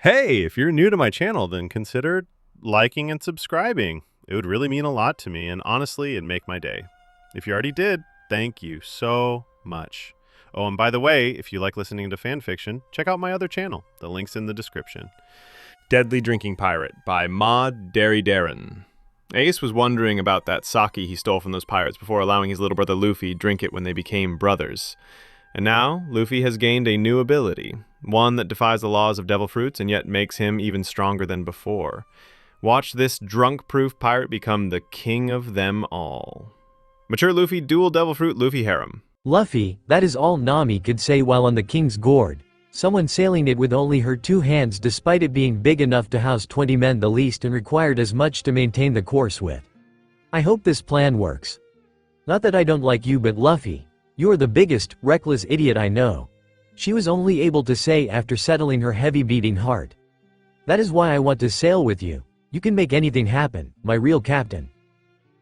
Hey, if you're new to my channel, then consider liking and subscribing. It would really mean a lot to me, and honestly, it'd make my day. If you already did, thank you so much. Oh, and by the way, if you like listening to fan fiction, check out my other channel. The link's in the description. Deadly Drinking Pirate by Darren. Ace was wondering about that sake he stole from those pirates before allowing his little brother Luffy drink it when they became brothers. And now, Luffy has gained a new ability, one that defies the laws of devil fruits and yet makes him even stronger than before. Watch this drunk-proof pirate become the king of them all. Mature Luffy dual devil fruit Luffy harem. Luffy, that is all Nami could say while on the king's gourd. Someone sailing it with only her 2 hands despite it being big enough to house 20 men the least and required as much to maintain the course with. I hope this plan works. Not that I don't like you, but Luffy, you're the biggest, reckless idiot I know. She was only able to say after settling her heavy beating heart. That is why I want to sail with you. You can make anything happen, my real captain.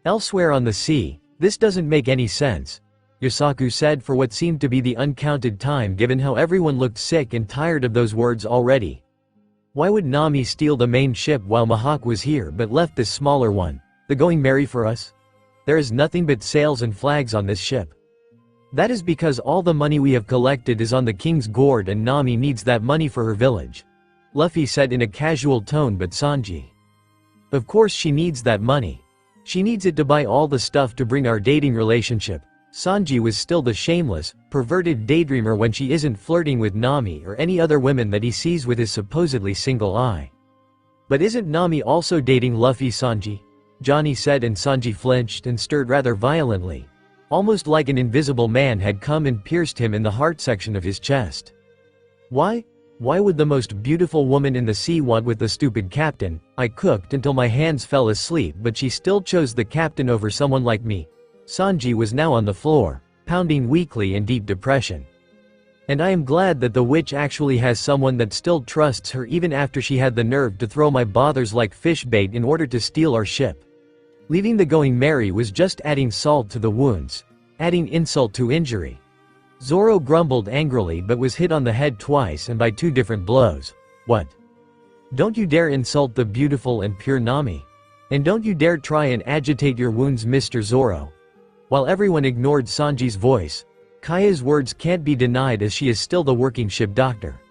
Elsewhere on the sea, this doesn't make any sense, Yosaku said for what seemed to be the uncounted time given how everyone looked sick and tired of those words already. Why would Nami steal the main ship while Mihawk was here but left this smaller one, the Going Merry, for us? There is nothing but sails and flags on this ship. That is because all the money we have collected is on the king's gourd and Nami needs that money for her village, Luffy said in a casual tone. But Sanji. Of course she needs that money. She needs it to buy all the stuff to bring our dating relationship. Sanji was still the shameless, perverted daydreamer when she isn't flirting with Nami or any other women that he sees with his supposedly single eye. But isn't Nami also dating Luffy, Sanji? Johnny said, and Sanji flinched and stirred rather violently. Almost like an invisible man had come and pierced him in the heart section of his chest. Why? Why would the most beautiful woman in the sea want with the stupid captain? I cooked until my hands fell asleep, but she still chose the captain over someone like me. Sanji was now on the floor, pounding weakly in deep depression. And I am glad that the witch actually has someone that still trusts her even after she had the nerve to throw my bothers like fish bait in order to steal our ship. Leaving the Going Merry was just adding salt to the wounds, adding insult to injury. Zoro grumbled angrily but was hit on the head twice and by 2 different blows. What? Don't you dare insult the beautiful and pure Nami. And don't you dare try and agitate your wounds, Mr. Zoro. While everyone ignored Sanji's voice, Kaya's words can't be denied as she is still the working ship doctor.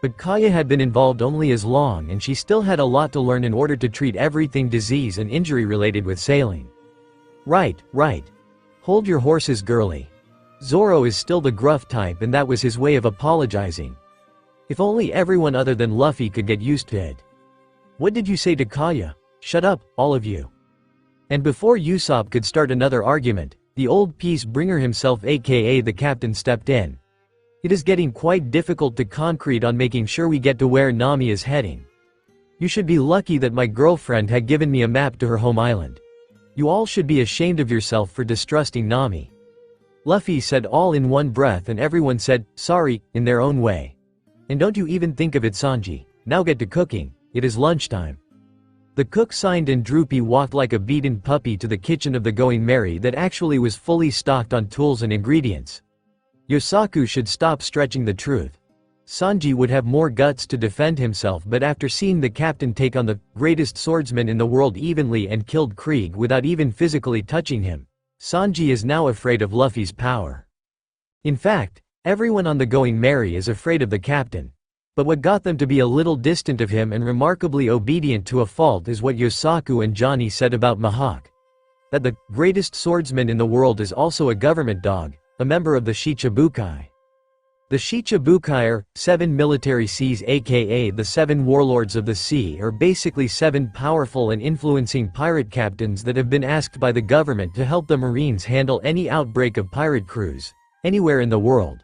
But Kaya had been involved only as long and she still had a lot to learn in order to treat everything disease and injury related with sailing. Right. Hold your horses, girlie. Zoro is still the gruff type and that was his way of apologizing. If only everyone other than Luffy could get used to it. What did you say to Kaya? Shut up, all of you. And before Usopp could start another argument, the old peace bringer himself, aka the captain, stepped in. It is getting quite difficult to concrete on making sure we get to where Nami is heading. You should be lucky that my girlfriend had given me a map to her home island. You all should be ashamed of yourself for distrusting Nami. Luffy said all in one breath and everyone said, sorry, in their own way. And don't you even think of it, Sanji. Now get to cooking, it is lunchtime. The cook signed and Droopy walked like a beaten puppy to the kitchen of the Going Merry that actually was fully stocked on tools and ingredients. Yosaku should stop stretching the truth. Sanji would have more guts to defend himself, but after seeing the captain take on the greatest swordsman in the world evenly and killed Krieg without even physically touching him, Sanji is now afraid of Luffy's power. In fact, everyone on the Going Merry is afraid of the captain. But what got them to be a little distant of him and remarkably obedient to a fault is what Yosaku and Johnny said about Mihawk. That the greatest swordsman in the world is also a government dog, a member of the Shichibukai. The Shichibukai are 7 military seas, aka the 7 warlords of the sea, are basically 7 powerful and influencing pirate captains that have been asked by the government to help the Marines handle any outbreak of pirate crews, anywhere in the world.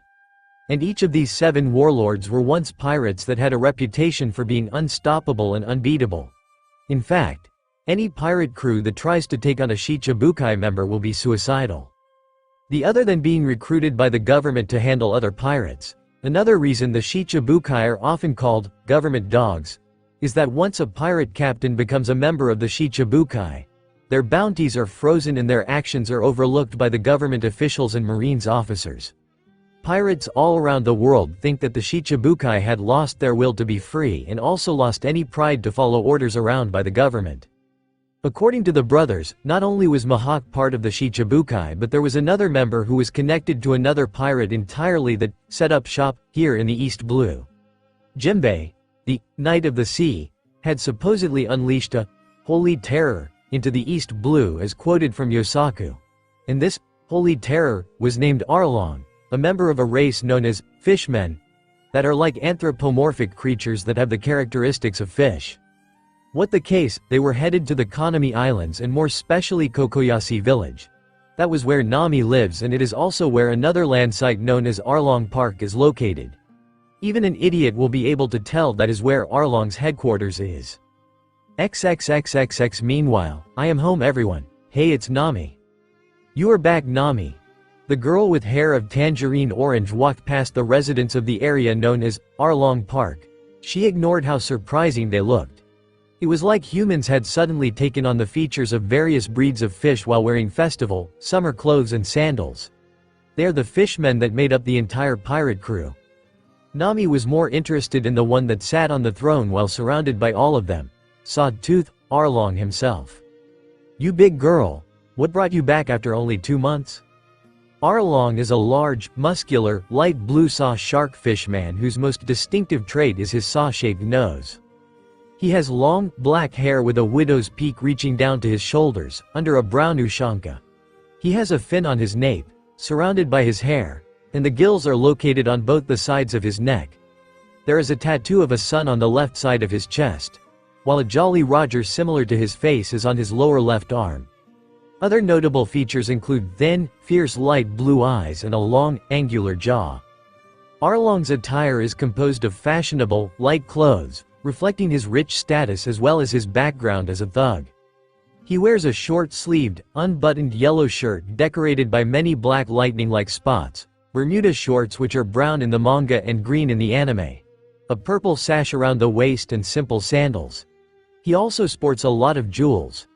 And each of these 7 warlords were once pirates that had a reputation for being unstoppable and unbeatable. In fact, any pirate crew that tries to take on a Shichibukai member will be suicidal. The other than being recruited by the government to handle other pirates, another reason the Shichibukai are often called government dogs is that once a pirate captain becomes a member of the Shichibukai, their bounties are frozen and their actions are overlooked by the government officials and Marines officers. Pirates all around the world think that the Shichibukai had lost their will to be free and also lost any pride to follow orders around by the government. According to the brothers, not only was Mihawk part of the Shichibukai, but there was another member who was connected to another pirate entirely that set up shop here in the East Blue. Jimbei, the Knight of the Sea, had supposedly unleashed a holy terror into the East Blue, as quoted from Yosaku. And this holy terror was named Arlong, a member of a race known as fishmen, that are like anthropomorphic creatures that have the characteristics of fish. What the case, they were headed to the Konami Islands and more specially Kokoyashi village. That was where Nami lives, and it is also where another land site known as Arlong Park is located. Even an idiot will be able to tell that is where Arlong's headquarters is. XXXXX. Meanwhile, I am home everyone. Hey, it's Nami. You are back, Nami. The girl with hair of tangerine orange walked past the residents of the area known as Arlong Park. She ignored how surprising they looked. It was like humans had suddenly taken on the features of various breeds of fish while wearing festival, summer clothes and sandals. They are the fishmen that made up the entire pirate crew. Nami was more interested in the one that sat on the throne while surrounded by all of them. Sawtooth, Arlong himself. You big girl. What brought you back after only 2 months? Arlong is a large, muscular, light blue saw shark fish man whose most distinctive trait is his saw-shaped nose. He has long, black hair with a widow's peak reaching down to his shoulders, under a brown ushanka. He has a fin on his nape, surrounded by his hair, and the gills are located on both the sides of his neck. There is a tattoo of a sun on the left side of his chest, while a Jolly Roger similar to his face is on his lower left arm. Other notable features include thin, fierce light blue eyes and a long, angular jaw. Arlong's attire is composed of fashionable, light clothes, reflecting his rich status as well as his background as a thug. He wears a short-sleeved, unbuttoned yellow shirt decorated by many black lightning-like spots, Bermuda shorts which are brown in the manga and green in the anime, a purple sash around the waist and simple sandals. He also sports a lot of jewels.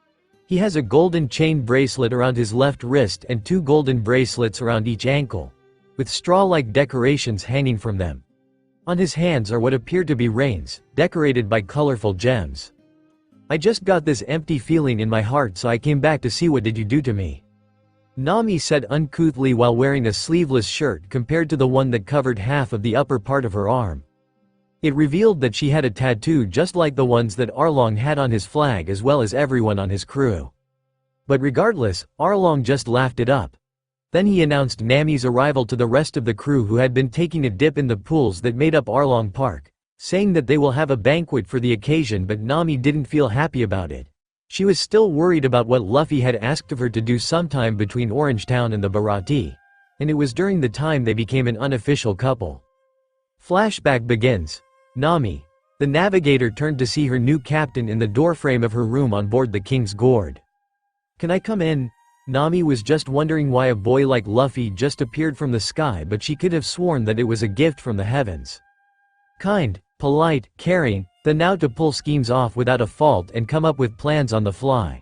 He has a golden chain bracelet around his left wrist and 2 golden bracelets around each ankle, with straw-like decorations hanging from them. On his hands are what appear to be reins, decorated by colorful gems. I just got this empty feeling in my heart, so I came back to see what did you do to me. Nami said uncouthly while wearing a sleeveless shirt compared to the one that covered half of the upper part of her arm. It revealed that she had a tattoo just like the ones that Arlong had on his flag as well as everyone on his crew. But regardless, Arlong just laughed it up. Then he announced Nami's arrival to the rest of the crew who had been taking a dip in the pools that made up Arlong Park, saying that they will have a banquet for the occasion, but Nami didn't feel happy about it. She was still worried about what Luffy had asked of her to do sometime between Orangetown and the Bharati, and it was during the time they became an unofficial couple. Flashback begins. Nami, the navigator, turned to see her new captain in the doorframe of her room on board the King's Gourd. Can I come in? Nami was just wondering why a boy like Luffy just appeared from the sky, but she could have sworn that it was a gift from the heavens. Kind, polite, caring, the now to pull schemes off without a fault and come up with plans on the fly.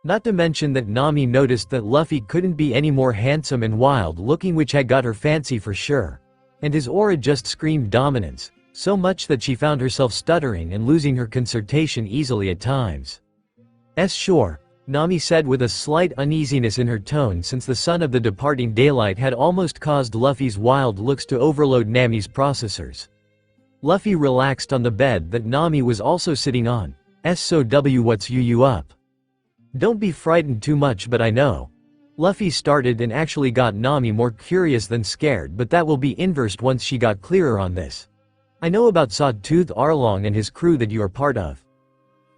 Not to mention that Nami noticed that Luffy couldn't be any more handsome and wild looking, which had got her fancy for sure. And his aura just screamed dominance, so much that she found herself stuttering and losing her concentration easily at times. Sure, Nami said with a slight uneasiness in her tone, since the sun of the departing daylight had almost caused Luffy's wild looks to overload Nami's processors. Luffy relaxed on the bed that Nami was also sitting on. So what's you up? Don't be frightened too much, but I know. Luffy started and actually got Nami more curious than scared, but that will be inversed once she got clearer on this. I know about Sawtooth Arlong and his crew that you are part of.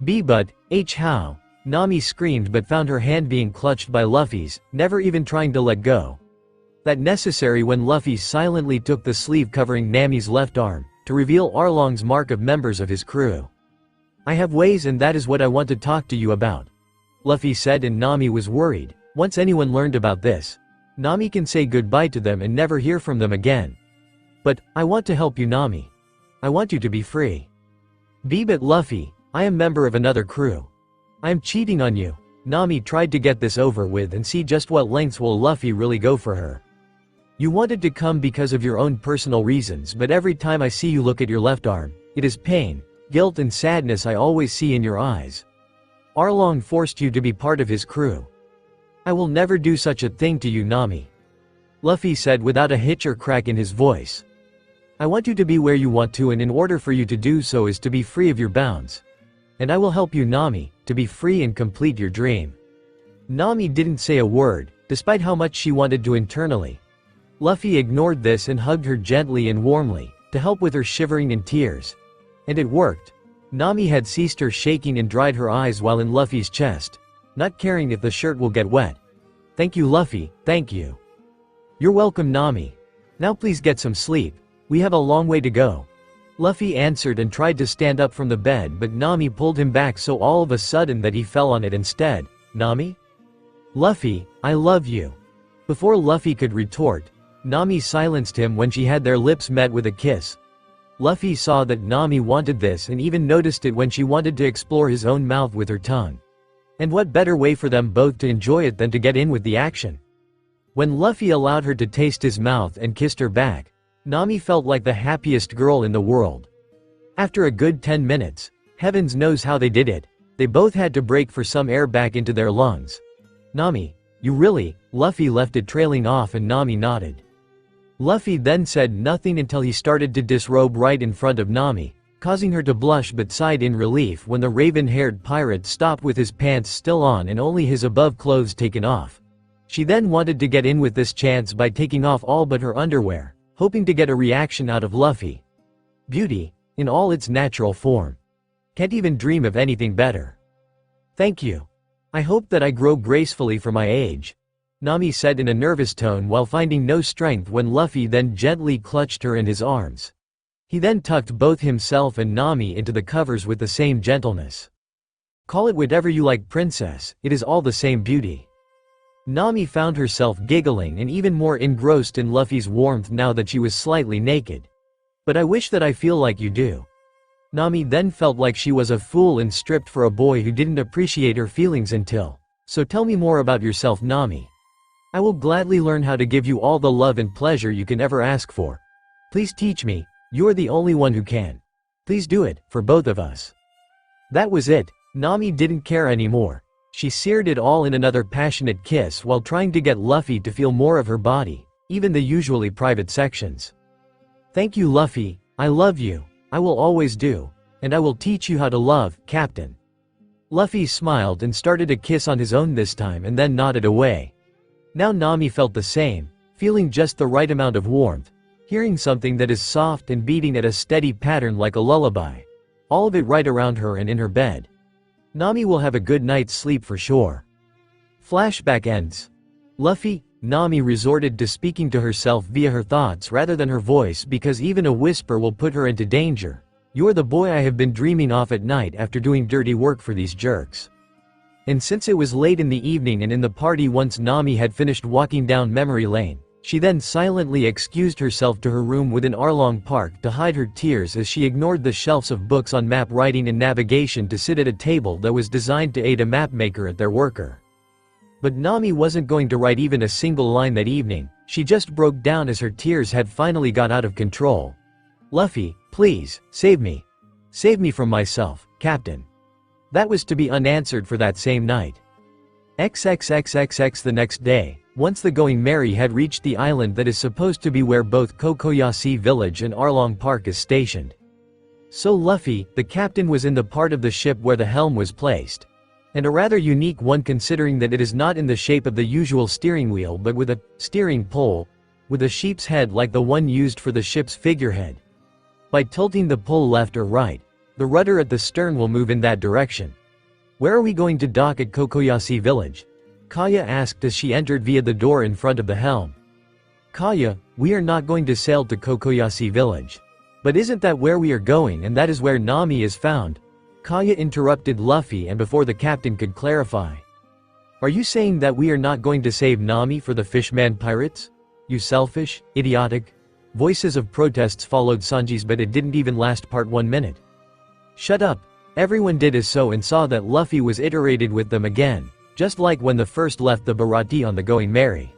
But, how? Nami screamed but found her hand being clutched by Luffy's, never even trying to let go. That necessary when Luffy silently took the sleeve covering Nami's left arm, to reveal Arlong's mark of members of his crew. I have ways, and that is what I want to talk to you about, Luffy said, and Nami was worried. Once anyone learned about this, Nami can say goodbye to them and never hear from them again. But, I want to help you, Nami. I want you to be free. But Luffy, I am member of another crew. I am cheating on you. Nami tried to get this over with and see just what lengths will Luffy really go for her. You wanted to come because of your own personal reasons, but every time I see you look at your left arm, it is pain, guilt and sadness I always see in your eyes. Arlong forced you to be part of his crew. I will never do such a thing to you, Nami. Luffy said without a hitch or crack in his voice. I want you to be where you want to, and in order for you to do so is to be free of your bounds. And I will help you, Nami, to be free and complete your dream. Nami didn't say a word, despite how much she wanted to internally. Luffy ignored this and hugged her gently and warmly, to help with her shivering and tears. And it worked. Nami had ceased her shaking and dried her eyes while in Luffy's chest, not caring if the shirt will get wet. Thank you, Luffy, thank you. You're welcome, Nami. Now please get some sleep. We have a long way to go. Luffy answered and tried to stand up from the bed, but Nami pulled him back so all of a sudden that he fell on it instead. Nami? Luffy, I love you. Before Luffy could retort, Nami silenced him when she had their lips met with a kiss. Luffy saw that Nami wanted this and even noticed it when she wanted to explore his own mouth with her tongue. And what better way for them both to enjoy it than to get in with the action? When Luffy allowed her to taste his mouth and kissed her back, Nami felt like the happiest girl in the world. After a good 10 minutes, heavens knows how they did it, they both had to break for some air back into their lungs. Nami, you really? Luffy left it trailing off and Nami nodded. Luffy then said nothing until he started to disrobe right in front of Nami, causing her to blush but sighed in relief when the raven-haired pirate stopped with his pants still on and only his above clothes taken off. She then wanted to get in with this chance by taking off all but her underwear, hoping to get a reaction out of Luffy. Beauty, in all its natural form. Can't even dream of anything better. Thank you. I hope that I grow gracefully for my age, Nami said in a nervous tone while finding no strength when Luffy then gently clutched her in his arms. He then tucked both himself and Nami into the covers with the same gentleness. Call it whatever you like, princess, it is all the same beauty. Nami found herself giggling and even more engrossed in Luffy's warmth now that she was slightly naked. But I wish that I feel like you do. Nami then felt like she was a fool and stripped for a boy who didn't appreciate her feelings until. So tell me more about yourself, Nami. I will gladly learn how to give you all the love and pleasure you can ever ask for. Please teach me, you're the only one who can. Please do it, for both of us. That was it, Nami didn't care anymore. She seared it all in another passionate kiss while trying to get Luffy to feel more of her body, even the usually private sections. Thank you, Luffy, I love you, I will always do, and I will teach you how to love, Captain. Luffy smiled and started a kiss on his own this time and then nodded away. Now Nami felt the same, feeling just the right amount of warmth, hearing something that is soft and beating at a steady pattern like a lullaby. All of it right around her and in her bed. Nami will have a good night's sleep for sure. Flashback ends. Luffy, Nami resorted to speaking to herself via her thoughts rather than her voice because even a whisper will put her into danger. You're the boy I have been dreaming of at night after doing dirty work for these jerks. And since it was late in the evening and in the party once Nami had finished walking down memory lane, she then silently excused herself to her room within Arlong Park to hide her tears as she ignored the shelves of books on map writing and navigation to sit at a table that was designed to aid a mapmaker at their worker. But Nami wasn't going to write even a single line that evening, she just broke down as her tears had finally got out of control. Luffy, please, save me. Save me from myself, Captain. That was to be unanswered for that same night. XXXXX the next day, once the Going Merry had reached the island that is supposed to be where both Kokoyasi Village and Arlong Park is stationed. So Luffy, the captain, was in the part of the ship where the helm was placed. And a rather unique one considering that it is not in the shape of the usual steering wheel but with a steering pole, with a sheep's head like the one used for the ship's figurehead. By tilting the pole left or right, the rudder at the stern will move in that direction. Where are we going to dock at Kokoyasi Village? Kaya asked as she entered via the door in front of the helm. Kaya, we are not going to sail to Kokoyasi Village. But isn't that where we are going, and that is where Nami is found? Kaya interrupted Luffy, and before the captain could clarify. Are you saying that we are not going to save Nami for the fishman pirates? You selfish, idiotic. Voices of protests followed Sanji's, but it didn't even last part 1 minute. Shut up. Everyone did as so and saw that Luffy was iterated with them again, just like when the first left the Bharati on the Going Merry.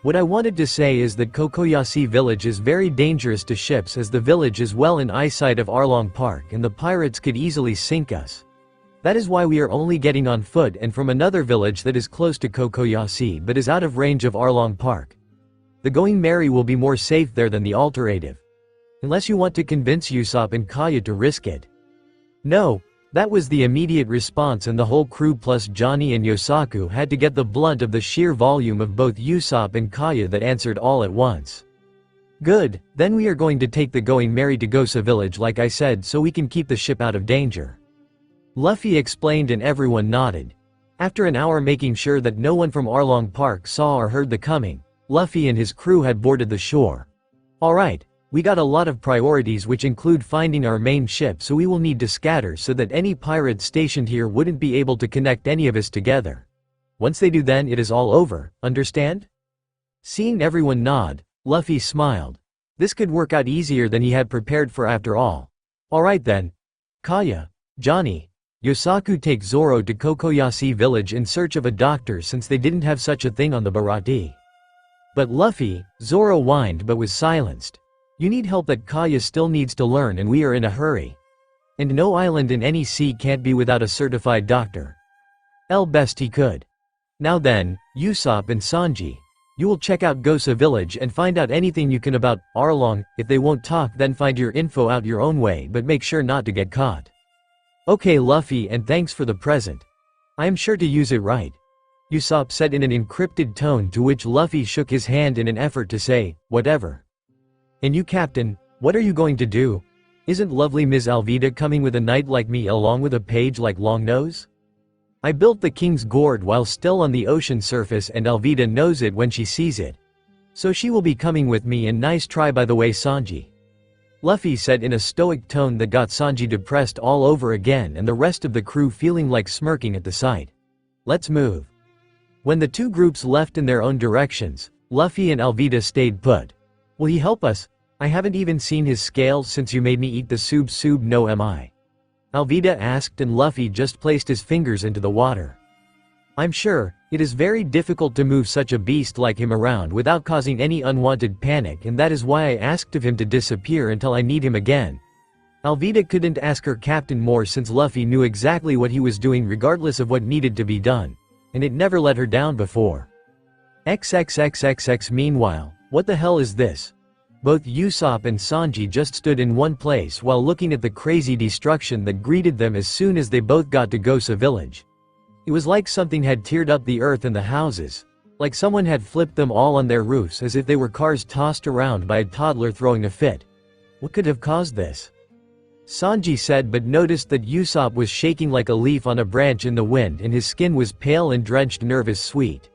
What I wanted to say is that Kokoyasi village is very dangerous to ships as the village is well in eyesight of Arlong Park and the pirates could easily sink us. That is why we are only getting on foot and from another village that is close to Kokoyasi but is out of range of Arlong Park. The going merry will be more safe there than the alternative. Unless you want to convince Usopp and Kaya to risk it. No. That was the immediate response and the whole crew plus Johnny and Yosaku had to get the blunt of the sheer volume of both Usopp and Kaya that answered all at once. Good, then we are going to take the going merry to Gosa village like I said so we can keep the ship out of danger. Luffy explained and everyone nodded. After an hour making sure that no one from Arlong Park saw or heard the coming, Luffy and his crew had boarded the shore. Alright. We got a lot of priorities which include finding our main ship so we will need to scatter so that any pirates stationed here wouldn't be able to connect any of us together. Once they do then it is all over, understand? Seeing everyone nod, Luffy smiled. This could work out easier than he had prepared for after all. Alright then. Kaya, Johnny, Yosaku take Zoro to Kokoyasi village in search of a doctor since they didn't have such a thing on the Baratie. But Luffy, Zoro whined but was silenced. You need help that Kaya still needs to learn and we are in a hurry. And no island in any sea can't be without a certified doctor. Best he could. Now then, Usopp and Sanji. You will check out Gosa village and find out anything you can about Arlong. If they won't talk then find your info out your own way but make sure not to get caught. Okay Luffy and thanks for the present. I am sure to use it right. Usopp said in an encrypted tone to which Luffy shook his hand in an effort to say, whatever. And you Captain, what are you going to do? Isn't lovely Ms. Alvida coming with a knight like me along with a page like Longnose? I built the King's Gourd while still on the ocean surface and Alvida knows it when she sees it. So she will be coming with me and nice try by the way Sanji. Luffy said in a stoic tone that got Sanji depressed all over again and the rest of the crew feeling like smirking at the sight. Let's move. When the two groups left in their own directions, Luffy and Alvida stayed put. Will he help us? I haven't even seen his scales since you made me eat the soup no mi. Alvida asked and Luffy just placed his fingers into the water. I'm sure, it is very difficult to move such a beast like him around without causing any unwanted panic and that is why I asked of him to disappear until I need him again. Alvida couldn't ask her captain more since Luffy knew exactly what he was doing regardless of what needed to be done. And it never let her down before. XXXXX meanwhile, what the hell is this? Both Usopp and Sanji just stood in one place while looking at the crazy destruction that greeted them as soon as they both got to Gosa village. It was like something had teared up the earth and the houses. Like someone had flipped them all on their roofs as if they were cars tossed around by a toddler throwing a fit. What could have caused this? Sanji said but noticed that Usopp was shaking like a leaf on a branch in the wind and his skin was pale and drenched nervous sweet.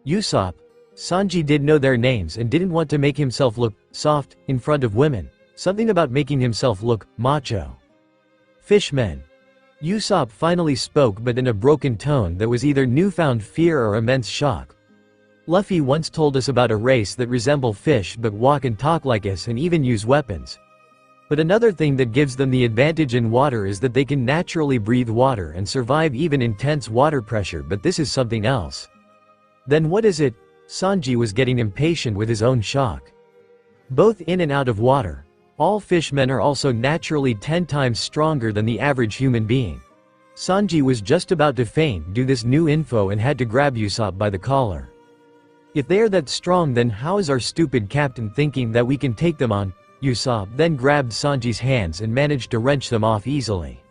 Usopp. Sanji did know their names and didn't want to make himself look soft in front of women. Something about making himself look macho. Fishmen. Usopp finally spoke but in a broken tone that was either newfound fear or immense shock. Luffy once told us about a race that resemble fish but walk and talk like us and even use weapons. But another thing that gives them the advantage in water is that they can naturally breathe water and survive even intense water pressure, but this is something else. Then what is it? Sanji was getting impatient with his own shock. Both in and out of water. All fishmen are also naturally 10 times stronger than the average human being. Sanji was just about to faint due to this new info and had to grab Usopp by the collar. If they are that strong then how is our stupid captain thinking that we can take them on? Usopp then grabbed Sanji's hands and managed to wrench them off easily.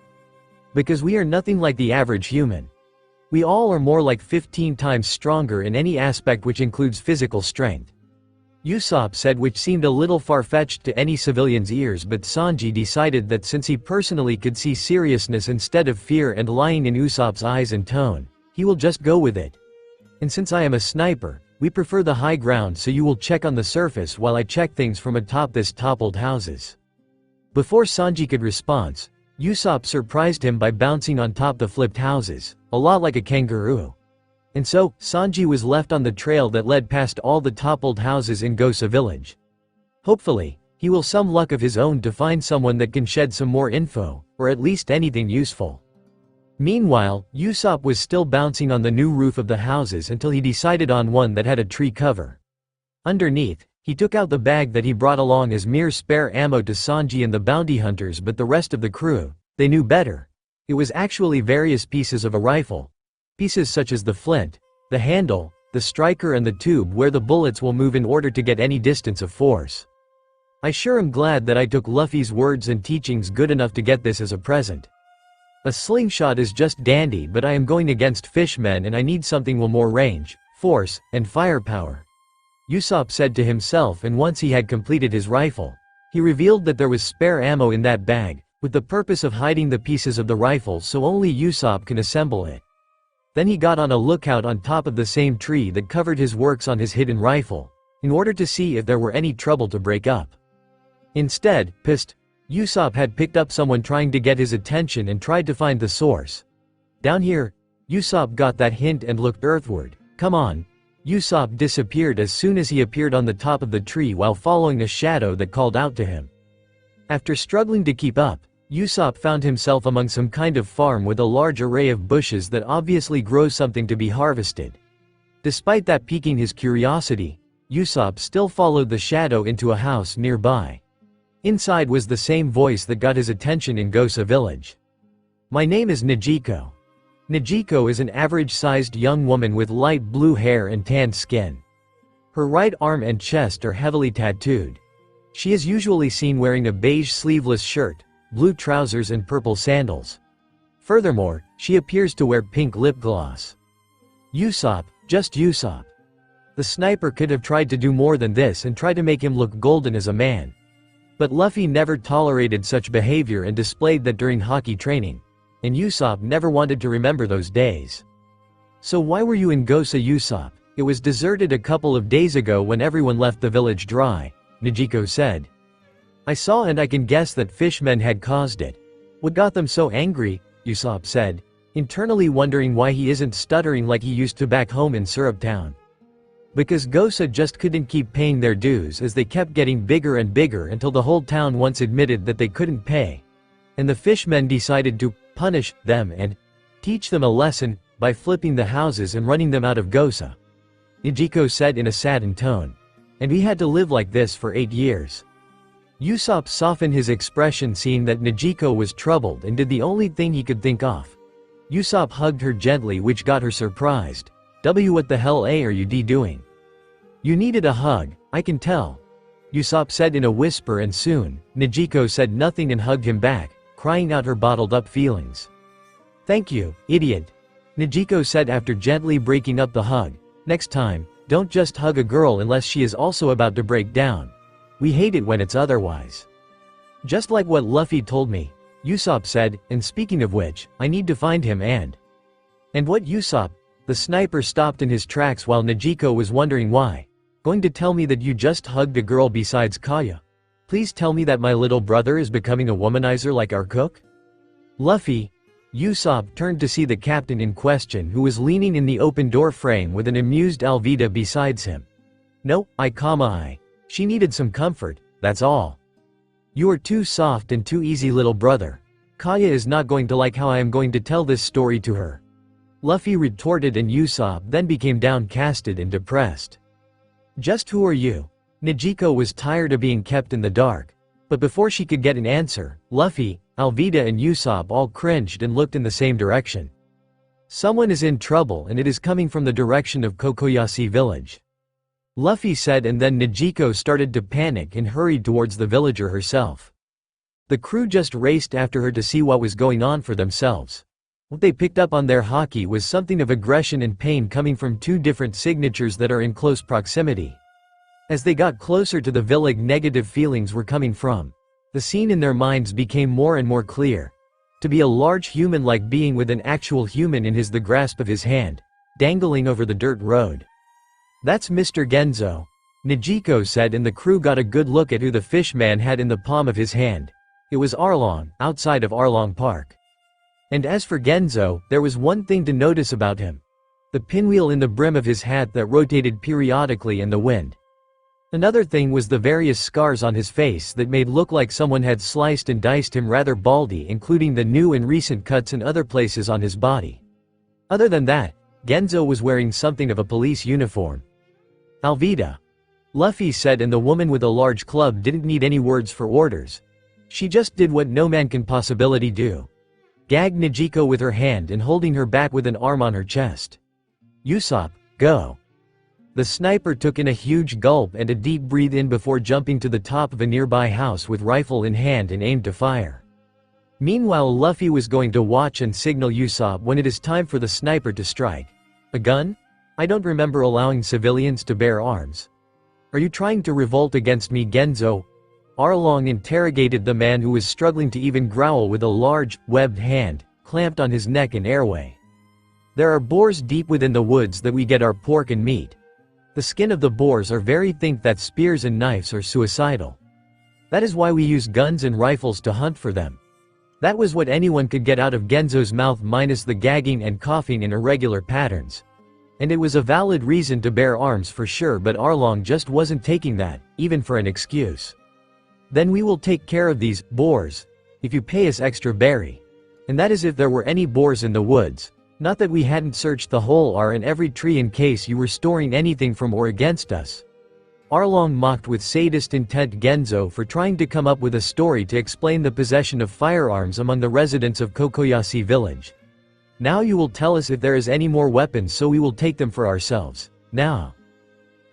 Because we are nothing like the average human. We all are more like 15 times stronger in any aspect which includes physical strength. Usopp said, which seemed a little far-fetched to any civilian's ears, but Sanji decided that since he personally could see seriousness instead of fear and lying in Usopp's eyes and tone, he will just go with it. And since I am a sniper, we prefer the high ground, so you will check on the surface while I check things from atop this toppled houses. Before Sanji could respond, Usopp surprised him by bouncing on top the flipped houses, a lot like a kangaroo. And so, Sanji was left on the trail that led past all the toppled houses in Gosa village. Hopefully, he will some luck of his own to find someone that can shed some more info, or at least anything useful. Meanwhile, Usopp was still bouncing on the new roof of the houses until he decided on one that had a tree cover. Underneath, he took out the bag that he brought along as mere spare ammo to Sanji and the bounty hunters, but the rest of the crew, they knew better. It was actually various pieces of a rifle. Pieces such as the flint, the handle, the striker and the tube where the bullets will move in order to get any distance of force. I sure am glad that I took Luffy's words and teachings good enough to get this as a present. A slingshot is just dandy, but I am going against fishmen and I need something with more range, force, and firepower. Usopp said to himself, and once he had completed his rifle, he revealed that there was spare ammo in that bag, with the purpose of hiding the pieces of the rifle so only Usopp can assemble it. Then he got on a lookout on top of the same tree that covered his works on his hidden rifle, in order to see if there were any trouble to break up. Instead, pissed, Usopp had picked up someone trying to get his attention and tried to find the source. Down here, Usopp got that hint and looked earthward. Come on. Usopp disappeared as soon as he appeared on the top of the tree while following a shadow that called out to him. After struggling to keep up, Usopp found himself among some kind of farm with a large array of bushes that obviously grow something to be harvested. Despite that piquing his curiosity, Usopp still followed the shadow into a house nearby. Inside was the same voice that got his attention in Gosa village. My name is Nijiko. Nijiko is an average-sized young woman with light blue hair and tanned skin. Her right arm and chest are heavily tattooed. She is usually seen wearing a beige sleeveless shirt, blue trousers and purple sandals. Furthermore, she appears to wear pink lip gloss. Usopp, just Usopp. The sniper could have tried to do more than this and try to make him look golden as a man. But Luffy never tolerated such behavior and displayed that during hockey training. And Usopp never wanted to remember those days. So why were you in Gosa, Usopp? It was deserted a couple of days ago when everyone left the village dry, Nijiko said. I saw and I can guess that fishmen had caused it. What got them so angry? Usopp said, internally wondering why he isn't stuttering like he used to back home in Syrup Town. Because Gosa just couldn't keep paying their dues as they kept getting bigger and bigger until the whole town once admitted that they couldn't pay. And the fishmen decided to punish them and teach them a lesson by flipping the houses and running them out of Gosa. Nijiko said in a saddened tone. And we had to live like this for 8 years. Usopp softened his expression seeing that Nijiko was troubled and did the only thing he could think of. Usopp hugged her gently, which got her surprised. What the hell are you doing? You needed a hug, I can tell. Usopp said in a whisper, and soon, Nijiko said nothing and hugged him back, crying out her bottled-up feelings. Thank you, idiot. Nijiko said after gently breaking up the hug. Next time, don't just hug a girl unless she is also about to break down. We hate it when it's otherwise. Just like what Luffy told me, Usopp said, and speaking of which, I need to find him and what Usopp? The sniper stopped in his tracks while Nijiko was wondering why. Going to tell me that you just hugged a girl besides Kaya? Please tell me that my little brother is becoming a womanizer like our cook? Luffy. Usopp turned to see the captain in question, who was leaning in the open door frame with an amused Alvida besides him. No, I. She needed some comfort, that's all. You are too soft and too easy, little brother. Kaya is not going to like how I am going to tell this story to her. Luffy retorted, and Usopp then became downcasted and depressed. Just who are you? Nijiko was tired of being kept in the dark. But before she could get an answer, Luffy, Alvida and Usopp all cringed and looked in the same direction. Someone is in trouble and it is coming from the direction of Kokoyashi village. Luffy said, and then Nijiko started to panic and hurried towards the villager herself. The crew just raced after her to see what was going on for themselves. What they picked up on their haki was something of aggression and pain coming from 2 different signatures that are in close proximity. As they got closer to the village, negative feelings were coming from. The scene in their minds became more and more clear. To be a large human-like being with an actual human in the grasp of his hand, dangling over the dirt road. That's Mr. Genzo, Nijiko said, and the crew got a good look at who the fishman had in the palm of his hand. It was Arlong, outside of Arlong Park. And as for Genzo, there was one thing to notice about him. The pinwheel in the brim of his hat that rotated periodically in the wind. Another thing was the various scars on his face that made look like someone had sliced and diced him rather baldy, including the new and recent cuts in other places on his body. Other than that, Genzo was wearing something of a police uniform. Alvida. Luffy said, and the woman with a large club didn't need any words for orders. She just did what no man can possibly do. Gagged Nezuko with her hand and holding her back with an arm on her chest. Usopp, go. The sniper took in a huge gulp and a deep breath in before jumping to the top of a nearby house with rifle in hand and aimed to fire. Meanwhile, Luffy was going to watch and signal Usopp when it is time for the sniper to strike. A gun? I don't remember allowing civilians to bear arms. Are you trying to revolt against me, Genzo? Arlong interrogated the man who was struggling to even growl with a large, webbed hand clamped on his neck and airway. There are boars deep within the woods that we get our pork and meat. The skin of the boars are very thick that spears and knives are suicidal. That is why we use guns and rifles to hunt for them. That was what anyone could get out of Genzo's mouth minus the gagging and coughing in irregular patterns. And it was a valid reason to bear arms for sure, but Arlong just wasn't taking that, even for an excuse. Then we will take care of these boars if you pay us extra berry. And that is if there were any boars in the woods. Not that we hadn't searched the whole and every tree in case you were storing anything from or against us. Arlong mocked with sadist intent Genzo for trying to come up with a story to explain the possession of firearms among the residents of Kokoyashi village. Now you will tell us if there is any more weapons, so we will take them for ourselves. Now.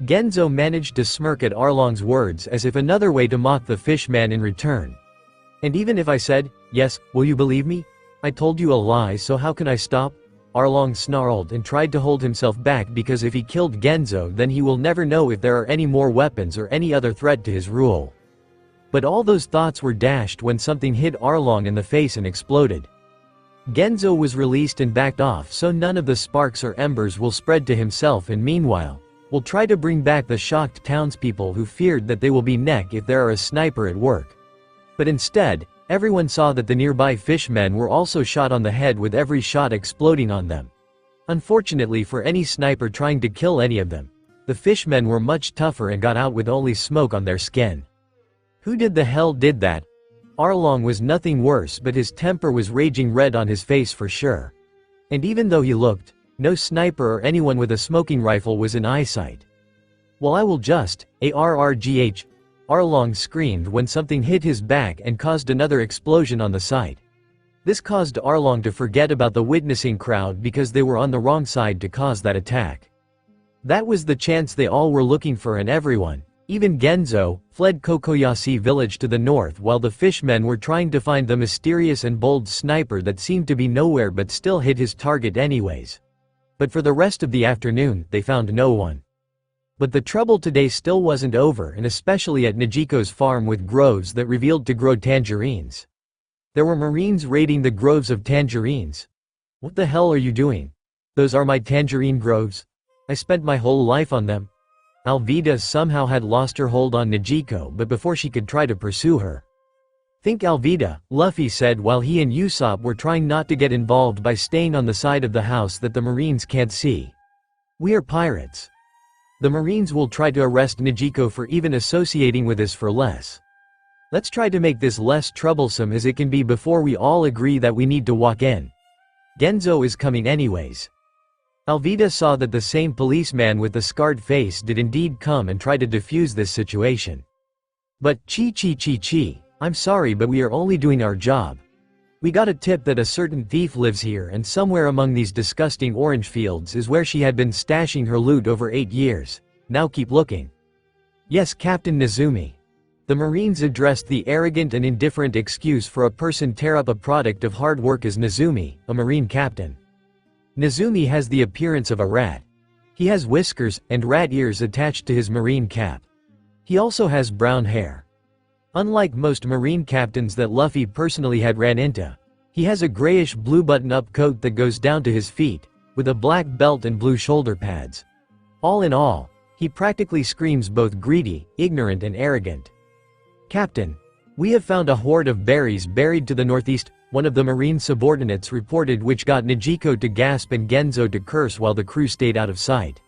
Genzo managed to smirk at Arlong's words as if another way to mock the fishman in return. And even if I said, yes, will you believe me? I told you a lie, so how can I stop? Arlong snarled and tried to hold himself back because if he killed Genzo, then he will never know if there are any more weapons or any other threat to his rule. But all those thoughts were dashed when something hit Arlong in the face and exploded. Genzo was released and backed off so none of the sparks or embers will spread to himself, and meanwhile, will try to bring back the shocked townspeople who feared that they will be neck if there are a sniper at work. But instead, everyone saw that the nearby fishmen were also shot on the head with every shot exploding on them. Unfortunately for any sniper trying to kill any of them, the fishmen were much tougher and got out with only smoke on their skin. Who did the hell did that? Arlong was nothing worse, but his temper was raging red on his face for sure. And even though he looked, no sniper or anyone with a smoking rifle was in eyesight. Well, I will just, ARRGH, Arlong screamed when something hit his back and caused another explosion on the site. This caused Arlong to forget about the witnessing crowd because they were on the wrong side to cause that attack. That was the chance they all were looking for, and everyone, even Genzo, fled Kokoyashi village to the north while the fishmen were trying to find the mysterious and bold sniper that seemed to be nowhere but still hit his target anyways. But for the rest of the afternoon, they found no one. But the trouble today still wasn't over, and especially at Nezuko's farm with groves that revealed to grow tangerines. There were Marines raiding the groves of tangerines. What the hell are you doing? Those are my tangerine groves. I spent my whole life on them. Alvida somehow had lost her hold on Nezuko, but before she could try to pursue her. Think Alvida, Luffy said while he and Usopp were trying not to get involved by staying on the side of the house that the Marines can't see. We are pirates. The Marines will try to arrest Nezuko for even associating with us for less. Let's try to make this less troublesome as it can be before we all agree that we need to walk in. Genzo is coming anyways. Alvida saw that the same policeman with the scarred face did indeed come and try to defuse this situation. But chi, I'm sorry, but we are only doing our job. We got a tip that a certain thief lives here, and somewhere among these disgusting orange fields is where she had been stashing her loot over 8 years. Now keep looking. Yes, Captain Nezumi. The Marines addressed the arrogant and indifferent excuse for a person tear up a product of hard work as Nezumi, a Marine captain. Nezumi has the appearance of a rat. He has whiskers and rat ears attached to his Marine cap. He also has brown hair. Unlike most Marine captains that Luffy personally had ran into, he has a grayish-blue button-up coat that goes down to his feet, with a black belt and blue shoulder pads. All in all, he practically screams both greedy, ignorant and arrogant. Captain, we have found a hoard of berries buried to the northeast, one of the Marine subordinates reported, which got Nezuko to gasp and Genzo to curse while the crew stayed out of sight.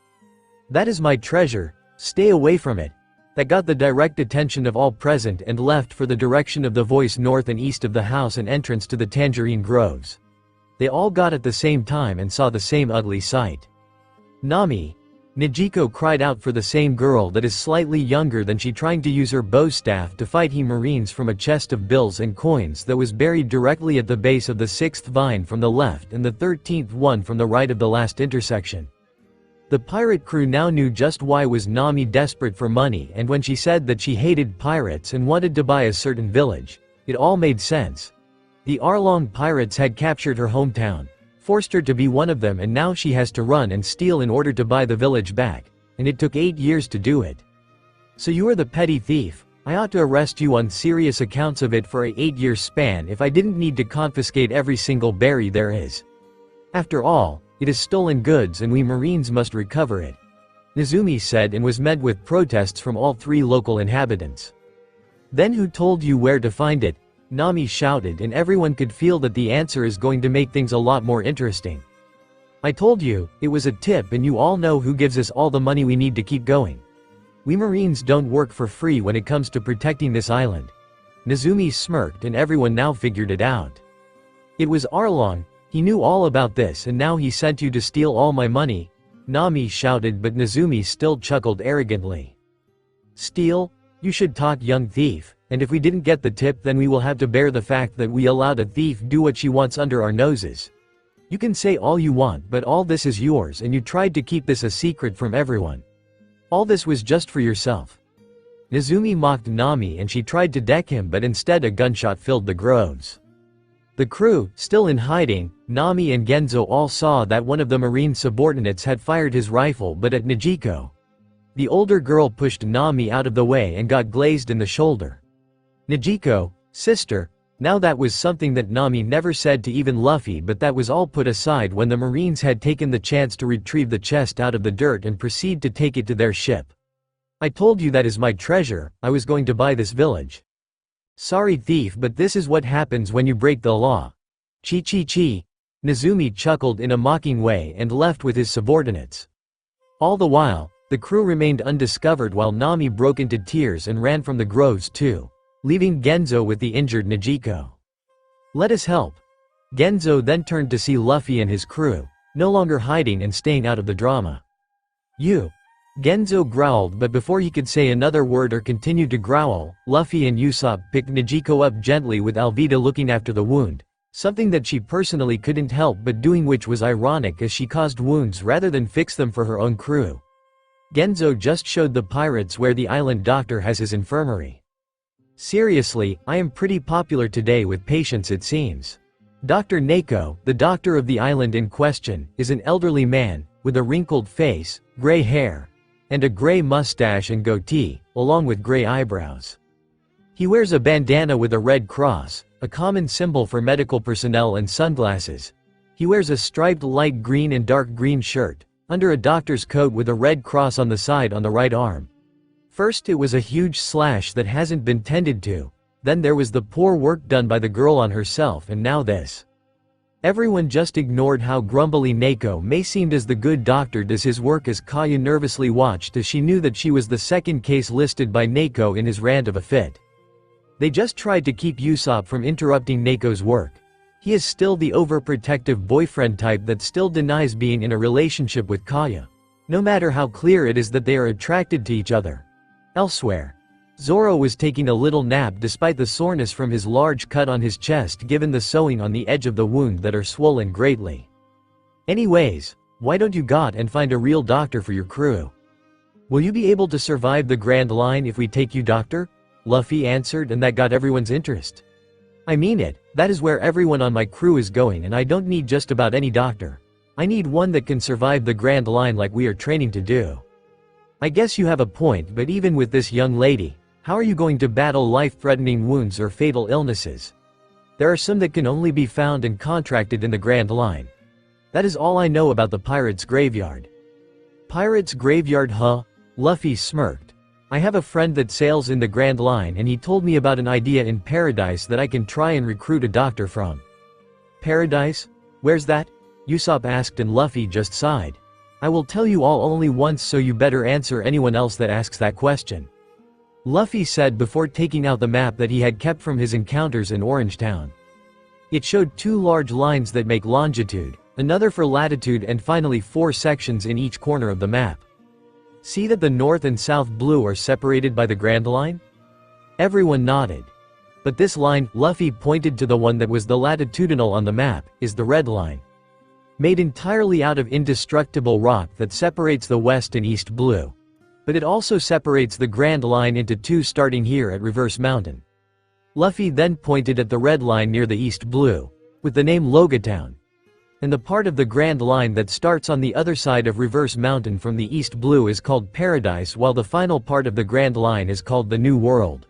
That is my treasure, stay away from it. That got the direct attention of all present and left for the direction of the voice north and east of the house and entrance to the tangerine groves. They all got at the same time and saw the same ugly sight. Nami, Nijiko cried out for the same girl that is slightly younger than she, trying to use her bow staff to fight he Marines from a chest of bills and coins that was buried directly at the base of the 6th vine from the left and the 13th one from the right of the last intersection. The pirate crew now knew just why was Nami desperate for money, and when she said that she hated pirates and wanted to buy a certain village, it all made sense. The Arlong pirates had captured her hometown, forced her to be one of them, and now she has to run and steal in order to buy the village back, and it took 8 years to do it. So you are the petty thief. I ought to arrest you on serious accounts of it for a 8-year span if I didn't need to confiscate every single berry there is. After all, it is stolen goods and we Marines must recover it, Nezumi said, and was met with protests from all 3 local inhabitants. Then who told you where to find it? Nami shouted, and everyone could feel that the answer is going to make things a lot more interesting. I told you, it was a tip, and you all know who gives us all the money we need to keep going. We Marines don't work for free when it comes to protecting this island. Nezumi smirked, and everyone now figured it out. It was Arlong. He knew all about this, and now he sent you to steal all my money, Nami shouted, but Nezumi still chuckled arrogantly. Steal? You should talk, young thief. And if we didn't get the tip, then we will have to bear the fact that we allowed a thief do what she wants under our noses. You can say all you want, but all this is yours, and you tried to keep this a secret from everyone. All this was just for yourself. Nezumi mocked Nami, and she tried to deck him, but instead a gunshot filled the groves. The crew, still in hiding, Nami and Genzo all saw that one of the Marine subordinates had fired his rifle but at Nijiko. The older girl pushed Nami out of the way and got glazed in the shoulder. Nijiko, sister. Now that was something that Nami never said to even Luffy, but that was all put aside when the Marines had taken the chance to retrieve the chest out of the dirt and proceed to take it to their ship. I told you that is my treasure. I was going to buy this village. Sorry thief, but this is what happens when you break the law. Chi chi chi. Nezumi chuckled in a mocking way and left with his subordinates. All the while, the crew remained undiscovered while Nami broke into tears and ran from the groves too, leaving Genzo with the injured Nijiko. Let us help. Genzo then turned to see Luffy and his crew, no longer hiding and staying out of the drama. You. Genzo growled, but before he could say another word or continue to growl, Luffy and Usopp picked Nijiko up gently with Alvida looking after the wound, something that she personally couldn't help but doing, which was ironic as she caused wounds rather than fix them for her own crew. Genzo just showed the pirates where the island doctor has his infirmary. Seriously, I am pretty popular today with patients, it seems. Dr. Neko, the doctor of the island in question, is an elderly man, with a wrinkled face, gray hair, and a gray mustache and goatee, along with gray eyebrows. He wears a bandana with a red cross, a common symbol for medical personnel, and sunglasses. He wears a striped light green and dark green shirt, under a doctor's coat with a red cross on the side on the right arm. First it was a huge slash that hasn't been tended to, then there was the poor work done by the girl on herself, and now this. Everyone just ignored how grumbly Neko may seemed as the good doctor does his work, as Kaya nervously watched as she knew that she was the second case listed by Neko in his rant of a fit. They just tried to keep Usopp from interrupting Neko's work. He is still the overprotective boyfriend type that still denies being in a relationship with Kaya, no matter how clear it is that they are attracted to each other. Elsewhere, Zoro was taking a little nap despite the soreness from his large cut on his chest given the sewing on the edge of the wound that are swollen greatly. Anyways, why don't you go and find a real doctor for your crew? Will you be able to survive the Grand Line if we take you, doctor? Luffy answered, and that got everyone's interest. I mean it, that is where everyone on my crew is going, and I don't need just about any doctor. I need one that can survive the Grand Line like we are training to do. I guess you have a point, but even with this young lady, how are you going to battle life-threatening wounds or fatal illnesses? There are some that can only be found and contracted in the Grand Line. That is all I know about the Pirates' Graveyard. Pirates' Graveyard, huh? Luffy smirked. I have a friend that sails in the Grand Line, and he told me about an idea in Paradise that I can try and recruit a doctor from. Paradise? Where's that? Usopp asked, and Luffy just sighed. I will tell you all only once, so you better answer anyone else that asks that question. Luffy said before taking out the map that he had kept from his encounters in Orange Town. It showed 2 large lines that make longitude, another for latitude, and finally 4 sections in each corner of the map. See that the north and south blue are separated by the Grand Line? Everyone nodded. But this line, Luffy pointed to the one that was the latitudinal on the map, is the red line. Made entirely out of indestructible rock that separates the west and east blue. But it also separates the Grand Line into two, starting here at Reverse Mountain. Luffy then pointed at the red line near the east blue, with the name Logia Town. And the part of the Grand Line that starts on the other side of Reverse Mountain from the east blue is called Paradise, while the final part of the Grand Line is called the New World.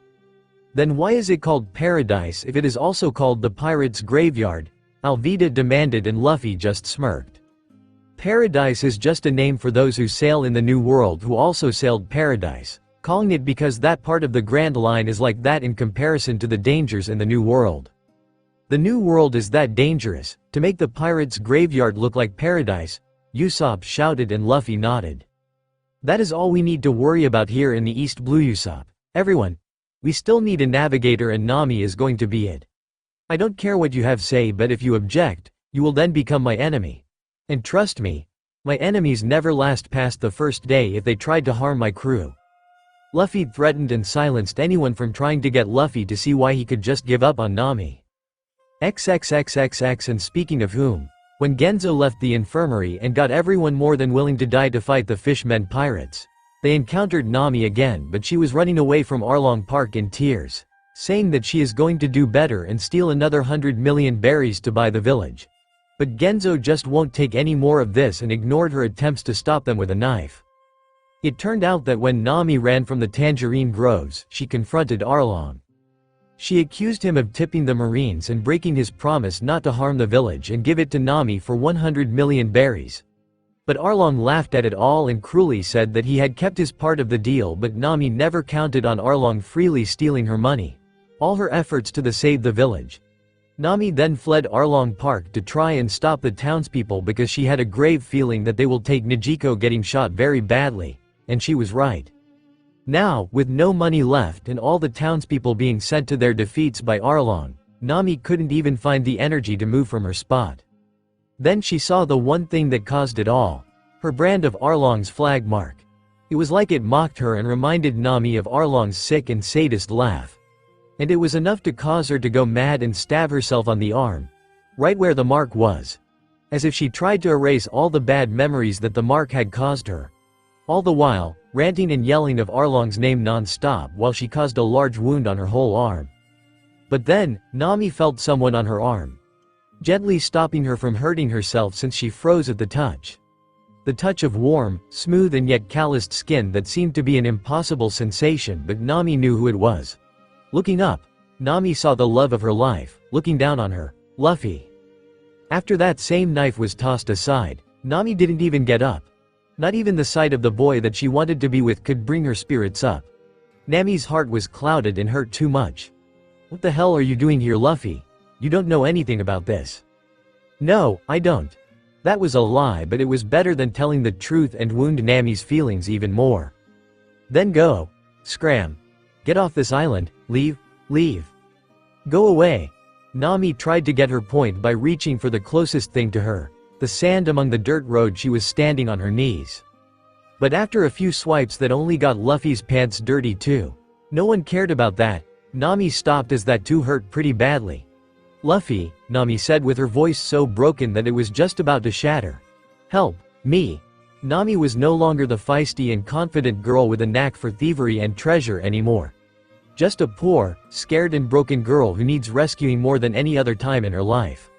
Then why is it called Paradise if it is also called the Pirate's Graveyard? Alvida demanded, and Luffy just smirked. Paradise is just a name for those who sail in the New World who also sailed Paradise, calling it because that part of the Grand Line is like that in comparison to the dangers in the New World. The New World is that dangerous, to make the Pirate's Graveyard look like Paradise, Usopp shouted, and Luffy nodded. That is all we need to worry about here in the East Blue, Usopp. Everyone. We still need a navigator, and Nami is going to be it. I don't care what you have say, but if you object, you will then become my enemy. And trust me, my enemies never last past the first day if they tried to harm my crew. Luffy threatened and silenced anyone from trying to get Luffy to see why he could just give up on Nami. XXXXX. And speaking of whom, when Genzo left the infirmary and got everyone more than willing to die to fight the fishmen pirates, they encountered Nami again, but she was running away from Arlong Park in tears, saying that she is going to do better and steal another 100 million berries to buy the village. But Genzo just won't take any more of this and ignored her attempts to stop them with a knife. It turned out that when Nami ran from the tangerine groves, she confronted Arlong. She accused him of tipping the Marines and breaking his promise not to harm the village and give it to Nami for 100 million berries. But Arlong laughed at it all and cruelly said that he had kept his part of the deal, but Nami never counted on Arlong freely stealing her money, all her efforts to save the village. Nami then fled Arlong Park to try and stop the townspeople because she had a grave feeling that they will take Nijiko getting shot very badly, and she was right. Now, with no money left and all the townspeople being sent to their defeats by Arlong, Nami couldn't even find the energy to move from her spot. Then she saw the one thing that caused it all, her brand of Arlong's flag mark. It was like it mocked her and reminded Nami of Arlong's sick and sadist laugh. And it was enough to cause her to go mad and stab herself on the arm, right where the mark was, as if she tried to erase all the bad memories that the mark had caused her. All the while, ranting and yelling of Arlong's name non-stop while she caused a large wound on her whole arm. But then, Nami felt someone on her arm, gently stopping her from hurting herself since she froze at the touch. The touch of warm, smooth and yet calloused skin that seemed to be an impossible sensation, but Nami knew who it was. Looking up, Nami saw the love of her life, looking down on her, Luffy. After that same knife was tossed aside, Nami didn't even get up. Not even the sight of the boy that she wanted to be with could bring her spirits up. Nami's heart was clouded and hurt too much. What the hell are you doing here, Luffy? You don't know anything about this. No, I don't. That was a lie, but it was better than telling the truth and wound Nami's feelings even more. Then go. Scram. Get off this island, leave. Go away. Nami tried to get her point by reaching for the closest thing to her, the sand among the dirt road. She was standing on her knees. But after a few swipes that only got Luffy's pants dirty too. No one cared about that. Nami stopped as that too hurt pretty badly. Luffy, Nami said with her voice so broken that it was just about to shatter. Help me. Nami was no longer the feisty and confident girl with a knack for thievery and treasure anymore. Just a poor, scared and broken girl who needs rescuing more than any other time in her life.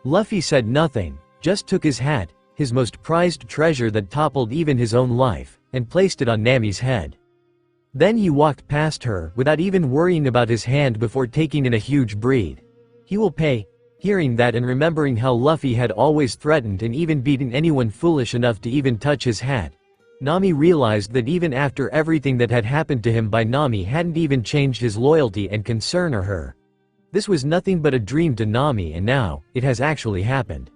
Luffy said nothing, just took his hat, his most prized treasure that toppled even his own life, and placed it on Nami's head. Then he walked past her without even worrying about his hand before taking in a huge breath. He will pay. Hearing that and remembering how Luffy had always threatened and even beaten anyone foolish enough to even touch his hat, Nami realized that even after everything that had happened to him by Nami hadn't even changed his loyalty and concern or her. This was nothing but a dream to Nami, and now, it has actually happened.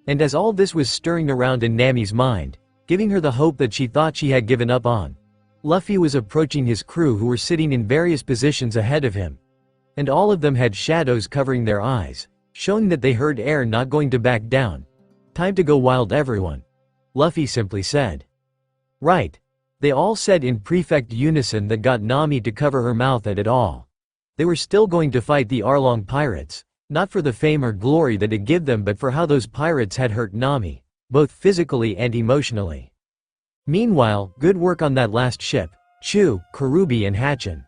And as all this was stirring around in Nami's mind, giving her the hope that she thought she had given up on, Luffy was approaching his crew who were sitting in various positions ahead of him. And all of them had shadows covering their eyes, showing that they heard air not going to back down. Time to go wild, everyone. Luffy simply said. Right. They all said in perfect unison that got Nami to cover her mouth at it all. They were still going to fight the Arlong pirates, not for the fame or glory that it gave them but for how those pirates had hurt Nami, both physically and emotionally. Meanwhile, good work on that last ship, Chu, Karubi and Hatchin.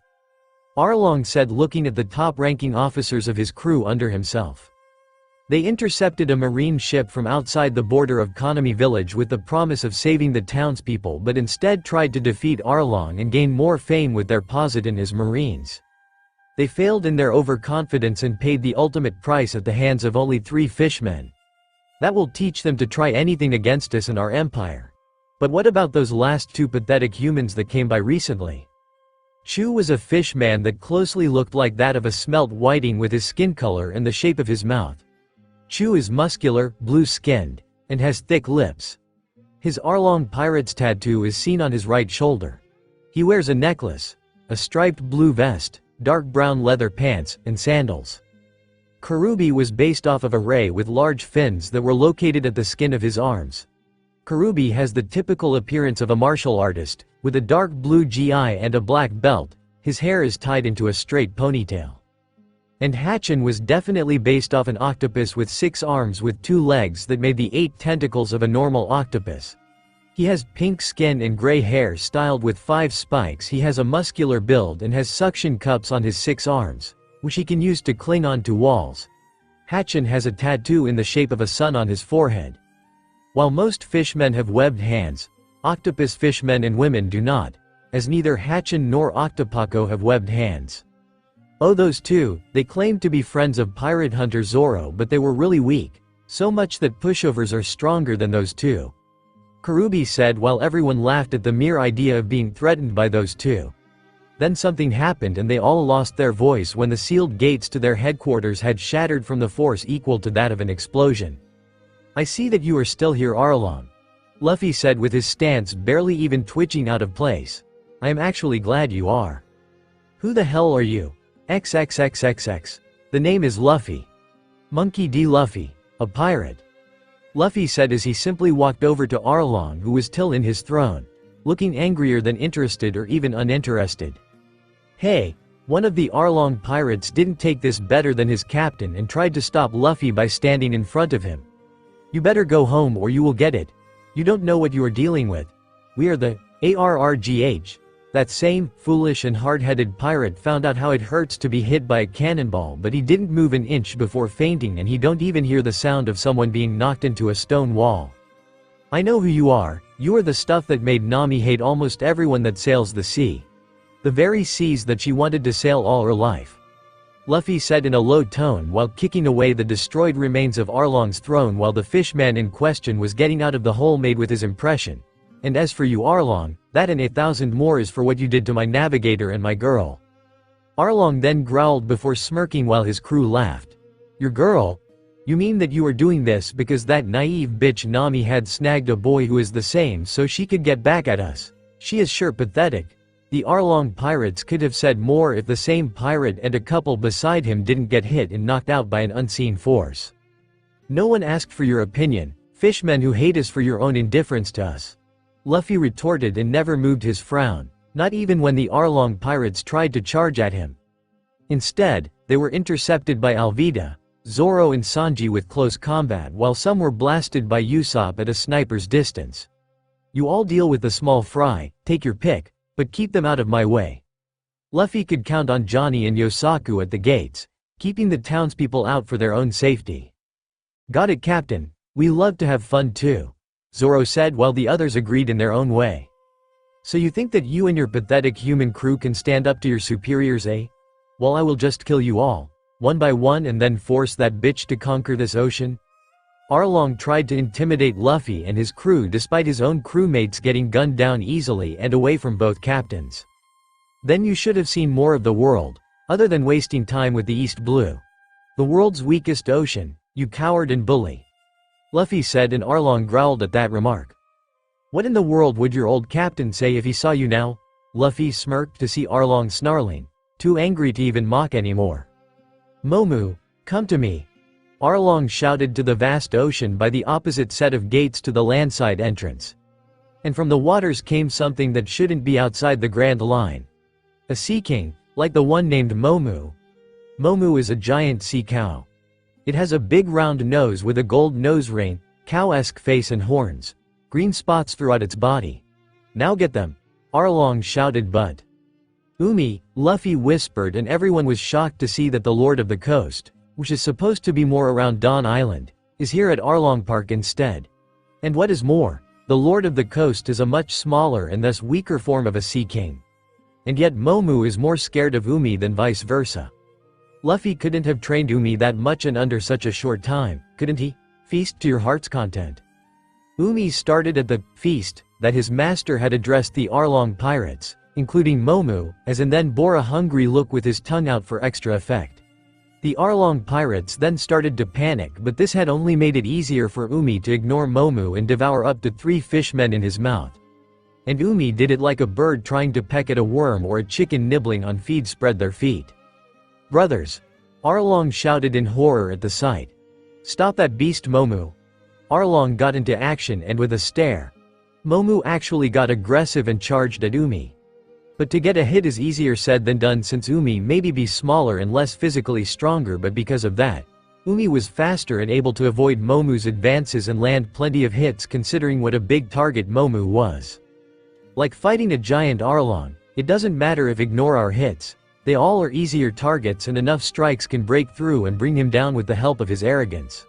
Arlong said looking at the top-ranking officers of his crew under himself. They intercepted a marine ship from outside the border of Konami village with the promise of saving the townspeople but instead tried to defeat Arlong and gain more fame with their posit as marines. They failed in their overconfidence and paid the ultimate price at the hands of only 3 fishmen. That will teach them to try anything against us and our empire. But what about those last 2 pathetic humans that came by recently? Chu was a fish man that closely looked like that of a smelt whiting with his skin color and the shape of his mouth. Chu is muscular, blue-skinned, and has thick lips. His Arlong pirate's tattoo is seen on his right shoulder. He wears a necklace, a striped blue vest, dark brown leather pants, and sandals. Karubi was based off of a ray with large fins that were located at the skin of his arms. Karubi has the typical appearance of a martial artist, with a dark blue gi and a black belt. His hair is tied into a straight ponytail. And Hatchin was definitely based off an octopus with 6 arms with 2 legs that made the 8 tentacles of a normal octopus. He has pink skin and gray hair styled with 5 spikes. He has a muscular build and has suction cups on his 6 arms, which he can use to cling onto walls. Hatchin has a tattoo in the shape of a sun on his forehead. While most fishmen have webbed hands, octopus fishmen and women do not, as neither Hatchin nor Octopaco have webbed hands. Oh, those 2, they claimed to be friends of pirate hunter Zoro but they were really weak, so much that pushovers are stronger than those 2. Karubi said while everyone laughed at the mere idea of being threatened by those 2. Then something happened and they all lost their voice when the sealed gates to their headquarters had shattered from the force equal to that of an explosion. I see that you are still here, Arlong. Luffy said with his stance barely even twitching out of place. I am actually glad you are. Who the hell are you? XXXXX. The name is Luffy. Monkey D. Luffy, a pirate. Luffy said as he simply walked over to Arlong who was still in his throne, looking angrier than interested or even uninterested. Hey, one of the Arlong pirates didn't take this better than his captain and tried to stop Luffy by standing in front of him. You better go home or you will get it. You don't know what you are dealing with. We are the ARRGH. That same, foolish and hard-headed pirate found out how it hurts to be hit by a cannonball but he didn't move an inch before fainting and he don't even hear the sound of someone being knocked into a stone wall. I know who you are the stuff that made Nami hate almost everyone that sails the sea. The very seas that she wanted to sail all her life. Luffy said in a low tone while kicking away the destroyed remains of Arlong's throne while the fishman in question was getting out of the hole made with his impression. And as for you Arlong, that and 1,000 more is for what you did to my navigator and my girl. Arlong then growled before smirking while his crew laughed. Your girl? You mean that you are doing this because that naive bitch Nami had snagged a boy who is the same so she could get back at us? She is sure pathetic. The Arlong pirates could have said more if the same pirate and a couple beside him didn't get hit and knocked out by an unseen force. No one asked for your opinion, fishmen who hate us for your own indifference to us. Luffy retorted and never moved his frown, not even when the Arlong pirates tried to charge at him. Instead, they were intercepted by Alvida, Zoro and Sanji with close combat while some were blasted by Usopp at a sniper's distance. You all deal with the small fry, take your pick, but keep them out of my way. Luffy could count on Johnny and Yosaku at the gates, keeping the townspeople out for their own safety. Got it, Captain. We love to have fun too, Zoro said while the others agreed in their own way. So you think that you and your pathetic human crew can stand up to your superiors, eh? Well, I will just kill you all, one by one, and then force that bitch to conquer this ocean? Arlong tried to intimidate Luffy and his crew despite his own crewmates getting gunned down easily and away from both captains. Then you should have seen more of the world, other than wasting time with the East Blue. The world's weakest ocean, you coward and bully. Luffy said, and Arlong growled at that remark. What in the world would your old captain say if he saw you now? Luffy smirked to see Arlong snarling, too angry to even mock anymore. Momu, come to me. Arlong shouted to the vast ocean by the opposite set of gates to the landside entrance. And from the waters came something that shouldn't be outside the grand line. A sea king, like the one named Momu. Momu is a giant sea cow. It has a big round nose with a gold nose ring, cow-esque face and horns. Green spots throughout its body. Now get them. Arlong shouted but. Luffy whispered, and everyone was shocked to see that the Lord of the Coast, which is supposed to be more around Dawn Island, is here at Arlong Park instead. And what is more, the Lord of the Coast is a much smaller and thus weaker form of a sea king. And yet Momu is more scared of Umi than vice versa. Luffy couldn't have trained Umi that much and under such a short time, couldn't he? Feast to your heart's content. Umi started at the feast that his master had addressed the Arlong pirates, including Momu, and then bore a hungry look with his tongue out for extra effect. The Arlong pirates then started to panic, but this had only made it easier for Umi to ignore Momu and devour up to 3 fishmen in his mouth. And Umi did it like a bird trying to peck at a worm or a chicken nibbling on feed spread their feet. Brothers! Arlong shouted in horror at the sight. Stop that beast, Momu! Arlong got into action, and with a stare, Momu actually got aggressive and charged at Umi. But to get a hit is easier said than done, since Umi may be smaller and less physically stronger, but because of that, Umi was faster and able to avoid Momu's advances and land plenty of hits considering what a big target Momu was. Like fighting a giant Arlong, it doesn't matter if ignore our hits, they all are easier targets and enough strikes can break through and bring him down with the help of his arrogance.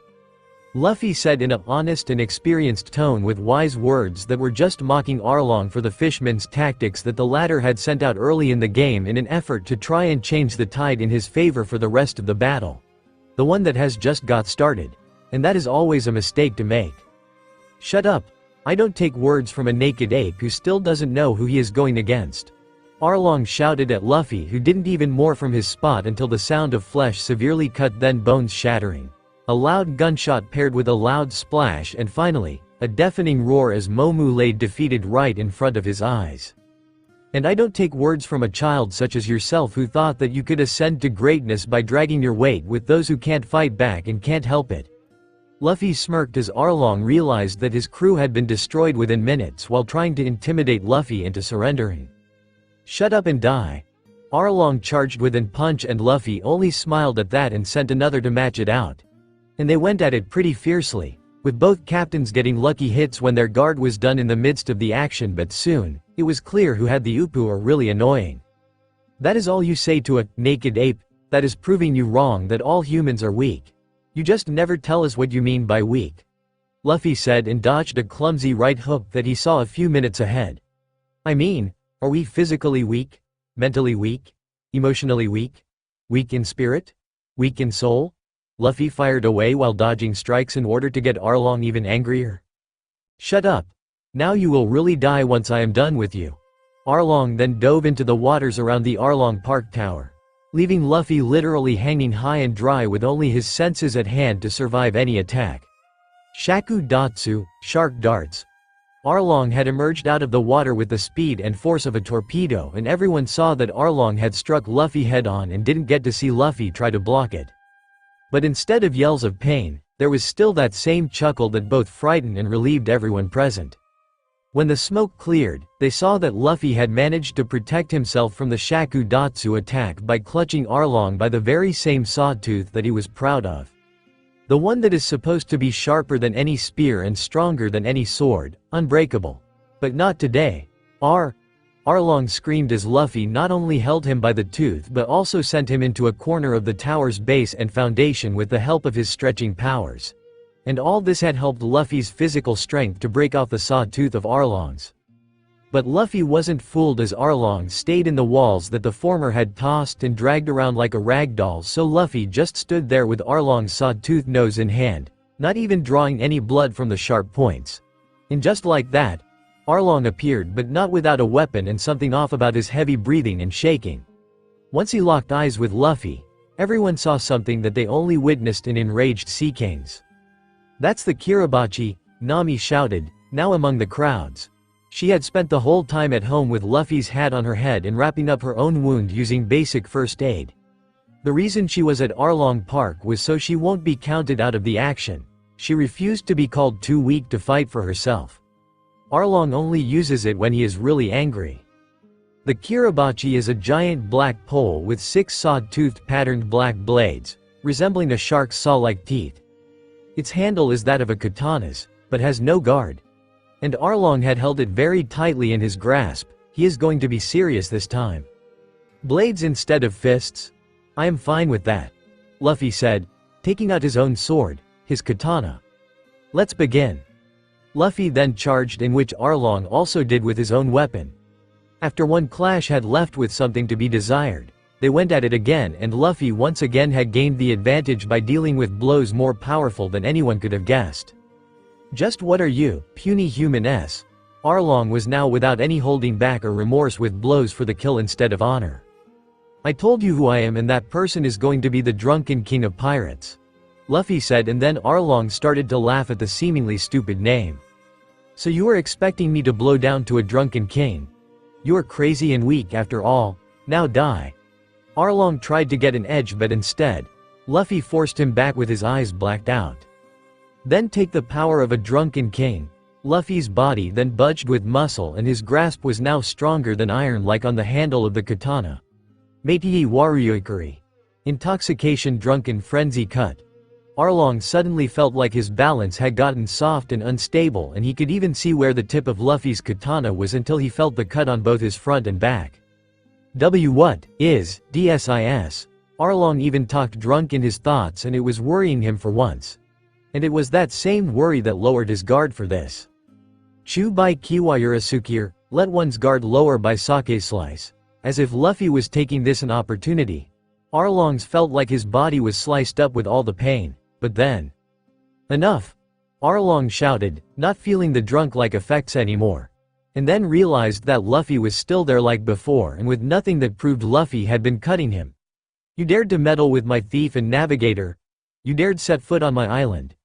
Luffy said in an honest and experienced tone with wise words that were just mocking Arlong for the fishman's tactics that the latter had sent out early in the game in an effort to try and change the tide in his favor for the rest of the battle. The one that has just got started. And that is always a mistake to make. Shut up. I don't take words from a naked ape who still doesn't know who he is going against. Arlong shouted at Luffy, who didn't even move from his spot until the sound of flesh severely cut, then bones shattering. A loud gunshot paired with a loud splash, and finally, a deafening roar as Momu lay defeated right in front of his eyes. And I don't take words from a child such as yourself who thought that you could ascend to greatness by dragging your weight with those who can't fight back and can't help it. Luffy smirked as Arlong realized that his crew had been destroyed within minutes while trying to intimidate Luffy into surrendering. Shut up and die. Arlong charged within punch, and Luffy only smiled at that and sent another to match it out. And they went at it pretty fiercely, with both captains getting lucky hits when their guard was done in the midst of the action, but soon, it was clear who had the Upu are really annoying. That is all you say to a naked ape? That is proving you wrong, that all humans are weak. You just never tell us what you mean by weak. Luffy said and dodged a clumsy right hook that he saw a few minutes ahead. I mean, are we physically weak? Mentally weak? Emotionally weak? Weak in spirit? Weak in soul? Luffy fired away while dodging strikes in order to get Arlong even angrier. Shut up. Now you will really die once I am done with you. Arlong then dove into the waters around the Arlong Park Tower, leaving Luffy literally hanging high and dry with only his senses at hand to survive any attack. Shaku Datsu, shark darts. Arlong had emerged out of the water with the speed and force of a torpedo, and everyone saw that Arlong had struck Luffy head-on and didn't get to see Luffy try to block it. But instead of yells of pain, there was still that same chuckle that both frightened and relieved everyone present. When the smoke cleared, they saw that Luffy had managed to protect himself from the Shaku Datsu attack by clutching Arlong by the very same sawtooth that he was proud of. The one that is supposed to be sharper than any spear and stronger than any sword, unbreakable. But not today. Arlong screamed as Luffy not only held him by the tooth but also sent him into a corner of the tower's base and foundation with the help of his stretching powers. And all this had helped Luffy's physical strength to break off the sawtooth of Arlong's. But Luffy wasn't fooled, as Arlong stayed in the walls that the former had tossed and dragged around like a rag doll, so Luffy just stood there with Arlong's sawtooth nose in hand, not even drawing any blood from the sharp points. And just like that, Arlong appeared, but not without a weapon and something off about his heavy breathing and shaking. Once he locked eyes with Luffy, everyone saw something that they only witnessed in enraged sea kings. That's the Kiribachi, Nami shouted, now among the crowds. She had spent the whole time at home with Luffy's hat on her head and wrapping up her own wound using basic first aid. The reason she was at Arlong Park was so she won't be counted out of the action. She refused to be called too weak to fight for herself. Arlong only uses it when he is really angry. The kirabachi is a giant black pole with 6 saw-toothed patterned black blades, resembling a shark's saw-like teeth. Its handle is that of a katana's, but has no guard. And Arlong had held it very tightly in his grasp. He is going to be serious this time. Blades instead of fists? I am fine with that, Luffy said, taking out his own sword, his katana. Let's begin. Luffy then charged, in which Arlong also did with his own weapon. After one clash had left with something to be desired, they went at it again, and Luffy once again had gained the advantage by dealing with blows more powerful than anyone could have guessed. Just what are you, puny human s? Arlong was now without any holding back or remorse, with blows for the kill instead of honor. I told you who I am, and that person is going to be the drunken king of pirates, Luffy said, and then Arlong started to laugh at the seemingly stupid name. So you were expecting me to blow down to a drunken king? You are crazy and weak after all, now die. Arlong tried to get an edge, but instead, Luffy forced him back with his eyes blacked out. Then take the power of a drunken king. Luffy's body then budged with muscle, and his grasp was now stronger than iron, like on the handle of the katana. Meitei Waruyokuri. Intoxication, drunken frenzy cut. Arlong suddenly felt like his balance had gotten soft and unstable, and he could even see where the tip of Luffy's katana was until he felt the cut on both his front and back. What is this? Arlong even talked drunk in his thoughts, and it was worrying him for once. And it was that same worry that lowered his guard for this. Chu by Kiwayurasukir, let one's guard lower by sake slice. As if Luffy was taking this an opportunity. Arlong's felt like his body was sliced up with all the pain, but then... Enough! Arlong shouted, not feeling the drunk-like effects anymore. And then realized that Luffy was still there like before, and with nothing that proved Luffy had been cutting him. You dared to meddle with my thief and navigator. You dared set foot on my island.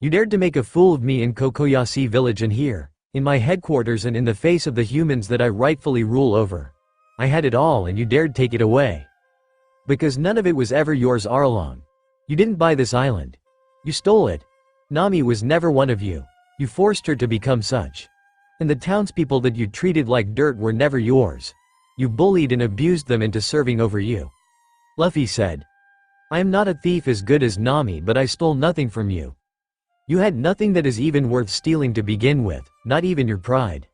You dared to make a fool of me in Kokoyashi village, and here, in my headquarters, and in the face of the humans that I rightfully rule over. I had it all, and you dared take it away. Because none of it was ever yours, Arlong. You didn't buy this island. You stole it. Nami was never one of you. You forced her to become such. And the townspeople that you treated like dirt were never yours. You bullied and abused them into serving over you. Luffy said. I am not a thief as good as Nami, but I stole nothing from you. You had nothing that is even worth stealing to begin with, not even your pride.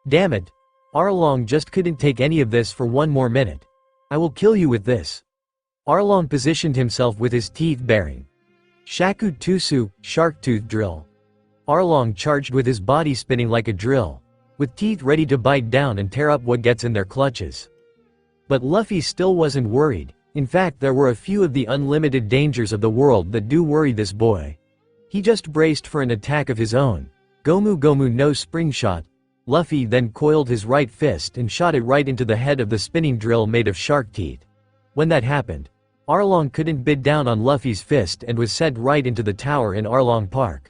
Damn it. Arlong just couldn't take any of this for one more minute. I will kill you with this. Arlong positioned himself with his teeth baring. Shaku Tusu, shark tooth drill. Arlong charged with his body spinning like a drill, with teeth ready to bite down and tear up what gets in their clutches. But Luffy still wasn't worried. In fact, there were a few of the unlimited dangers of the world that do worry this boy. He just braced for an attack of his own. Gomu Gomu no spring shot. Luffy then coiled his right fist and shot it right into the head of the spinning drill made of shark teeth. When that happened, Arlong couldn't bid down on Luffy's fist and was sent right into the tower in Arlong Park.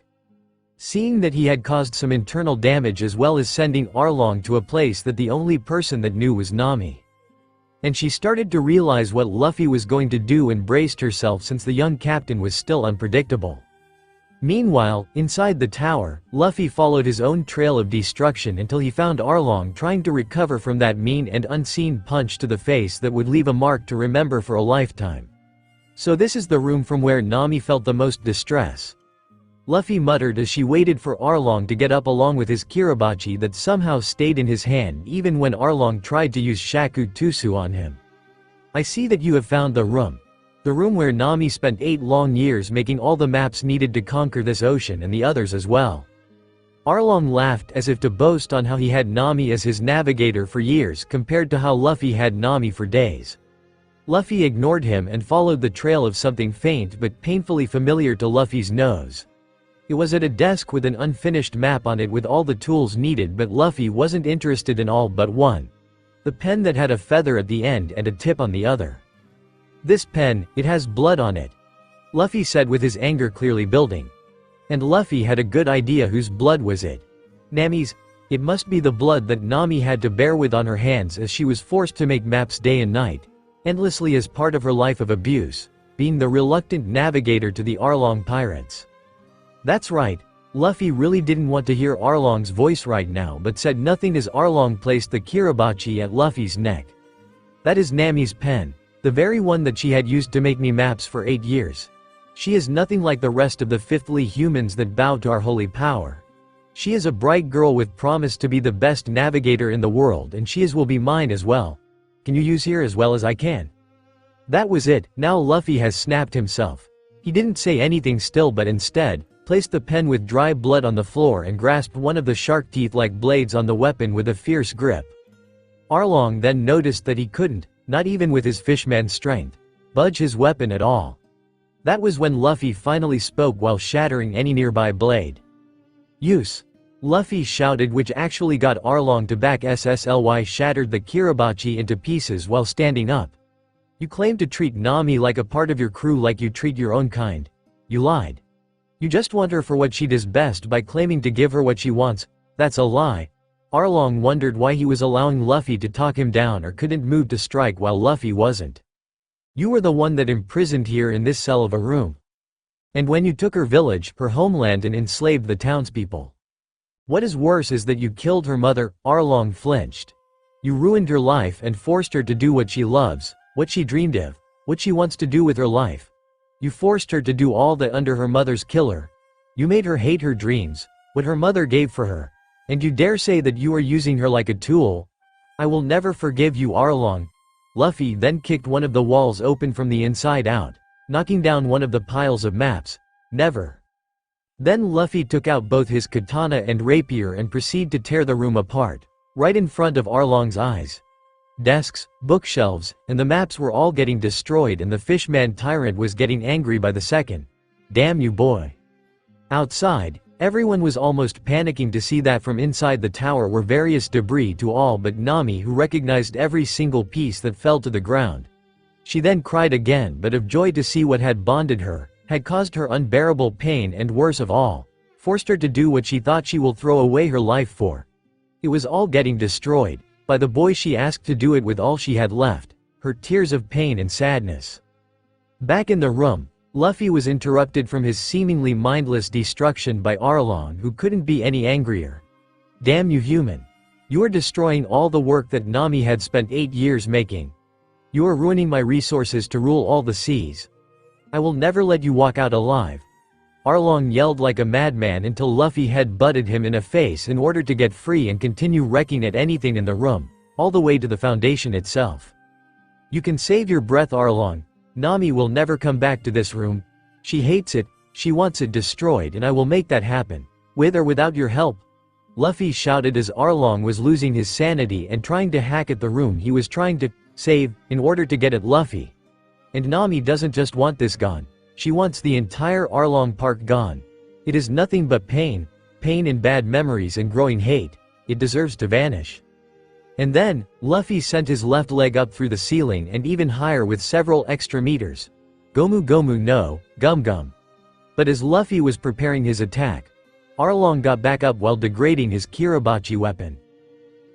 Seeing that he had caused some internal damage, as well as sending Arlong to a place that the only person that knew was Nami. And she started to realize what Luffy was going to do and braced herself, since the young captain was still unpredictable. Meanwhile, inside the tower, Luffy followed his own trail of destruction until he found Arlong trying to recover from that mean and unseen punch to the face that would leave a mark to remember for a lifetime. So this is the room from where Nami felt the most distress. Luffy muttered as she waited for Arlong to get up along with his kirabachi that somehow stayed in his hand even when Arlong tried to use Shaku Tusu on him. I see that you have found the room. The room where Nami spent 8 long years making all the maps needed to conquer this ocean and the others as well. Arlong laughed as if to boast on how he had Nami as his navigator for years compared to how Luffy had Nami for days. Luffy ignored him and followed the trail of something faint but painfully familiar to Luffy's nose. It was at a desk with an unfinished map on it with all the tools needed, but Luffy wasn't interested in all but one. The pen that had a feather at the end and a tip on the other. This pen, it has blood on it, Luffy said with his anger clearly building. And Luffy had a good idea whose blood was it. Nami's. It must be the blood that Nami had to bear with on her hands as she was forced to make maps day and night, endlessly as part of her life of abuse, being the reluctant navigator to the Arlong pirates. That's right. Luffy really didn't want to hear Arlong's voice right now but said nothing as Arlong placed the kirabachi at Luffy's neck. That is Nami's pen, the very one that she had used to make me maps for 8 years. She is nothing like the rest of the fifthly humans that bow to our holy power. She is a bright girl with promise to be the best navigator in the world, and she will be mine as well. Can you use her as well as I can? That was it. Now Luffy has snapped himself. He didn't say anything still but instead, placed the pen with dry blood on the floor and grasped one of the shark teeth-like blades on the weapon with a fierce grip. Arlong then noticed that he couldn't, not even with his fishman strength, budge his weapon at all. That was when Luffy finally spoke while shattering any nearby blade. Use! Luffy shouted, which actually got Arlong to back. SSLY shattered the kirabachi into pieces while standing up. You claim to treat Nami like a part of your crew like you treat your own kind. You lied. You just want her for what she does best by claiming to give her what she wants. That's a lie. Arlong wondered why he was allowing Luffy to talk him down or couldn't move to strike while Luffy wasn't. You were the one that imprisoned here in this cell of a room. And when you took her village, her homeland, and enslaved the townspeople. What is worse is that you killed her mother. Arlong flinched. You ruined her life and forced her to do what she loves, what she dreamed of, what she wants to do with her life. You forced her to do all that under her mother's killer. You made her hate her dreams, what her mother gave for her. And you dare say that you are using her like a tool? I will never forgive you, Arlong. Luffy then kicked one of the walls open from the inside out, knocking down one of the piles of maps. Never. Then Luffy took out both his katana and rapier and proceeded to tear the room apart, right in front of Arlong's eyes. Desks, bookshelves, and the maps were all getting destroyed, and the fishman tyrant was getting angry by the second. Damn you, boy. Outside, everyone was almost panicking to see that from inside the tower were various debris to all but Nami, who recognized every single piece that fell to the ground. She then cried again, but of joy to see what had bonded her, had caused her unbearable pain, and worse of all, forced her to do what she thought she will throw away her life for. It was all getting destroyed, by the boy she asked to do it with all she had left, her tears of pain and sadness. Back in the room, Luffy was interrupted from his seemingly mindless destruction by Arlong, who couldn't be any angrier. Damn you, human. You are destroying all the work that Nami had spent 8 years making. You are ruining my resources to rule all the seas. I will never let you walk out alive. Arlong yelled like a madman until Luffy head-butted him in the face in order to get free and continue wrecking at anything in the room, all the way to the foundation itself. You can save your breath, Arlong. Nami will never come back to this room. She hates it, she wants it destroyed, and I will make that happen, with or without your help. Luffy shouted as Arlong was losing his sanity and trying to hack at the room he was trying to save in order to get at Luffy. And Nami doesn't just want this gone. She wants the entire Arlong Park gone. It is nothing but pain and bad memories and growing hate. It deserves to vanish. And then, Luffy sent his left leg up through the ceiling and even higher with several extra meters. Gomu Gomu no, Gum Gum. But as Luffy was preparing his attack, Arlong got back up while degrading his kirabachi weapon.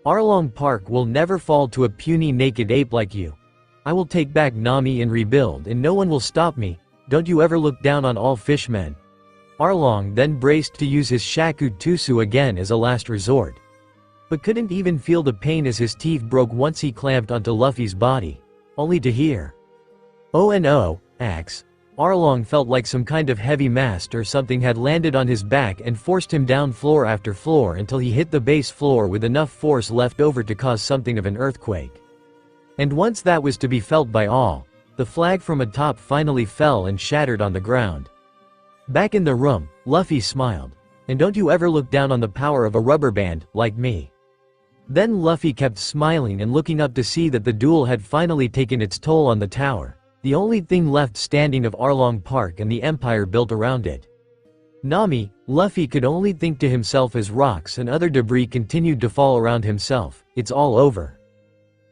Arlong Park will never fall to a puny naked ape like you. I will take back Nami and rebuild, and no one will stop me. Don't you ever look down on all fishmen. Arlong then braced to use his Shaku Tusu again as a last resort, but couldn't even feel the pain as his teeth broke once he clamped onto Luffy's body, only to hear, "Oh and oh, axe." Arlong felt like some kind of heavy mast or something had landed on his back and forced him down floor after floor until he hit the base floor with enough force left over to cause something of an earthquake. And once that was to be felt by all, the flag from atop finally fell and shattered on the ground. Back in the room, Luffy smiled. And don't you ever look down on the power of a rubber band, like me. Then Luffy kept smiling and looking up to see that the duel had finally taken its toll on the tower, the only thing left standing of Arlong Park and the empire built around it. Nami, Luffy could only think to himself as rocks and other debris continued to fall around himself. It's all over.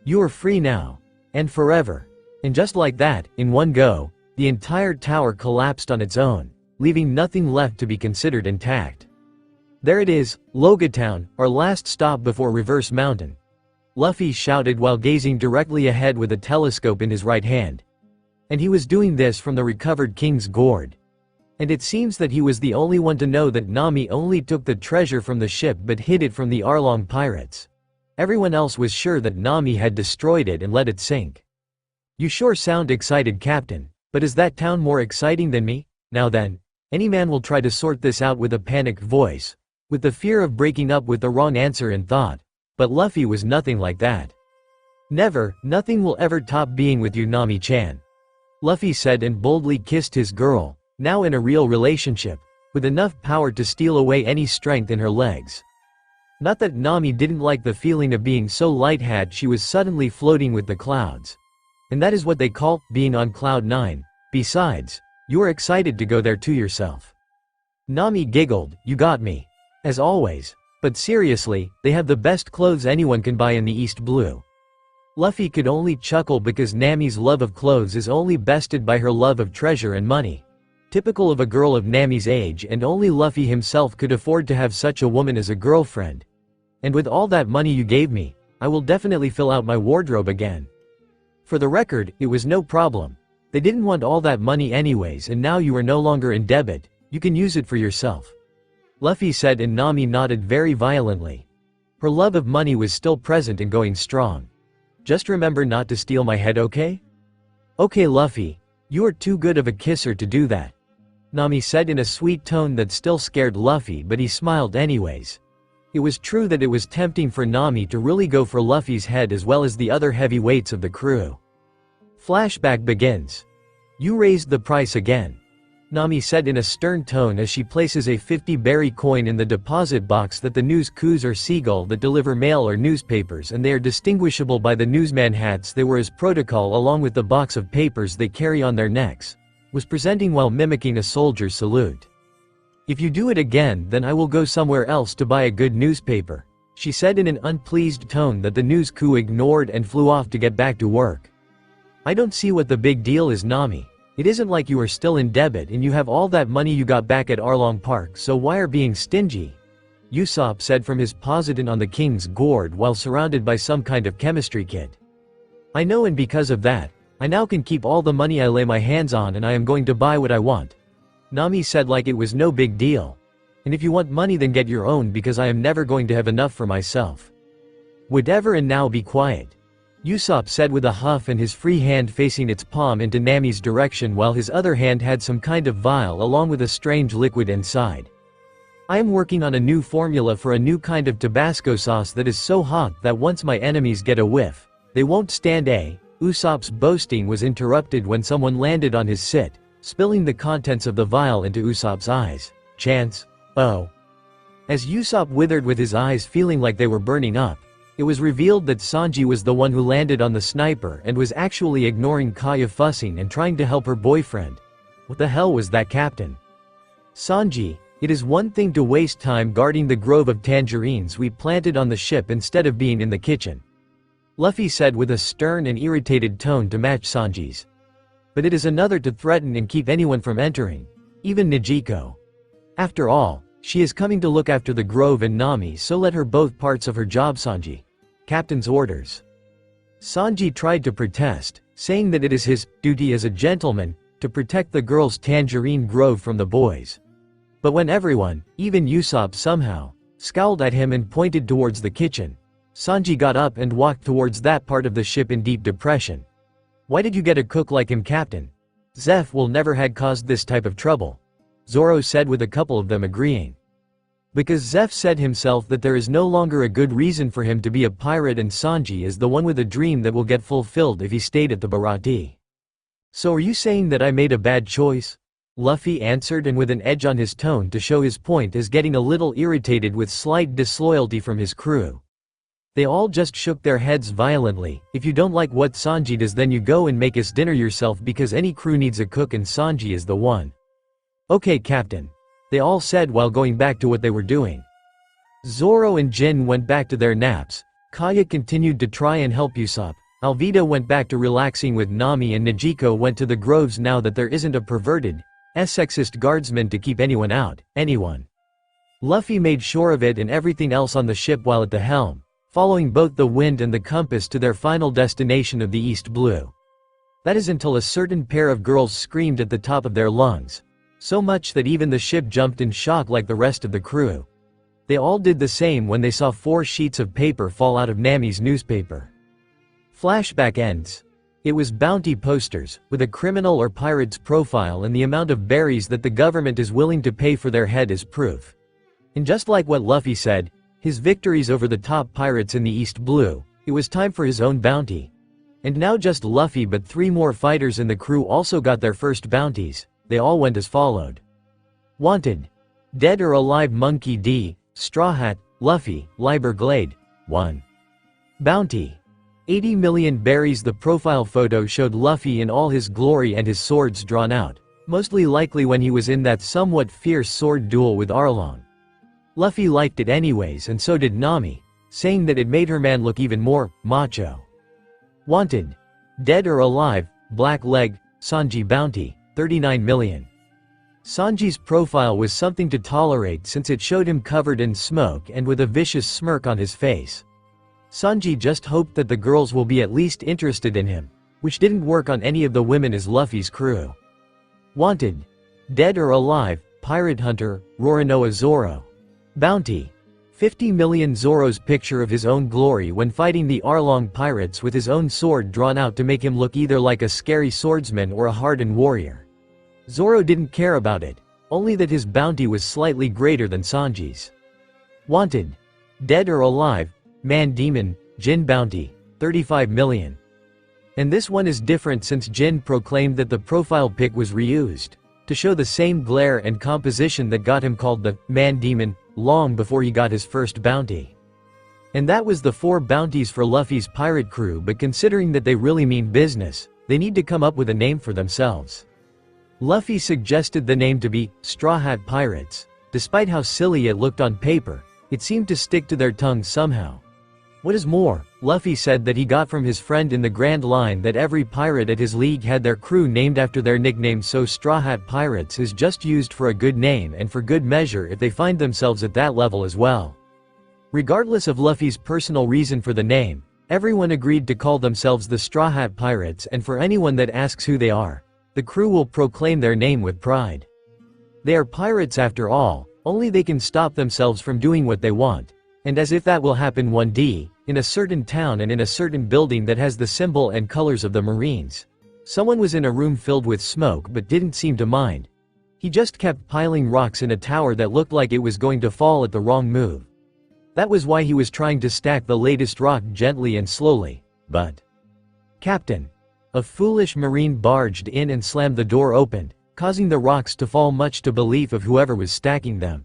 You are free now. And forever. And just like that, in one go, the entire tower collapsed on its own, leaving nothing left to be considered intact. There it is, Logia Town, our last stop before Reverse Mountain. Luffy shouted while gazing directly ahead with a telescope in his right hand. And he was doing this from the recovered King's Gourd. And it seems that he was the only one to know that Nami only took the treasure from the ship but hid it from the Arlong pirates. Everyone else was sure that Nami had destroyed it and let it sink. You sure sound excited, Captain, but is that town more exciting than me? Now then, any man will try to sort this out with a panicked voice, with the fear of breaking up with the wrong answer in thought. But Luffy was nothing like that. Never, nothing will ever top being with you, Nami-chan, Luffy said and boldly kissed his girl, now in a real relationship, with enough power to steal away any strength in her legs. Not that Nami didn't like the feeling of being so light-hatted she was suddenly floating with the clouds. And that is what they call being on cloud 9. Besides, you are excited to go there too yourself. Nami giggled, you got me. As always. But seriously, they have the best clothes anyone can buy in the East Blue. Luffy could only chuckle because Nami's love of clothes is only bested by her love of treasure and money. Typical of a girl of Nami's age, and only Luffy himself could afford to have such a woman as a girlfriend. And with all that money you gave me, I will definitely fill out my wardrobe again. For the record, it was no problem. They didn't want all that money anyways, and now you are no longer in debt, you can use it for yourself. Luffy said, and Nami nodded very violently. Her love of money was still present and going strong. Just remember not to steal my head, okay? Okay, Luffy. You are too good of a kisser to do that, Nami said in a sweet tone that still scared Luffy, but he smiled anyways. It was true that it was tempting for Nami to really go for Luffy's head as well as the other heavyweights of the crew. Flashback begins. You raised the price again, Nami said in a stern tone as she places a 50-berry coin in the deposit box that the news coups are seagull that deliver mail or newspapers, and they are distinguishable by the newsman hats they wear as protocol, along with the box of papers they carry on their necks, was presenting while mimicking a soldier's salute. If you do it again, then I will go somewhere else to buy a good newspaper, she said in an unpleased tone that the news coup ignored and flew off to get back to work. I don't see what the big deal is, Nami. It isn't like you are still in debt and you have all that money you got back at Arlong Park, so why are being stingy? Usopp said from his position on the king's gourd while surrounded by some kind of chemistry kit. I know, and because of that, I now can keep all the money I lay my hands on, and I am going to buy what I want, Nami said like it was no big deal. And if you want money, then get your own, because I am never going to have enough for myself. Whatever, and now be quiet, Usopp said with a huff, and his free hand facing its palm into Nami's direction while his other hand had some kind of vial along with a strange liquid inside. I am working on a new formula for a new kind of Tabasco sauce that is so hot that once my enemies get a whiff, they won't stand a. Usopp's boasting was interrupted when someone landed on his sit, spilling the contents of the vial into Usopp's eyes. Chance. Oh. As Usopp withered with his eyes feeling like they were burning up, it was revealed that Sanji was the one who landed on the sniper and was actually ignoring Kaya fussing and trying to help her boyfriend. What the hell was that, Captain? Sanji, it is one thing to waste time guarding the grove of tangerines we planted on the ship instead of being in the kitchen, Luffy said with a stern and irritated tone to match Sanji's. But it is another to threaten and keep anyone from entering, even Nijiko. After all, she is coming to look after the grove and Nami, so let her both parts of her job, Sanji. Captain's orders. Sanji tried to protest, saying that it is his duty as a gentleman to protect the girls' tangerine grove from the boys. But when everyone, even Usopp, somehow scowled at him and pointed towards the kitchen, Sanji got up and walked towards that part of the ship in deep depression. Why did you get a cook like him, Captain? Zeph will never had caused this type of trouble, Zoro said with a couple of them agreeing. Because Zeph said himself that there is no longer a good reason for him to be a pirate, and Sanji is the one with a dream that will get fulfilled if he stayed at the Bharati. So are you saying that I made a bad choice? Luffy answered, and with an edge on his tone to show his point, as getting a little irritated with slight disloyalty from his crew. They all just shook their heads violently. If you don't like what Sanji does, then you go and make us dinner yourself, because any crew needs a cook and Sanji is the one. Okay, Captain, they all said while going back to what they were doing. Zoro and Jin went back to their naps. Kaya continued to try and help Usopp. Alvida went back to relaxing with Nami, and Nijiko went to the groves now that there isn't a perverted, sexist guardsman to keep anyone out. Luffy made sure of it and everything else on the ship while at the helm, following both the wind and the compass to their final destination of the East Blue. That is until a certain pair of girls screamed at the top of their lungs. So much that even the ship jumped in shock like the rest of the crew. They all did the same when they saw 4 sheets of paper fall out of Nami's newspaper. Flashback ends. It was bounty posters, with a criminal or pirate's profile and the amount of berries that the government is willing to pay for their head as proof. And just like what Luffy said, his victories over the top pirates in the East Blue, it was time for his own bounty. And now just Luffy but 3 more fighters in the crew also got their first bounties. They all went as followed. Wanted. Dead or alive Monkey D, Straw Hat, Luffy, Liber Glade. 1. Bounty. 80 million berries. The profile photo showed Luffy in all his glory and his swords drawn out, mostly likely when he was in that somewhat fierce sword duel with Arlong. Luffy liked it anyways and so did Nami, saying that it made her man look even more macho. Wanted. Dead or alive, Black Leg, Sanji bounty, 39 million. Sanji's profile was something to tolerate since it showed him covered in smoke and with a vicious smirk on his face. Sanji just hoped that the girls will be at least interested in him, which didn't work on any of the women as Luffy's crew. Wanted. Dead or alive, Pirate Hunter, Roronoa Zoro. Bounty. 50 million. Zoro's picture of his own glory when fighting the Arlong pirates with his own sword drawn out to make him look either like a scary swordsman or a hardened warrior. Zoro didn't care about it, only that his bounty was slightly greater than Sanji's. Wanted. Dead or alive, Man Demon, Jin bounty, 35 million. And this one is different since Jin proclaimed that the profile pic was reused, to show the same glare and composition that got him called the Man Demon long before he got his first bounty. And that was the 4 bounties for Luffy's pirate crew, but considering that they really mean business, they need to come up with a name for themselves. Luffy suggested the name to be Straw Hat Pirates. Despite how silly it looked on paper, it seemed to stick to their tongues somehow. What is more, Luffy said that he got from his friend in the Grand Line that every pirate at his league had their crew named after their nickname, so Straw Hat Pirates is just used for a good name and for good measure if they find themselves at that level as well. Regardless of Luffy's personal reason for the name, everyone agreed to call themselves the Straw Hat Pirates, and for anyone that asks who they are, the crew will proclaim their name with pride. They are pirates after all, only they can stop themselves from doing what they want. And as if that will happen one day, in a certain town and in a certain building that has the symbol and colors of the Marines. Someone was in a room filled with smoke but didn't seem to mind. He just kept piling rocks in a tower that looked like it was going to fall at the wrong move. That was why he was trying to stack the latest rock gently and slowly, but... Captain. A foolish Marine barged in and slammed the door open, causing the rocks to fall much to belief of whoever was stacking them.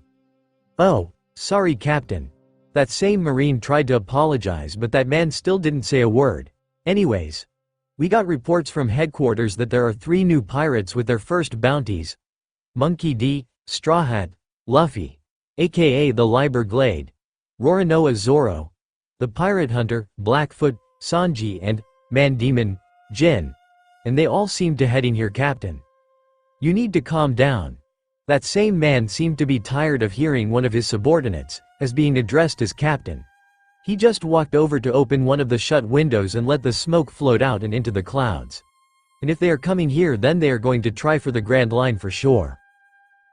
Oh, sorry Captain. That same Marine tried to apologize, but that man still didn't say a word. Anyways, we got reports from headquarters that there are 3 new pirates with their first bounties. Monkey D, Straw Hat, Luffy, aka the Liber Glade, Roronoa Zoro, the Pirate Hunter, Blackfoot, Sanji, and Man Demon, Jin. And they all seem to heading here, Captain. You need to calm down. That same man seemed to be tired of hearing one of his subordinates as being addressed as Captain. He just walked over to open one of the shut windows and let the smoke float out and into the clouds. And if they are coming here, then they are going to try for the Grand Line for sure.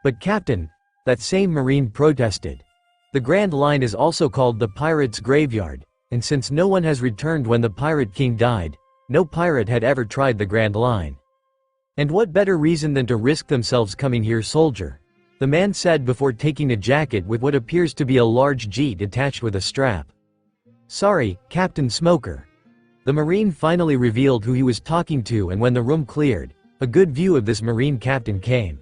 But Captain, that same Marine protested. The Grand Line is also called the Pirates' Graveyard, and since no one has returned when the Pirate King died, no pirate had ever tried the Grand Line. And what better reason than to risk themselves coming here, soldier? The man said before taking a jacket with what appears to be a large jeet attached with a strap. Sorry, Captain Smoker. The Marine finally revealed who he was talking to, and when the room cleared, a good view of this Marine captain came.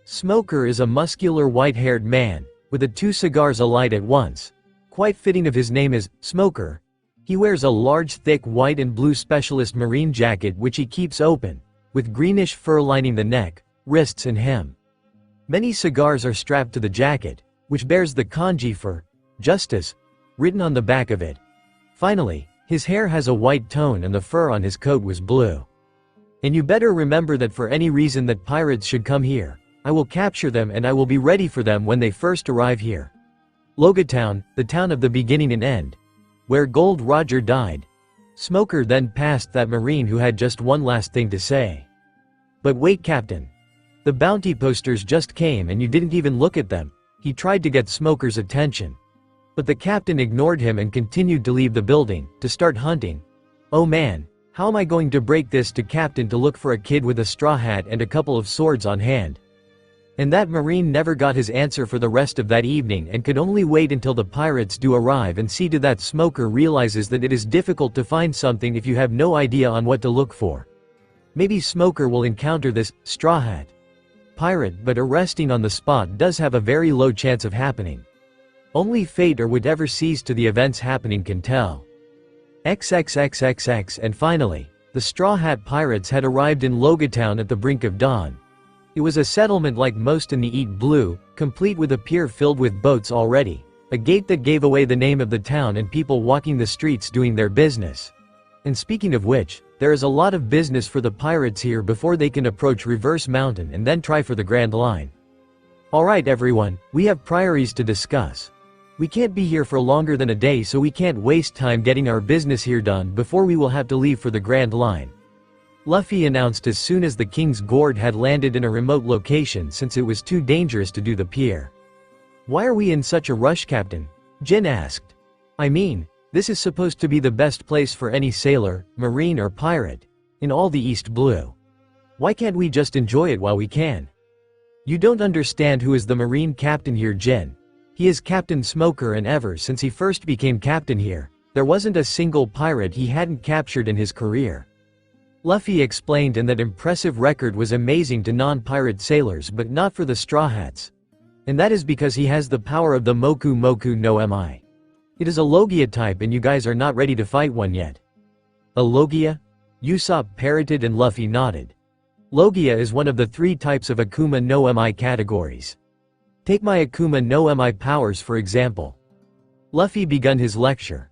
Smoker is a muscular white-haired man, with the 2 cigars alight at once. Quite fitting of his name is Smoker. He wears a large thick white and blue specialist marine jacket which he keeps open, with greenish fur lining the neck, wrists and hem. Many cigars are strapped to the jacket, which bears the kanji for justice written on the back of it. Finally, his hair has a white tone and the fur on his coat was blue. And you better remember that for any reason that pirates should come here, I will capture them and I will be ready for them when they first arrive here. Logia Town, the town of the beginning and end, where Gold Roger died. Smoker then passed that Marine who had just one last thing to say. But wait, Captain. The bounty posters just came and you didn't even look at them. He tried to get Smoker's attention. But the captain ignored him and continued to leave the building, to start hunting. Oh man, how am I going to break this to captain to look for a kid with a straw hat and a couple of swords on hand? And that Marine never got his answer for the rest of that evening and could only wait until the pirates do arrive and see to that Smoker realizes that it is difficult to find something if you have no idea on what to look for. Maybe Smoker will encounter this straw hat pirate, but arresting on the spot does have a very low chance of happening. Only fate or whatever sees to the events happening can tell. XXXXX. And finally, the Straw Hat Pirates had arrived in Logatown at the brink of dawn. It was a settlement like most in the Eat Blue, complete with a pier filled with boats already, a gate that gave away the name of the town and people walking the streets doing their business. And speaking of which, there is a lot of business for the pirates here before they can approach Reverse Mountain and then try for the Grand Line. Alright everyone, we have priorities to discuss. We can't be here for longer than a day, so we can't waste time getting our business here done before we will have to leave for the Grand Line. Luffy announced as soon as the King's Gourd had landed in a remote location since it was too dangerous to do the pier. Why are we in such a rush, Captain? Jin asked. I mean, this is supposed to be the best place for any sailor, marine or pirate in all the East Blue. Why can't we just enjoy it while we can? You don't understand who is the marine captain here, Jin. He is Captain Smoker, and ever since he first became captain here, there wasn't a single pirate he hadn't captured in his career. Luffy explained, and that impressive record was amazing to non-pirate sailors but not for the Straw Hats. And that is because he has the power of the Moku Moku no Mi. It is a logia type and you guys are not ready to fight one yet. A logia? Usopp parroted and Luffy nodded. Logia is one of the 3 types of Akuma no Mi categories. Take my Akuma no Mi powers for example. Luffy begun his lecture.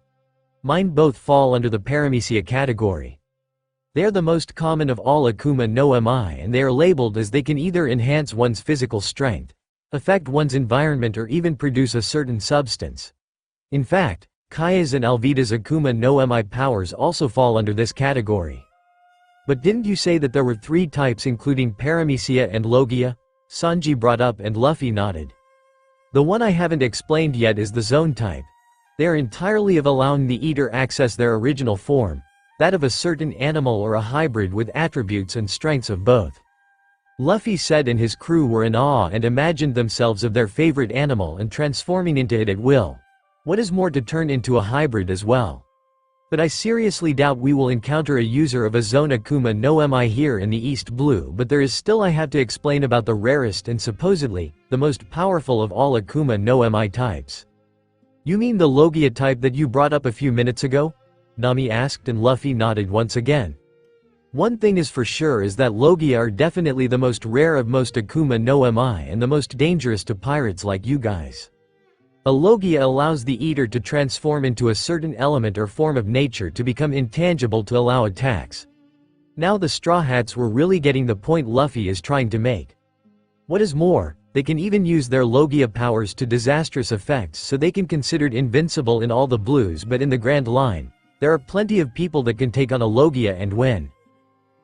Mine both fall under the Paramecia category. They are the most common of all Akuma no Mi, and they are labeled as they can either enhance one's physical strength, affect one's environment, or even produce a certain substance. In fact, Kaya's and Alvida's Akuma no Mi powers also fall under this category. But didn't you say that there were 3 types including Paramecia and Logia? Sanji brought up and Luffy nodded. The one I haven't explained yet is the Zone type. They are entirely of allowing the Eater access their original form, that of a certain animal or a hybrid with attributes and strengths of both. Luffy said, and his crew were in awe and imagined themselves of their favorite animal and transforming into it at will. What is more, to turn into a hybrid as well. But I seriously doubt we will encounter a user of a Zone Akuma no Mi here in the East Blue, but there is still I have to explain about the rarest and supposedly, the most powerful of all Akuma no Mi types. You mean the Logia type that you brought up a few minutes ago? Nami asked, and Luffy nodded once again. One thing is for sure is that Logia are definitely the most rare of most Akuma no Mi and the most dangerous to pirates like you guys. A Logia allows the Eater to transform into a certain element or form of nature to become intangible to allow attacks. Now the Straw Hats were really getting the point Luffy is trying to make. What is more, they can even use their Logia powers to disastrous effects, so they can considered invincible in all the blues, but in the Grand Line, there are plenty of people that can take on a Logia and win.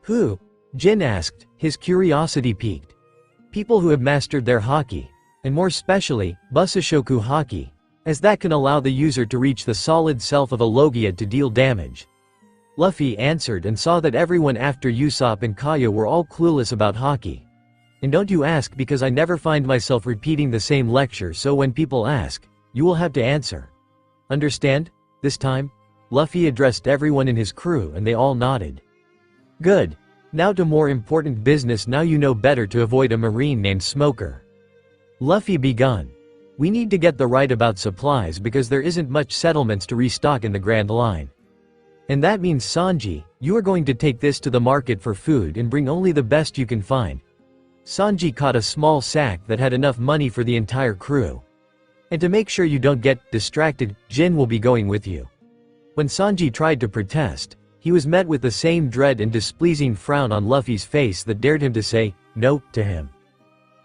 Who? Jin asked, his curiosity piqued. People who have mastered their haki. And more specially, Busashoku Haki, as that can allow the user to reach the solid self of a Logia to deal damage. Luffy answered and saw that everyone after Usopp and Kaya were all clueless about Haki. And don't you ask, because I never find myself repeating the same lecture, so when people ask, you will have to answer. Understand? This time? Luffy addressed everyone in his crew and they all nodded. Good. Now to more important business. Now you know better to avoid a marine named Smoker. Luffy begun. We need to get the right about supplies because there isn't much settlements to restock in the Grand Line. And that means Sanji, you are going to take this to the market for food and bring only the best you can find. Sanji caught a small sack that had enough money for the entire crew. And to make sure you don't get distracted, Jin will be going with you. When Sanji tried to protest, he was met with the same dread and displeasing frown on Luffy's face that dared him to say no to him.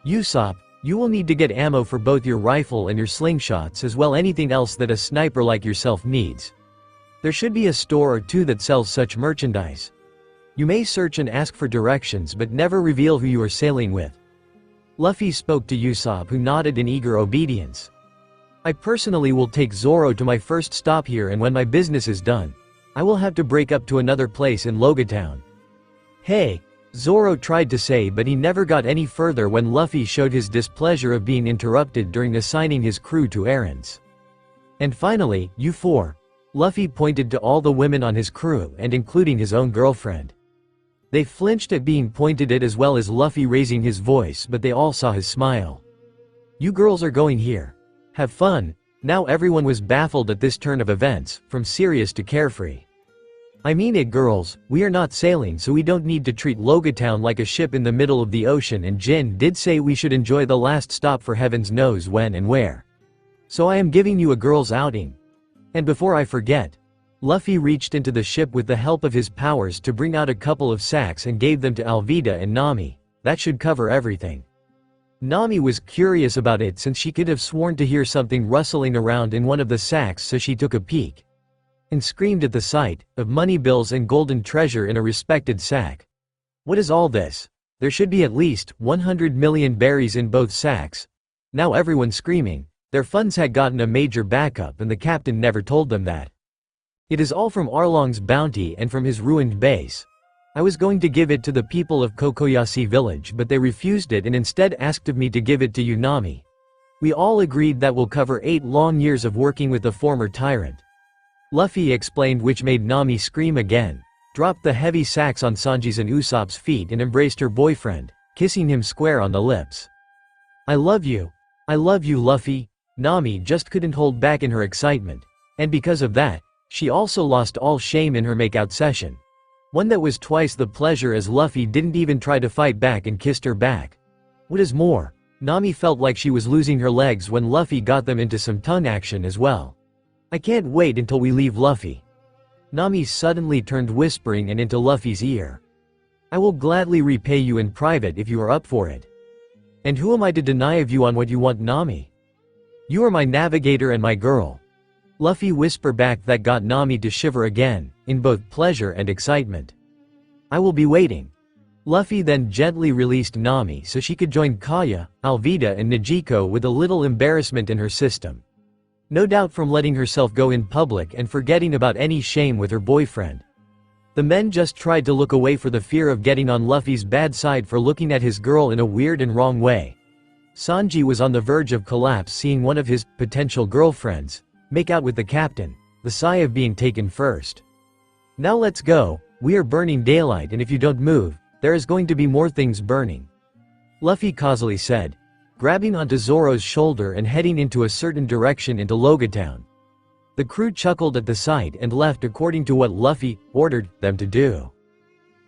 Usopp, you will need to get ammo for both your rifle and your slingshots, as well anything else that a sniper like yourself needs. There should be a store or 2 that sells such merchandise. You may search and ask for directions, but never reveal who you are sailing with. Luffy spoke to Usopp, who nodded in eager obedience. I personally will take Zoro to my first stop here, and when my business is done, I will have to break up to another place in Logia Town. Hey, Zoro tried to say, but he never got any further when Luffy showed his displeasure of being interrupted during assigning his crew to errands. And finally, you four. Luffy pointed to all the women on his crew and including his own girlfriend. They flinched at being pointed at as well as Luffy raising his voice, but they all saw his smile. You girls are going here. Have fun. Now everyone was baffled at this turn of events, from serious to carefree. I mean it, girls, we are not sailing, so we don't need to treat Logia Town like a ship in the middle of the ocean, and Jin did say we should enjoy the last stop for heavens knows when and where. So I am giving you a girls' outing. And before I forget, Luffy reached into the ship with the help of his powers to bring out a couple of sacks and gave them to Alvida and Nami. That should cover everything. Nami was curious about it since she could have sworn to hear something rustling around in one of the sacks, so she took a peek and screamed at the sight of money bills and golden treasure in a respected sack. What is all this? There should be at least 100 million berries in both sacks. Now everyone's screaming. Their funds had gotten a major backup and the captain never told them that. It is all from Arlong's bounty and from his ruined base. I was going to give it to the people of Kokoyashi village, but they refused it and instead asked of me to give it to you, Nami. We all agreed that will cover 8 long years of working with the former tyrant. Luffy explained, which made Nami scream again, dropped the heavy sacks on Sanji's and Usopp's feet and embraced her boyfriend, kissing him square on the lips. I love you, Luffy. Nami just couldn't hold back in her excitement. And because of that, she also lost all shame in her makeout session. One that was twice the pleasure, as Luffy didn't even try to fight back and kissed her back. What is more, Nami felt like she was losing her legs when Luffy got them into some tongue action as well. I can't wait until we leave, Luffy. Nami suddenly turned, whispering and into Luffy's ear. I will gladly repay you in private if you are up for it. And who am I to deny of you on what you want, Nami? You are my navigator and my girl. Luffy whispered back, that got Nami to shiver again, in both pleasure and excitement. I will be waiting. Luffy then gently released Nami so she could join Kaya, Alvida and Nijiko with a little embarrassment in her system. No doubt from letting herself go in public and forgetting about any shame with her boyfriend. The men just tried to look away for the fear of getting on Luffy's bad side for looking at his girl in a weird and wrong way. Sanji was on the verge of collapse seeing one of his potential girlfriends make out with the captain, the sigh of being taken first. Now let's go, we are burning daylight, and if you don't move, there is going to be more things burning. Luffy causally said, grabbing onto Zoro's shoulder and heading into a certain direction into Logia Town. The crew chuckled at the sight and left according to what Luffy ordered them to do.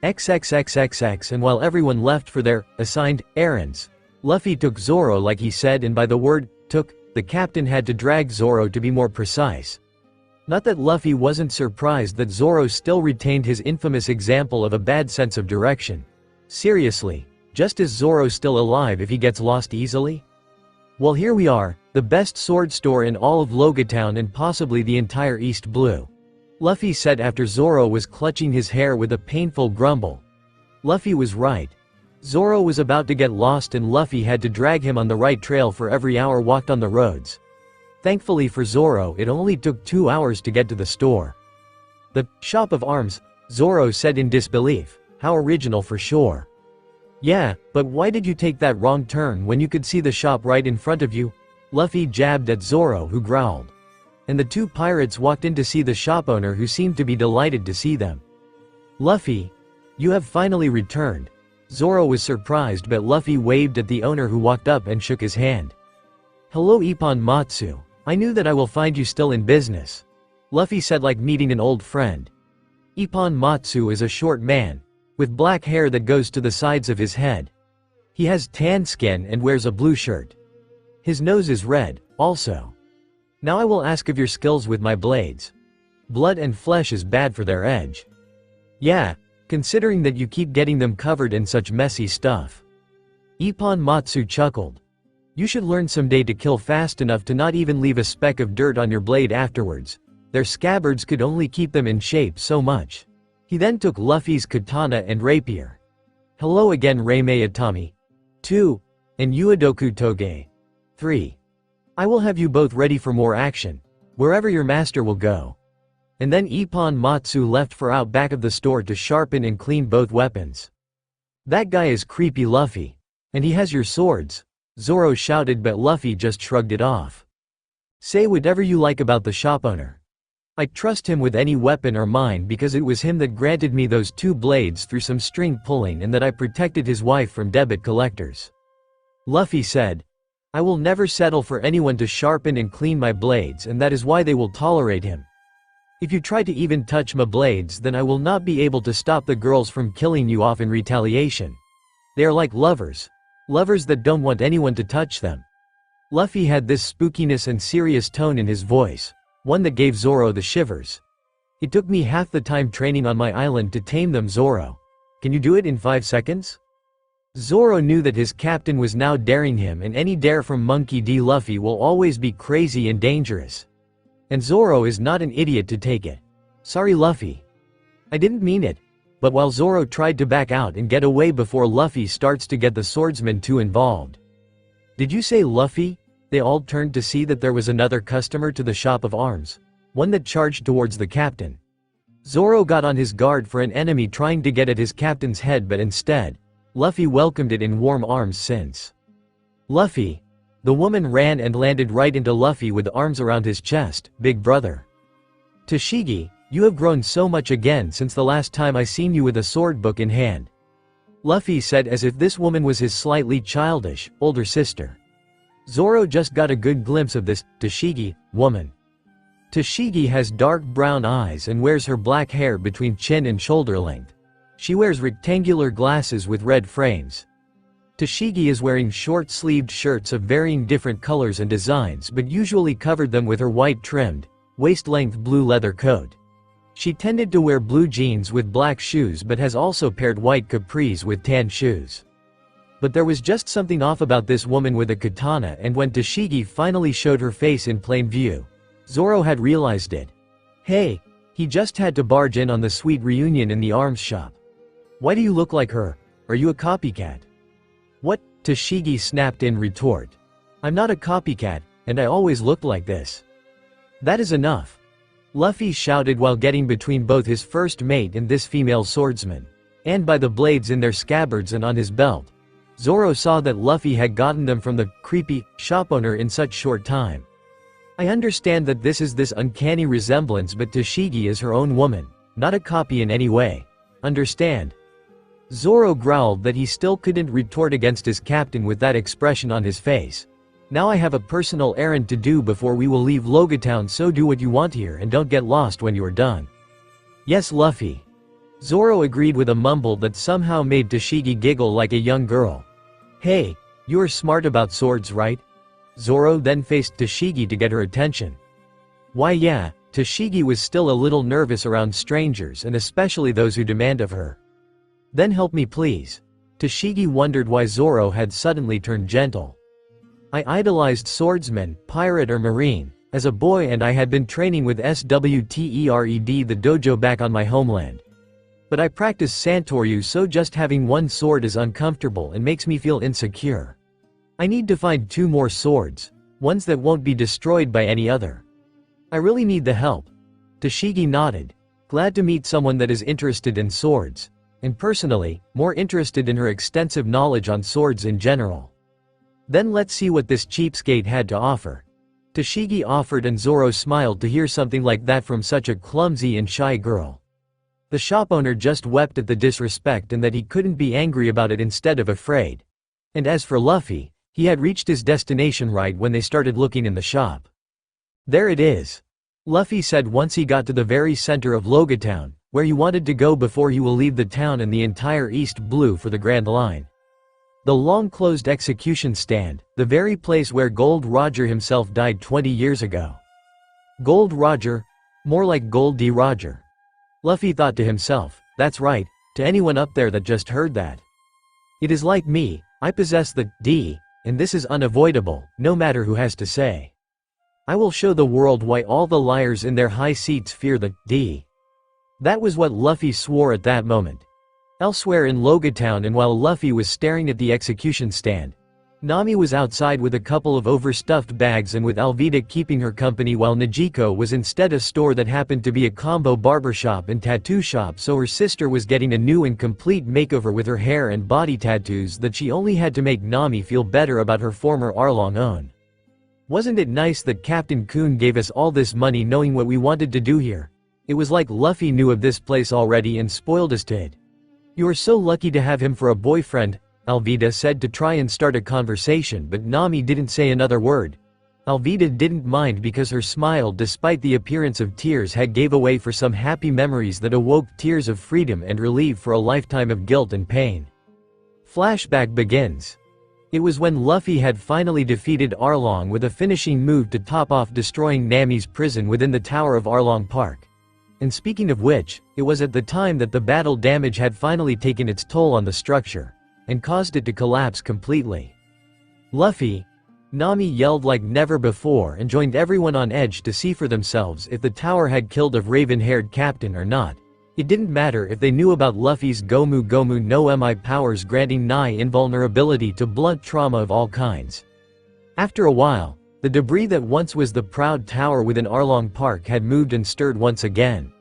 XXXXX, and while everyone left for their assigned errands, Luffy took Zoro like he said, and by the word took, the captain had to drag Zoro to be more precise. Not that Luffy wasn't surprised that Zoro still retained his infamous example of a bad sense of direction. Seriously, just is Zoro still alive if he gets lost easily? Well, here we are, the best sword store in all of Logia Town and possibly the entire East Blue. Luffy said after Zoro was clutching his hair with a painful grumble. Luffy was right. Zoro was about to get lost and Luffy had to drag him on the right trail for every hour walked on the roads. Thankfully for Zoro, it only took 2 hours to get to the store. The shop of arms, Zoro said in disbelief. How original for sure. Yeah, but why did you take that wrong turn when you could see the shop right in front of you? Luffy jabbed at Zoro, who growled. And the two pirates walked in to see the shop owner, who seemed to be delighted to see them. Luffy, you have finally returned. Zoro was surprised, but Luffy waved at the owner, who walked up and shook his hand. Hello, Ippon Matsu. I knew that I will find you still in business. Luffy said, like meeting an old friend. Ippon Matsu is a short man, with black hair that goes to the sides of his head. He has tan skin and wears a blue shirt. His nose is red, also. Now I will ask of your skills with my blades. Blood and flesh is bad for their edge. Yeah, considering that you keep getting them covered in such messy stuff. Ippon Matsu chuckled. You should learn someday to kill fast enough to not even leave a speck of dirt on your blade afterwards. Their scabbards could only keep them in shape so much. He then took Luffy's katana and rapier. Hello again, Reime Atami. 2. and Uedoku Toge. 3. I will have you both ready for more action, wherever your master will go. And then Ippon Matsu left for out back of the store to sharpen and clean both weapons. That guy is creepy Luffy. And he has your swords, Zoro shouted, but Luffy just shrugged it off. Say whatever you like about the shop owner. I trust him with any weapon or mine because it was him that granted me those 2 blades through some string pulling and that I protected his wife from debit collectors. Luffy said, I will never settle for anyone to sharpen and clean my blades, and that is why they will tolerate him. If you try to even touch my blades, then I will not be able to stop the girls from killing you off in retaliation. They are like lovers that don't want anyone to touch them. Luffy had this spookiness and serious tone in his voice, one that gave Zoro the shivers. It took me half the time training on my island to tame them, Zoro. Can you do it in 5 seconds? Zoro knew that his captain was now daring him, and any dare from Monkey D. Luffy will always be crazy and dangerous. And Zoro is not an idiot to take it. Sorry Luffy. I didn't mean it. But while Zoro tried to back out and get away before Luffy starts to get the swordsman too involved. Did you say Luffy? They all turned to see that there was another customer to the shop of arms. One that charged towards the captain. Zoro got on his guard for an enemy trying to get at his captain's head, but instead, Luffy welcomed it in warm arms since. Luffy. The woman ran and landed right into Luffy with arms around his chest. Big brother. Tashigi, you have grown so much again since the last time I seen you with a sword book in hand. Luffy said, as if this woman was his slightly childish, older sister. Zoro just got a good glimpse of this Tashigi woman. Tashigi has dark brown eyes and wears her black hair between chin and shoulder length. She wears rectangular glasses with red frames. Tashigi is wearing short-sleeved shirts of varying different colors and designs, but usually covered them with her white trimmed, waist-length blue leather coat. She tended to wear blue jeans with black shoes, but has also paired white capris with tan shoes. But there was just something off about this woman with a katana, and when Tashigi finally showed her face in plain view, Zoro had realized it. Hey, he just had to barge in on the sweet reunion in the arms shop. Why do you look like her? Are you a copycat? What? Tashigi snapped in retort. I'm not a copycat, and I always looked like this. That is enough. Luffy shouted while getting between both his first mate and this female swordsman. And by the blades in their scabbards and on his belt, Zoro saw that Luffy had gotten them from the creepy shop owner in such short time. I understand that this is this uncanny resemblance, but Tashigi is her own woman, not a copy in any way. Understand? Zoro growled that he still couldn't retort against his captain with that expression on his face. Now I have a personal errand to do before we will leave Logatown, so do what you want here and don't get lost when you are done. Yes, Luffy. Zoro agreed with a mumble that somehow made Tashigi giggle like a young girl. Hey, you are smart about swords, right? Zoro then faced Tashigi to get her attention. Why yeah, Tashigi was still a little nervous around strangers, and especially those who demand of her. Then help me please. Tashigi wondered why Zoro had suddenly turned gentle. I idolized swordsman, pirate or marine, as a boy, and I had been training with SWTERED, the dojo back on my homeland. But I practiced Santoryu, so just having one sword is uncomfortable and makes me feel insecure. I need to find 2 more swords, ones that won't be destroyed by any other. I really need the help. Tashigi nodded, glad to meet someone that is interested in swords, and personally, more interested in her extensive knowledge on swords in general. Then let's see what this cheapskate had to offer. Tashigi offered, and Zoro smiled to hear something like that from such a clumsy and shy girl. The shop owner just wept at the disrespect and that he couldn't be angry about it instead of afraid. And as for Luffy, he had reached his destination right when they started looking in the shop. There it is. Luffy said once he got to the very center of Logatown, where he wanted to go before he will leave the town and the entire East Blue for the Grand Line. The long-closed execution stand, the very place where Gold Roger himself died 20 years ago. Gold Roger? More like Gold D. Roger. Luffy thought to himself, that's right, to anyone up there that just heard that. It is like me, I possess the D, and this is unavoidable, no matter who has to say. I will show the world why all the liars in their high seats fear the D. That was what Luffy swore at that moment. Elsewhere in Logatown, and while Luffy was staring at the execution stand, Nami was outside with a couple of overstuffed bags and with Alvida keeping her company while Najiko was instead a store that happened to be a combo barbershop and tattoo shop, so her sister was getting a new and complete makeover with her hair and body tattoos that she only had to make Nami feel better about her former Arlong own. Wasn't it nice that Captain Kun gave us all this money knowing what we wanted to do here? It was like Luffy knew of this place already and spoiled us to it. You are so lucky to have him for a boyfriend, Alvida said to try and start a conversation, but Nami didn't say another word. Alvida didn't mind because her smile, despite the appearance of tears, had gave away for some happy memories that awoke tears of freedom and relief for a lifetime of guilt and pain. Flashback begins. It was when Luffy had finally defeated Arlong with a finishing move to top off destroying Nami's prison within the tower of Arlong Park. And speaking of which, it was at the time that the battle damage had finally taken its toll on the structure and caused it to collapse completely. Luffy! Nami yelled like never before and joined everyone on edge to see for themselves if the tower had killed a raven-haired captain or not. It didn't matter if they knew about Luffy's Gomu Gomu no Mi powers granting Nai invulnerability to blunt trauma of all kinds. After a while, the debris that once was the proud tower within Arlong Park had moved and stirred once again,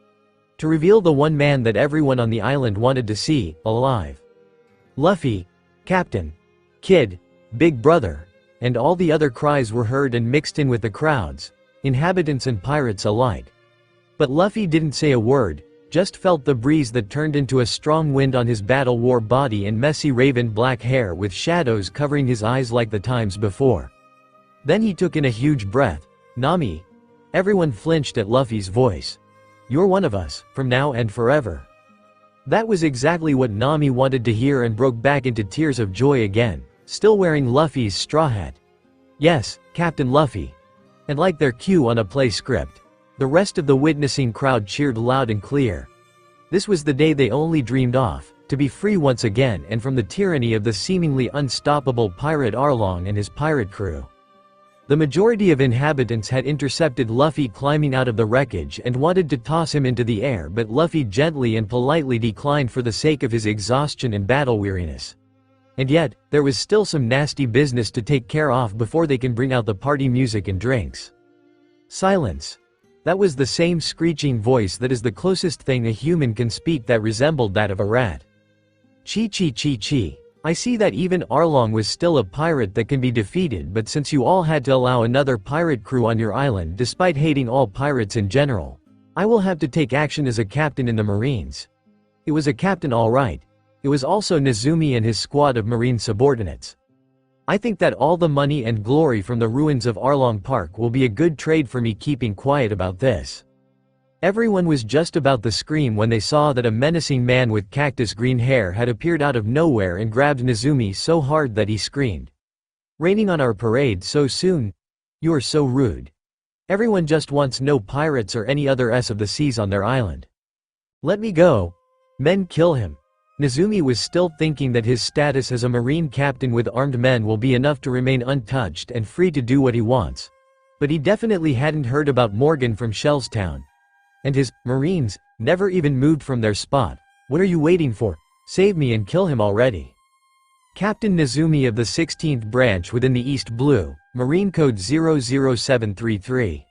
to reveal the one man that everyone on the island wanted to see, alive. Luffy, Captain, Kid, Big Brother, and all the other cries were heard and mixed in with the crowds, inhabitants and pirates alike. But Luffy didn't say a word, just felt the breeze that turned into a strong wind on his battle-war body and messy raven black hair with shadows covering his eyes like the times before. Then he took in a huge breath. Nami. Everyone flinched at Luffy's voice. You're one of us, from now and forever. That was exactly what Nami wanted to hear and broke back into tears of joy again, still wearing Luffy's straw hat. Yes, Captain Luffy. And like their cue on a play script, the rest of the witnessing crowd cheered loud and clear. This was the day they only dreamed of, to be free once again and from the tyranny of the seemingly unstoppable pirate Arlong and his pirate crew. The majority of inhabitants had intercepted Luffy climbing out of the wreckage and wanted to toss him into the air, but Luffy gently and politely declined for the sake of his exhaustion and battle weariness. And yet, there was still some nasty business to take care of before they can bring out the party music and drinks. Silence. That was the same screeching voice that is the closest thing a human can speak that resembled that of a rat. Chi chi chi chi. I see that even Arlong was still a pirate that can be defeated, but since you all had to allow another pirate crew on your island despite hating all pirates in general, I will have to take action as a captain in the Marines. It was a captain all right. It was also Nezumi and his squad of Marine subordinates. I think that all the money and glory from the ruins of Arlong Park will be a good trade for me keeping quiet about this. Everyone was just about to scream when they saw that a menacing man with cactus green hair had appeared out of nowhere and grabbed Nezumi so hard that he screamed. Raining on our parade so soon? You are so rude. Everyone just wants no pirates or any other S of the seas on their island. Let me go. Men kill him. Nezumi was still thinking that his status as a marine captain with armed men will be enough to remain untouched and free to do what he wants. But he definitely hadn't heard about Morgan from Shellstown. And his Marines never even moved from their spot. What are you waiting for? Save me and kill him already. Captain Nezumi of the 16th branch within the East Blue, Marine Code 00733.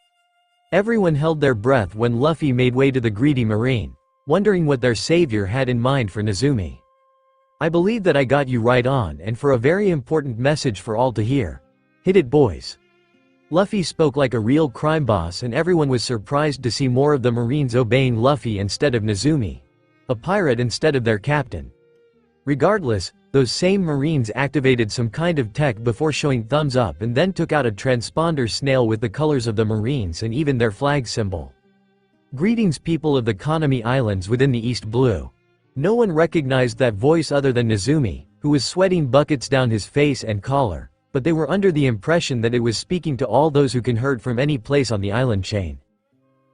Everyone held their breath when Luffy made way to the greedy Marine, wondering what their savior had in mind for Nezumi. I believe that I got you right on and for a very important message for all to hear. Hit it, boys. Luffy spoke like a real crime boss and everyone was surprised to see more of the Marines obeying Luffy instead of Nezumi, a pirate instead of their captain. Regardless, those same Marines activated some kind of tech before showing thumbs up and then took out a transponder snail with the colors of the Marines and even their flag symbol. Greetings, people of the Konami Islands within the East Blue. No one recognized that voice other than Nezumi, who was sweating buckets down his face and collar, but they were under the impression that it was speaking to all those who can heard from any place on the island chain.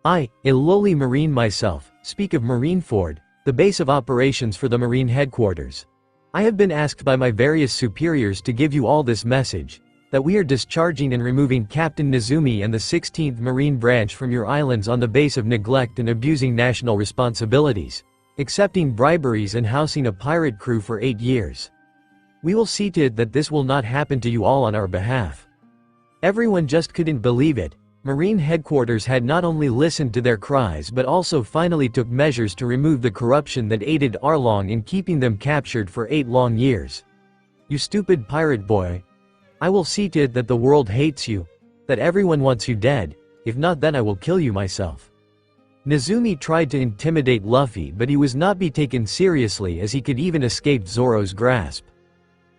I, a lowly Marine myself, speak of Marineford, the base of operations for the Marine headquarters. I have been asked by my various superiors to give you all this message, that we are discharging and removing Captain Nezumi and the 16th Marine branch from your islands on the base of neglect and abusing national responsibilities, accepting briberies and housing a pirate crew for 8 years. We will see to it that this will not happen to you all on our behalf." Everyone just couldn't believe it. Marine headquarters had not only listened to their cries but also finally took measures to remove the corruption that aided Arlong in keeping them captured for 8 long years. "You stupid pirate boy. I will see to it that the world hates you, that everyone wants you dead, if not then I will kill you myself." Nezumi tried to intimidate Luffy, but he was not be taken seriously as he could even escape Zoro's grasp.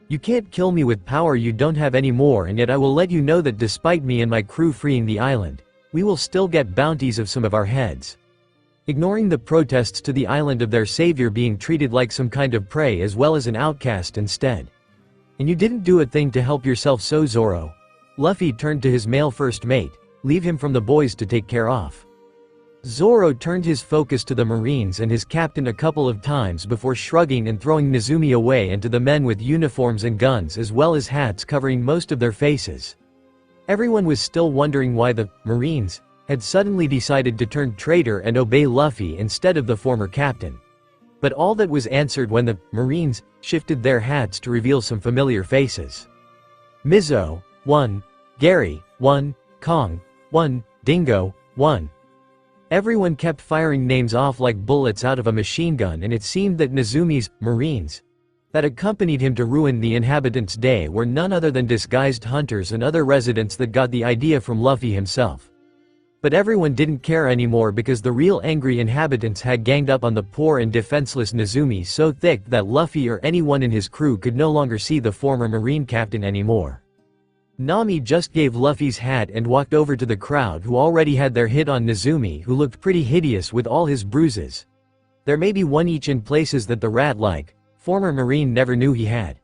"You can't kill me with power you don't have anymore, and yet I will let you know that despite me and my crew freeing the island, we will still get bounties of some of our heads." Ignoring the protests to the island of their savior being treated like some kind of prey as well as an outcast instead. "And you didn't do a thing to help yourself, so Zoro." Luffy turned to his male first mate. "Leave him from the boys to take care of." Zoro turned his focus to the Marines and his captain a couple of times before shrugging and throwing Nezumi away and to the men with uniforms and guns as well as hats covering most of their faces. Everyone was still wondering why the Marines had suddenly decided to turn traitor and obey Luffy instead of the former captain. But all that was answered when the Marines shifted their hats to reveal some familiar faces. Mizo, 1. Gary, 1. Kong, 1. Dingo, 1. Everyone kept firing names off like bullets out of a machine gun, and it seemed that Nezumi's Marines that accompanied him to ruin the inhabitants' day were none other than disguised hunters and other residents that got the idea from Luffy himself. But everyone didn't care anymore because the real angry inhabitants had ganged up on the poor and defenseless Nezumi so thick that Luffy or anyone in his crew could no longer see the former Marine captain anymore. Nami just gave Luffy's hat and walked over to the crowd who already had their hit on Nezumi, who looked pretty hideous with all his bruises. There may be one each in places that the rat-like former Marine never knew he had.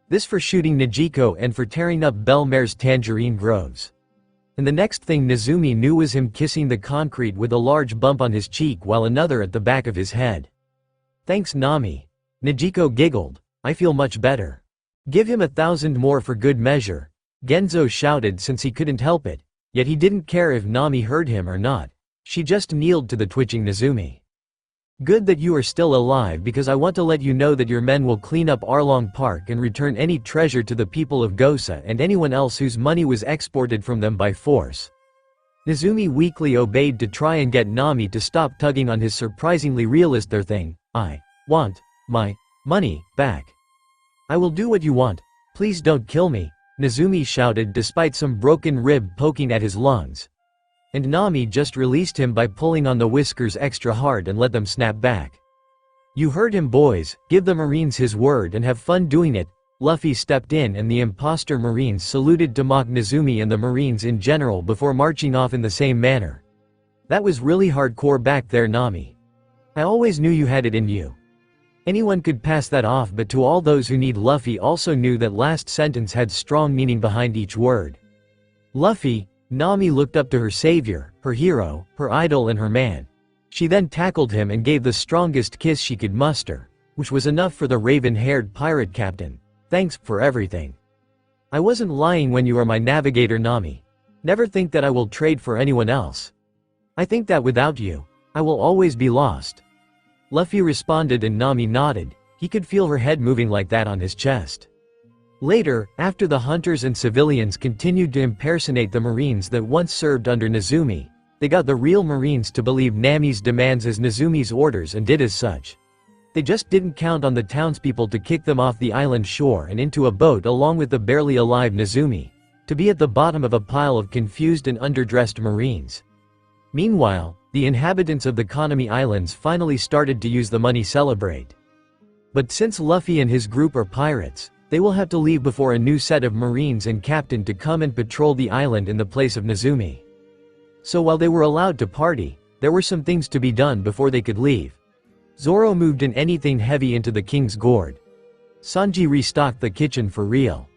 This for shooting Nijiko and for tearing up Bellmare's tangerine groves. And the next thing Nezumi knew was him kissing the concrete with a large bump on his cheek while another at the back of his head. "Thanks Nami." Nijiko giggled. "I feel much better." "Give him 1,000 more for good measure," Genzo shouted since he couldn't help it, yet he didn't care if Nami heard him or not. She just kneeled to the twitching Nezumi. "Good that you are still alive, because I want to let you know that your men will clean up Arlong Park and return any treasure to the people of Gosa and anyone else whose money was exported from them by force." Nezumi weakly obeyed to try and get Nami to stop tugging on his surprisingly realist "their thing. I want my money back. I will do what you want. Please don't kill me," Nezumi shouted despite some broken rib poking at his lungs. And Nami just released him by pulling on the whiskers extra hard and let them snap back. "You heard him boys, give the Marines his word and have fun doing it." Luffy stepped in and the imposter Marines saluted to mock Nezumi and the Marines in general before marching off in the same manner. "That was really hardcore back there Nami. I always knew you had it in you." Anyone could pass that off, but to all those who need Luffy also knew that last sentence had strong meaning behind each word. Luffy, Nami looked up to her savior, her hero, her idol and her man. She then tackled him and gave the strongest kiss she could muster, which was enough for the raven-haired pirate captain. "Thanks for everything. I wasn't lying when you are my navigator Nami. Never think that I will trade for anyone else. I think that without you, I will always be lost." Luffy responded and Nami nodded. He could feel her head moving like that on his chest. Later, after the hunters and civilians continued to impersonate the Marines that once served under Nezumi, they got the real Marines to believe Nami's demands as Nezumi's orders and did as such. They just didn't count on the townspeople to kick them off the island shore and into a boat along with the barely alive Nezumi, to be at the bottom of a pile of confused and underdressed Marines. Meanwhile, the inhabitants of the Konami Islands finally started to use the money celebrate. But since Luffy and his group are pirates, they will have to leave before a new set of Marines and captain to come and patrol the island in the place of Nezumi. So while they were allowed to party, there were some things to be done before they could leave. Zoro moved in anything heavy into the king's gourd. Sanji restocked the kitchen for real.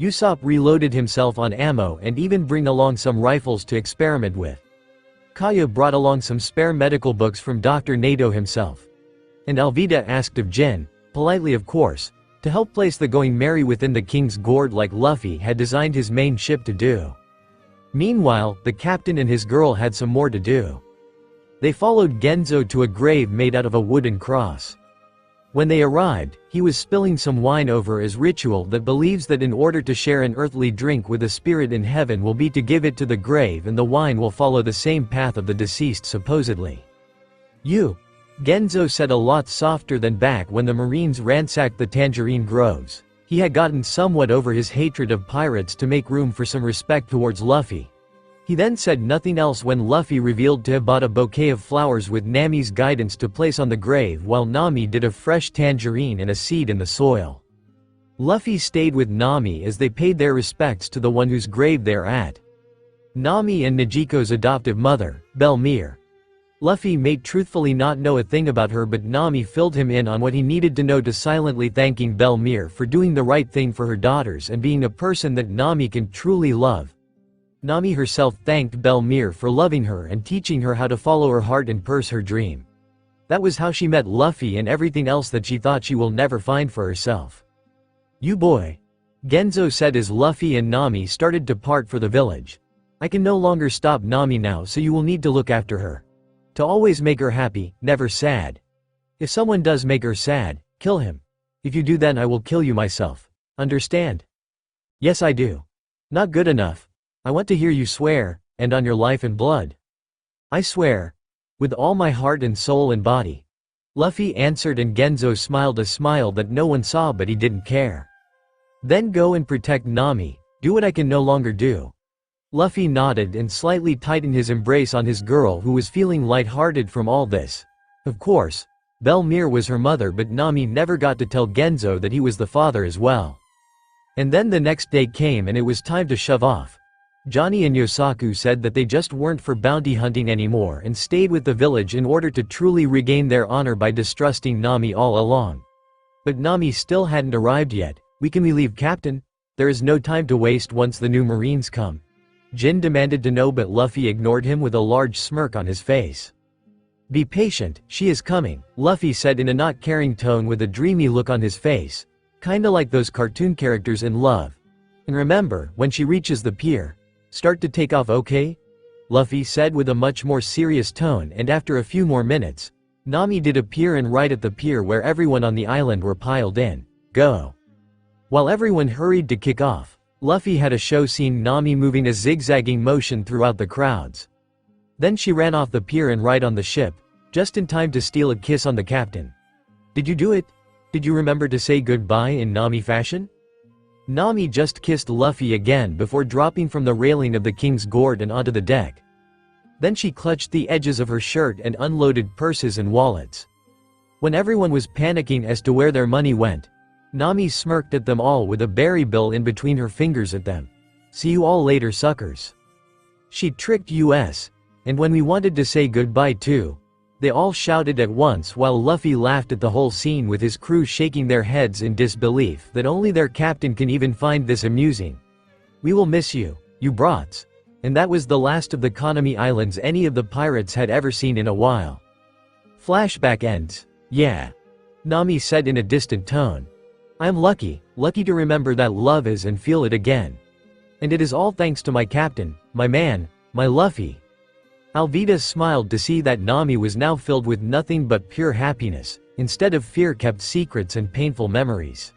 Usopp reloaded himself on ammo and even bring along some rifles to experiment with. Kaya brought along some spare medical books from Dr. Nato himself. And Alvida asked of Jin, politely of course, to help place the Going Merry within the king's gourd like Luffy had designed his main ship to do. Meanwhile, the captain and his girl had some more to do. They followed Genzo to a grave made out of a wooden cross. When they arrived, he was spilling some wine over his ritual that believes that in order to share an earthly drink with a spirit in heaven will be to give it to the grave, and the wine will follow the same path of the deceased supposedly. "You," Genzo said a lot softer than back when the Marines ransacked the tangerine groves. He had gotten somewhat over his hatred of pirates to make room for some respect towards Luffy. He then said nothing else when Luffy revealed to have bought a bouquet of flowers with Nami's guidance to place on the grave, while Nami did a fresh tangerine and a seed in the soil. Luffy stayed with Nami as they paid their respects to the one whose grave they're at. Nami and Nejico's adoptive mother, Belmere. Luffy may truthfully not know a thing about her, but Nami filled him in on what he needed to know to silently thanking Belmere for doing the right thing for her daughters and being a person that Nami can truly love. Nami herself thanked Belmere for loving her and teaching her how to follow her heart and pursue her dream. That was how she met Luffy and everything else that she thought she will never find for herself. "You boy," Genzo said as Luffy and Nami started to part for the village. "I can no longer stop Nami now, so you will need to look after her. To always make her happy, never sad. If someone does make her sad, kill him. If you do, then I will kill you myself. Understand?" "Yes, I do." "Not good enough. I want to hear you swear, and on your life and blood." "I swear. With all my heart and soul and body." Luffy answered, and Genzo smiled a smile that no one saw, but he didn't care. "Then go and protect Nami, do what I can no longer do." Luffy nodded and slightly tightened his embrace on his girl, who was feeling lighthearted from all this. Of course, Belmere was her mother, but Nami never got to tell Genzo that he was the father as well. And then the next day came and it was time to shove off. Johnny and Yosaku said that they just weren't for bounty hunting anymore and stayed with the village in order to truly regain their honor by distrusting Nami all along. But Nami still hadn't arrived yet. Can we leave, Captain? There is no time to waste once the new Marines come." Jin demanded to know, but Luffy ignored him with a large smirk on his face. "Be patient, she is coming," Luffy said in a not caring tone with a dreamy look on his face. "Kinda like those cartoon characters in Love. And remember, when she reaches the pier, start to take off, okay?" Luffy said with a much more serious tone, and after a few more minutes, Nami did appear, and right at the pier where everyone on the island were piled in. "Go." While everyone hurried to kick off, Luffy had a show seeing Nami moving a zigzagging motion throughout the crowds. Then she ran off the pier and right on the ship, just in time to steal a kiss on the captain. "Did you do it? Did you remember to say goodbye in Nami fashion?" Nami just kissed Luffy again before dropping from the railing of the King's Gourd and onto the deck. Then she clutched the edges of her shirt and unloaded purses and wallets. When everyone was panicking as to where their money went, Nami smirked at them all with a berry bill in between her fingers at them. "See you all later, suckers." She tricked us, and when we wanted to say goodbye too, they all shouted at once, while Luffy laughed at the whole scene with his crew shaking their heads in disbelief that only their captain can even find this amusing. "We will miss you, you brats." And that was the last of the Konami Islands any of the pirates had ever seen in a while. Flashback ends. "Yeah," Nami said in a distant tone. "I am lucky to remember that love is and feel it again. And it is all thanks to my captain, my man, my Luffy." Alvida smiled to see that Nami was now filled with nothing but pure happiness, instead of fear-kept secrets and painful memories.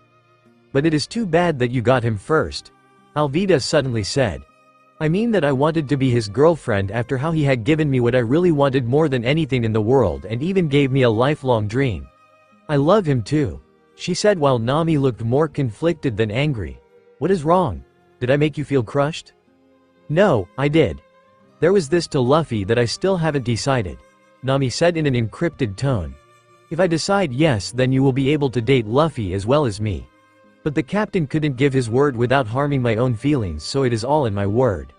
"But it is too bad that you got him first," Alvida suddenly said. "I mean that I wanted to be his girlfriend after how he had given me what I really wanted more than anything in the world, and even gave me a lifelong dream. I love him too," she said while Nami looked more conflicted than angry. "What is wrong? Did I make you feel crushed?" "No, I did. There was this to Luffy that I still haven't decided," Nami said in an encrypted tone. "If I decide yes, then you will be able to date Luffy as well as me. But the captain couldn't give his word without harming my own feelings, so it is all in my word."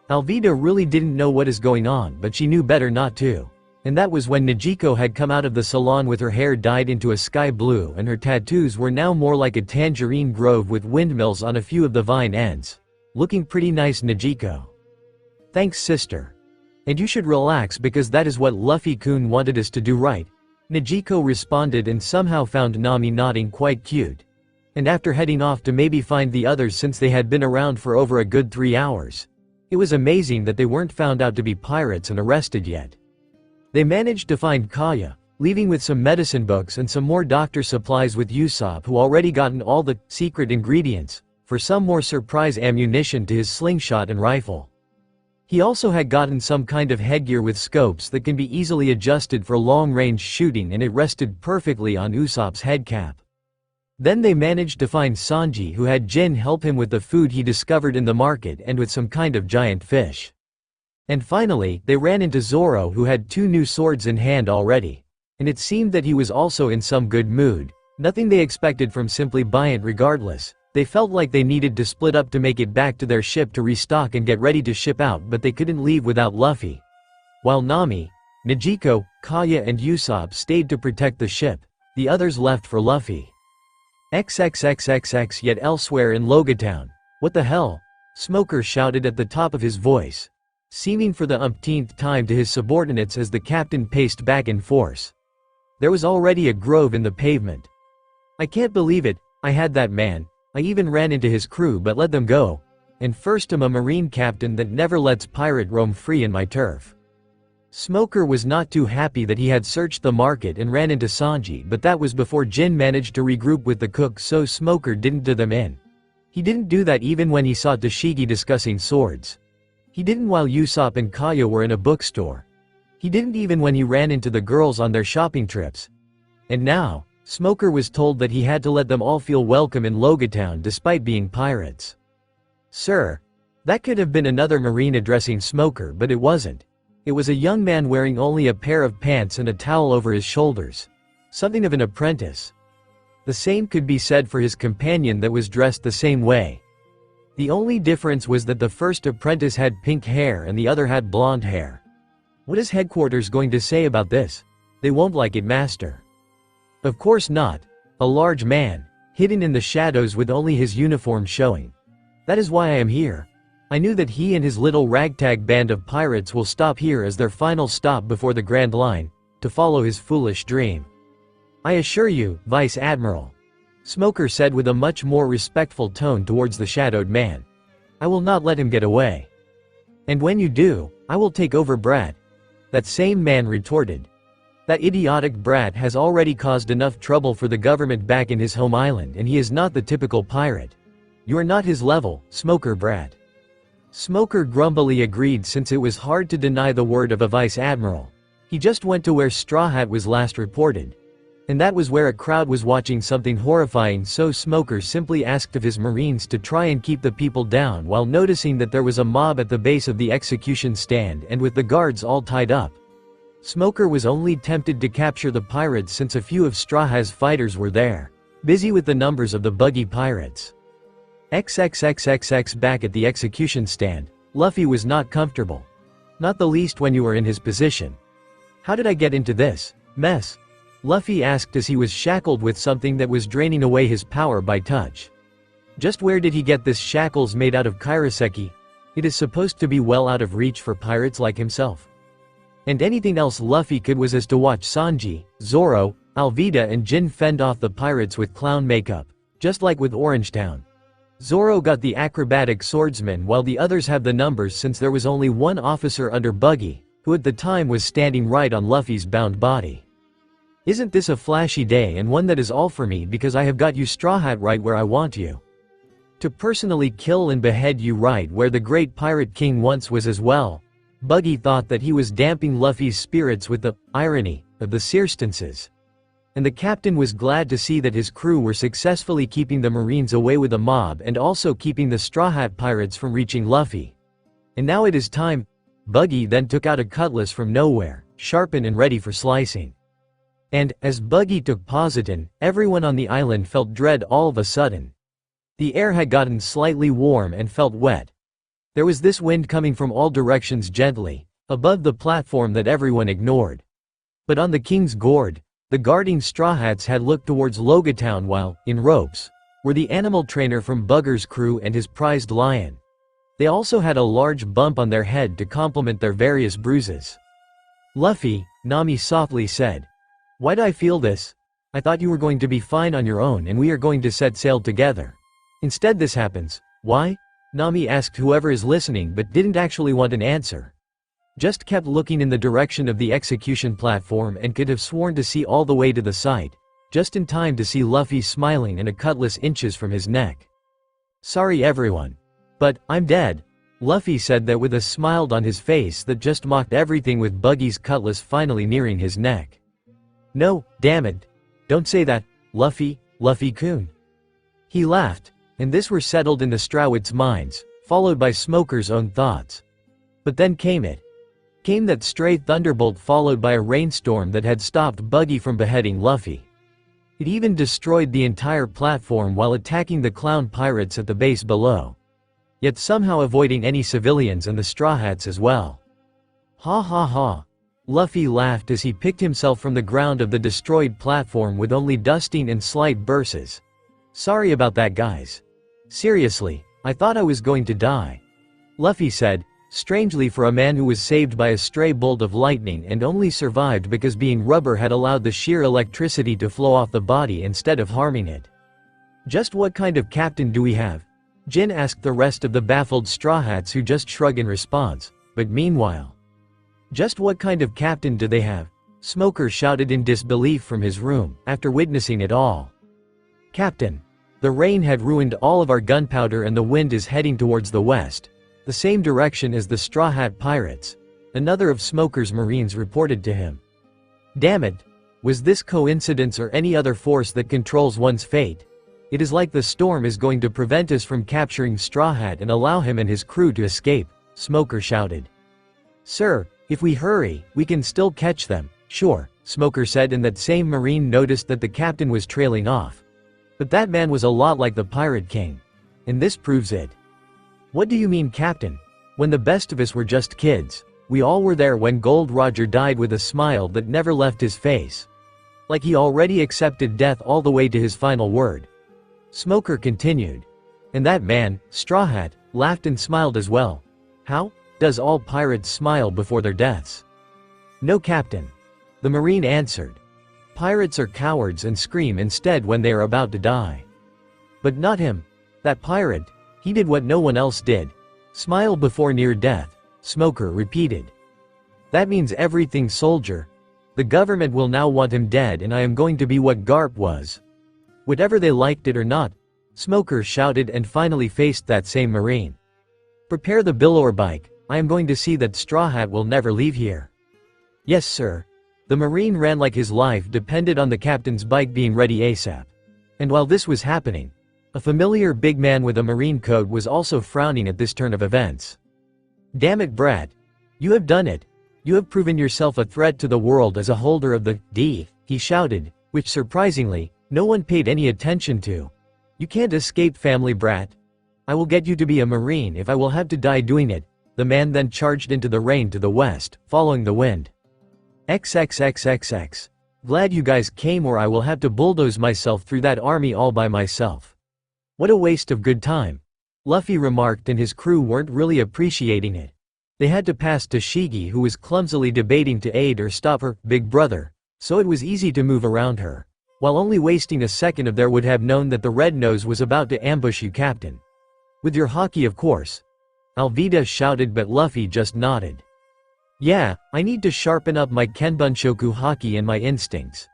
Alvida really didn't know what is going on, but she knew better not to. And that was when Nejico had come out of the salon with her hair dyed into a sky blue, and her tattoos were now more like a tangerine grove with windmills on a few of the vine ends. "Looking pretty nice, Nejico." "Thanks, sister. And you should relax because that is what Luffy-kun wanted us to do, right?" Nejico responded and somehow found Nami nodding quite cute. And after heading off to maybe find the others since they had been around for over a good 3 hours. It was amazing that they weren't found out to be pirates and arrested yet. They managed to find Kaya, leaving with some medicine books and some more doctor supplies with Usopp, who already gotten all the secret ingredients for some more surprise ammunition to his slingshot and rifle. He also had gotten some kind of headgear with scopes that can be easily adjusted for long-range shooting, and it rested perfectly on Usopp's head cap. Then they managed to find Sanji, who had Jin help him with the food he discovered in the market and with some kind of giant fish. And finally, they ran into Zoro, who had 2 new swords in hand already. And it seemed that he was also in some good mood. Nothing they expected from Simply Buoyant regardless. They felt like they needed to split up to make it back to their ship to restock and get ready to ship out, but they couldn't leave without Luffy. While Nami, Nijiko, Kaya and Usopp stayed to protect the ship, the others left for Luffy. XXXXX. Yet elsewhere in Logatown. What the hell? Smoker shouted at the top of his voice, seeming for the umpteenth time to his subordinates as the captain paced back in force. There was already a grove in the pavement. I can't believe it, I had that man. I even ran into his crew but let them go. And first I'm a marine captain that never lets pirate roam free in my turf. Smoker was not too happy that he had searched the market and ran into Sanji, but that was before Jin managed to regroup with the cook, so Smoker didn't do them in. He didn't do that even when he saw Tashigi discussing swords. He didn't while Usopp and Kaya were in a bookstore. He didn't even when he ran into the girls on their shopping trips. And now, Smoker was told that he had to let them all feel welcome in Logatown despite being pirates. Sir. That could have been another marine addressing Smoker, but it wasn't. It was a young man wearing only a pair of pants and a towel over his shoulders. Something of an apprentice. The same could be said for his companion that was dressed the same way. The only difference was that the first apprentice had pink hair and the other had blonde hair. What is headquarters going to say about this? They won't like it, master. Of course not. A large man, hidden in the shadows with only his uniform showing. That is why I am here. I knew that he and his little ragtag band of pirates will stop here as their final stop before the Grand Line, to follow his foolish dream. I assure you, Vice Admiral. Smoker said with a much more respectful tone towards the shadowed man. I will not let him get away. And when you do, I will take over Brat. That same man retorted. That idiotic brat has already caused enough trouble for the government back in his home island, and he is not the typical pirate. You are not his level, Smoker Brat. Smoker grumpily agreed, since it was hard to deny the word of a vice admiral. He just went to where Straw Hat was last reported. And that was where a crowd was watching something horrifying, so Smoker simply asked of his marines to try and keep the people down while noticing that there was a mob at the base of the execution stand and with the guards all tied up. Smoker was only tempted to capture the pirates since a few of Straw Hat's fighters were there, busy with the numbers of the buggy pirates. XXXXX. Back at the execution stand, Luffy was not comfortable. Not the least when you were in his position. How did I get into this mess? Luffy asked as he was shackled with something that was draining away his power by touch. Just where did he get this shackles made out of kairoseki? It is supposed to be well out of reach for pirates like himself. And anything else Luffy could was as to watch Sanji, Zoro, Alvida and Jin fend off the pirates with clown makeup, just like with Orangetown. Zoro got the acrobatic swordsman while the others have the numbers, since there was only one officer under Buggy, who at the time was standing right on Luffy's bound body. Isn't this a flashy day, and one that is all for me because I have got you Straw Hat right where I want you. To personally kill and behead you right where the great pirate king once was as well. Buggy thought that he was damping Luffy's spirits with the irony of the circumstances. And the captain was glad to see that his crew were successfully keeping the marines away with the mob and also keeping the Straw Hat pirates from reaching Luffy. And now it is time. Buggy then took out a cutlass from nowhere, sharpened and ready for slicing. And, as Buggy took position, everyone on the island felt dread all of a sudden. The air had gotten slightly warm and felt wet. There was this wind coming from all directions gently, above the platform that everyone ignored. But on the King's Gourd, the guarding Straw Hats had looked towards Logatown while, in ropes, were the animal trainer from Bugger's crew and his prized lion. They also had a large bump on their head to complement their various bruises. Luffy, Nami softly said. Why do I feel this? I thought you were going to be fine on your own and we are going to set sail together. Instead this happens. Why? Nami asked whoever is listening but didn't actually want an answer. just kept looking in the direction of the execution platform and could have sworn to see all the way to the side, just in time to see Luffy smiling and a cutlass inches from his neck. "Sorry everyone. But, I'm dead," Luffy said that with a smile on his face that just mocked everything with Buggy's cutlass finally nearing his neck. "No, damn it. Don't say that, Luffy-kun." He laughed, and this were settled in the Strawwits' minds, followed by Smoker's own thoughts. But then came that stray thunderbolt followed by a rainstorm that had stopped Buggy from beheading Luffy. It even destroyed the entire platform while attacking the clown pirates at the base below, yet somehow avoiding any civilians and the Straw Hats as well. "Ha ha ha." Luffy laughed as he picked himself from the ground of the destroyed platform with only dusting and slight bursts. "Sorry about that, guys. Seriously, I thought I was going to die," Luffy said, strangely for a man who was saved by a stray bolt of lightning and only survived because being rubber had allowed the sheer electricity to flow off the body instead of harming it. "Just what kind of captain do we have?" Jin asked the rest of the baffled Straw Hats, who just shrugged in response. But meanwhile, "Just what kind of captain do they have?" Smoker shouted in disbelief from his room, after witnessing it all. "Captain, the rain had ruined all of our gunpowder and the wind is heading towards the west, the same direction as the Straw Hat Pirates," another of Smoker's Marines reported to him. "Damn it. Was this coincidence or any other force that controls one's fate? It is like the storm is going to prevent us from capturing Straw Hat and allow him and his crew to escape," Smoker shouted. "Sir, if we hurry, we can still catch them." "Sure," Smoker said, and that same Marine noticed that the captain was trailing off. "But that man was a lot like the Pirate King. And this proves it." "What do you mean, Captain? When the best of us were just kids, we all were there when Gold Roger died," with a smile that never left his face. Like he already accepted death all the way to his final word. Smoker continued. "And that man, Straw Hat, laughed and smiled as well. How does all pirates smile before their deaths?" "No, Captain," the Marine answered. "Pirates are cowards and scream instead when they are about to die." "But not him. That pirate, he did what no one else did. Smile before near death," Smoker repeated. "That means everything, soldier. The government will now want him dead and I am going to be what Garp was." "Whatever they liked it or not," Smoker shouted and finally faced that same Marine. "Prepare the billow bike, I am going to see that Straw Hat will never leave here." "Yes, sir." The Marine ran like his life depended on the captain's bike being ready ASAP. And while this was happening, a familiar big man with a Marine coat was also frowning at this turn of events. "Damn it, Brat. You have done it. You have proven yourself a threat to the world as a holder of the D," he shouted, which surprisingly, no one paid any attention to. "You can't escape, family brat. I will get you to be a Marine if I will have to die doing it." The man then charged into the rain to the west, following the wind. XXXXX. Glad you guys came or I will have to bulldoze myself through that army all by myself. What a waste of good time. Luffy remarked, and his crew weren't really appreciating it. They had to pass Tashigi, who was clumsily debating to aid or stop her big brother, so it was easy to move around her. While only wasting a second of there would have known that the Red Nose was about to ambush you, Captain. "With your haki, of course," Alvida shouted, but Luffy just nodded. "Yeah, I need to sharpen up my Kenbunshoku haki and my instincts."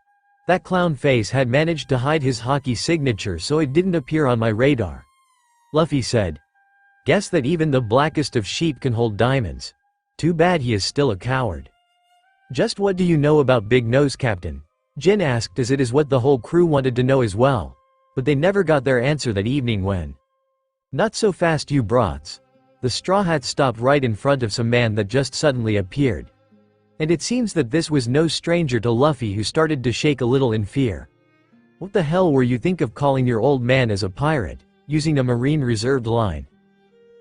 That clown face had managed to hide his haki signature so it didn't appear on my radar. Luffy said. "Guess that even the blackest of sheep can hold diamonds. Too bad he is still a coward." "Just what do you know about Big Nose, Captain?" Jin asked, as it is what the whole crew wanted to know as well. But they never got their answer that evening when. "Not so fast, you brats." The Straw Hats stopped right in front of some man that just suddenly appeared. And it seems that this was no stranger to Luffy, who started to shake a little in fear. "What the hell were you think of calling your old man as a pirate?" Using a Marine reserved line.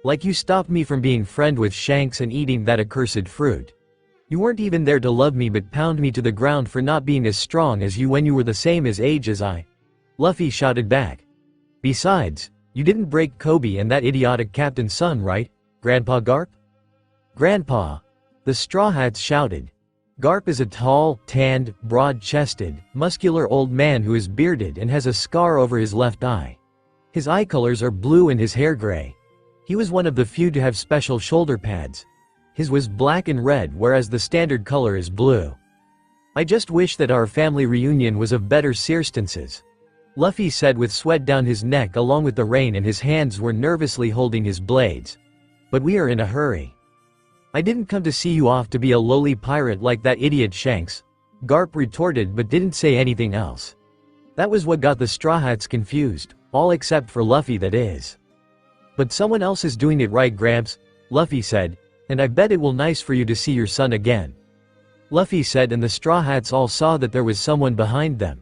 "Like you stopped me from being friend with Shanks and eating that accursed fruit. You weren't even there to love me but pound me to the ground for not being as strong as you when you were the same age as I." Luffy shouted back. "Besides, you didn't break Kobe and that idiotic captain's son, right, Grandpa Garp?" "Grandpa," the Straw Hats shouted. Garp is a tall, tanned, broad-chested, muscular old man who is bearded and has a scar over his left eye. His eye colors are blue and his hair gray. He was one of the few to have special shoulder pads. His was black and red, whereas the standard color is blue. I just wish that our family reunion was of better circumstances, Luffy said with sweat down his neck along with the rain, and his hands were nervously holding his blades. But we are in a hurry. I didn't come to see you off to be a lowly pirate like that idiot Shanks, Garp retorted, but didn't say anything else. That was what got the Straw Hats confused, all except for Luffy, that is. But someone else is doing it right, Gramps, Luffy said, and I bet it will nice for you to see your son again. Luffy said, and the Straw Hats all saw that there was someone behind them.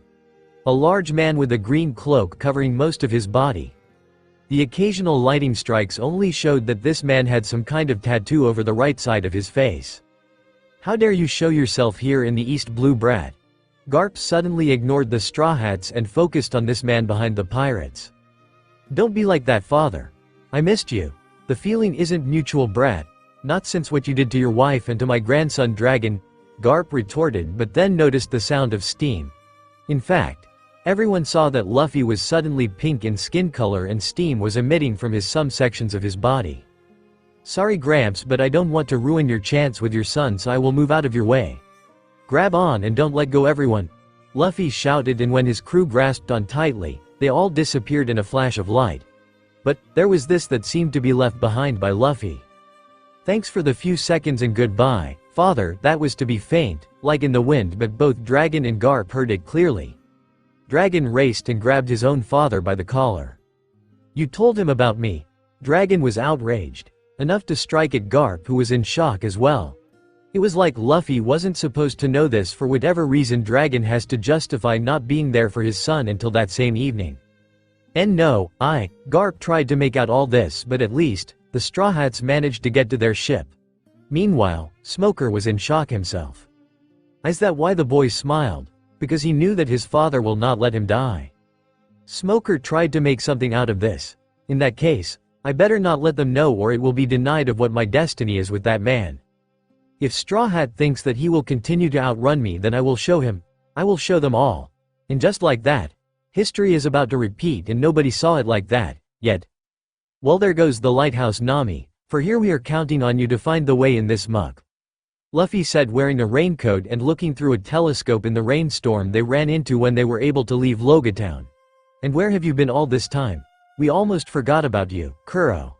A large man with a green cloak covering most of his body. The occasional lighting strikes only showed that this man had some kind of tattoo over the right side of his face. How dare you show yourself here in the East, Blue Brat? Garp suddenly ignored the Straw Hats and focused on this man behind the pirates. Don't be like that, father. I missed you. The feeling isn't mutual, Brat. Not since what you did to your wife and to my grandson Dragon, Garp retorted, but then noticed the sound of steam. In fact, everyone saw that Luffy was suddenly pink in skin color and steam was emitting from some sections of his body. Sorry, Gramps, but I don't want to ruin your chance with your son, so I will move out of your way. Grab on and don't let go, everyone, Luffy shouted, and when his crew grasped on tightly, they all disappeared in a flash of light. But there was this that seemed to be left behind by Luffy. Thanks for the few seconds and goodbye, father. That was to be faint, like in the wind, but both Dragon and Garp heard it clearly. Dragon raced and grabbed his own father by the collar. You told him about me. Dragon was outraged, enough to strike at Garp, who was in shock as well. It was like Luffy wasn't supposed to know this. For whatever reason, Dragon has to justify not being there for his son until that same evening. And no, Garp tried to make out all this, but at least, the Straw Hats managed to get to their ship. Meanwhile, Smoker was in shock himself. Is that why the boy smiled? Because he knew that his father will not let him die. Smoker tried to make something out of this. In that case, I better not let them know, or it will be denied of what my destiny is with that man. If Straw Hat thinks that he will continue to outrun me, then I will show him. I will show them all. And just like that, history is about to repeat, and nobody saw it like that, yet. Well, there goes the lighthouse, Nami, for here we are counting on you to find the way in this muck, Luffy said, wearing a raincoat and looking through a telescope in the rainstorm they ran into when they were able to leave Logia Town. And where have you been all this time? We almost forgot about you, Kuro.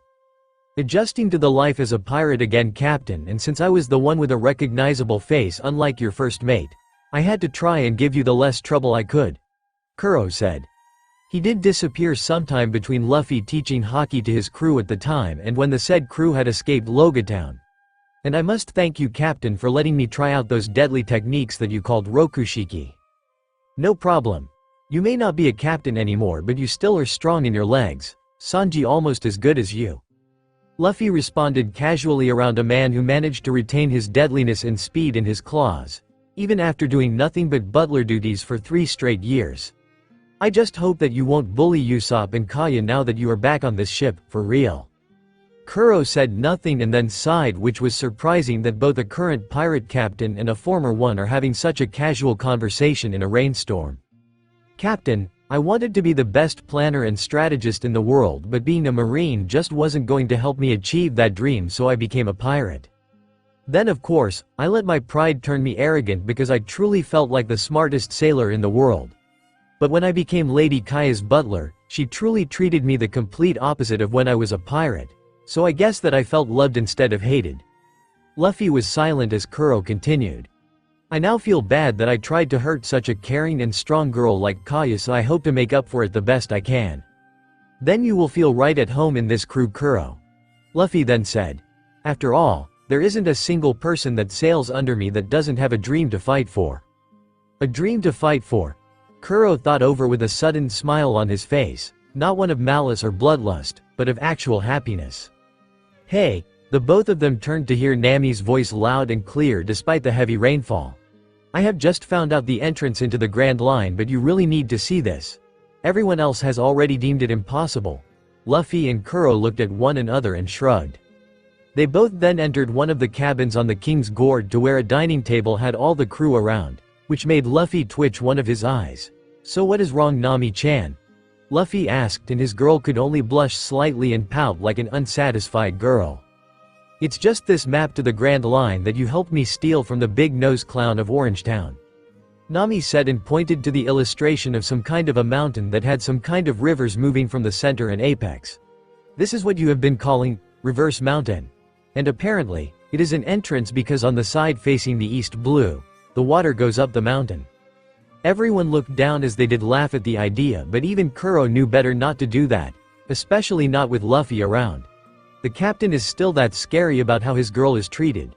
Adjusting to the life as a pirate again, Captain, and since I was the one with a recognizable face unlike your first mate, I had to try and give you the less trouble I could, Kuro said. He did disappear sometime between Luffy teaching hockey to his crew at the time and when the said crew had escaped Logia Town. And I must thank you, Captain, for letting me try out those deadly techniques that you called Rokushiki. No problem. You may not be a captain anymore, but you still are strong in your legs. Sanji almost as good as you, Luffy responded casually around a man who managed to retain his deadliness and speed in his claws, even after doing nothing but butler duties for 3 straight years. I just hope that you won't bully Usopp and Kaya now that you are back on this ship, for real. Kuro said nothing and then sighed, which was surprising that both a current pirate captain and a former one are having such a casual conversation in a rainstorm. Captain, I wanted to be the best planner and strategist in the world, but being a marine just wasn't going to help me achieve that dream, so I became a pirate. Then of course, I let my pride turn me arrogant because I truly felt like the smartest sailor in the world. But when I became Lady Kaya's butler, she truly treated me the complete opposite of when I was a pirate. So I guess that I felt loved instead of hated. Luffy was silent as Kuro continued. I now feel bad that I tried to hurt such a caring and strong girl like Kaya, so I hope to make up for it the best I can. Then you will feel right at home in this crew, Kuro, Luffy then said. After all, there isn't a single person that sails under me that doesn't have a dream to fight for. A dream to fight for? Kuro thought over with a sudden smile on his face, not one of malice or bloodlust, but of actual happiness. Hey, the both of them turned to hear Nami's voice loud and clear despite the heavy rainfall. I have just found out the entrance into the Grand Line, but you really need to see this. Everyone else has already deemed it impossible. Luffy and Kuro looked at one another and shrugged. They both then entered one of the cabins on the King's Gourd to where a dining table had all the crew around, which made Luffy twitch one of his eyes. So what is wrong, Nami-chan? Luffy asked, and his girl could only blush slightly and pout like an unsatisfied girl. It's just this map to the Grand Line that you helped me steal from the big-nosed clown of Orangetown. Nami said and pointed to the illustration of some kind of a mountain that had some kind of rivers moving from the center and apex. This is what you have been calling, Reverse Mountain. And apparently, it is an entrance because on the side facing the east blue, the water goes up the mountain. Everyone looked down as they did laugh at the idea, but even Kuro knew better not to do that, especially not with Luffy around. The captain is still that scary about how his girl is treated.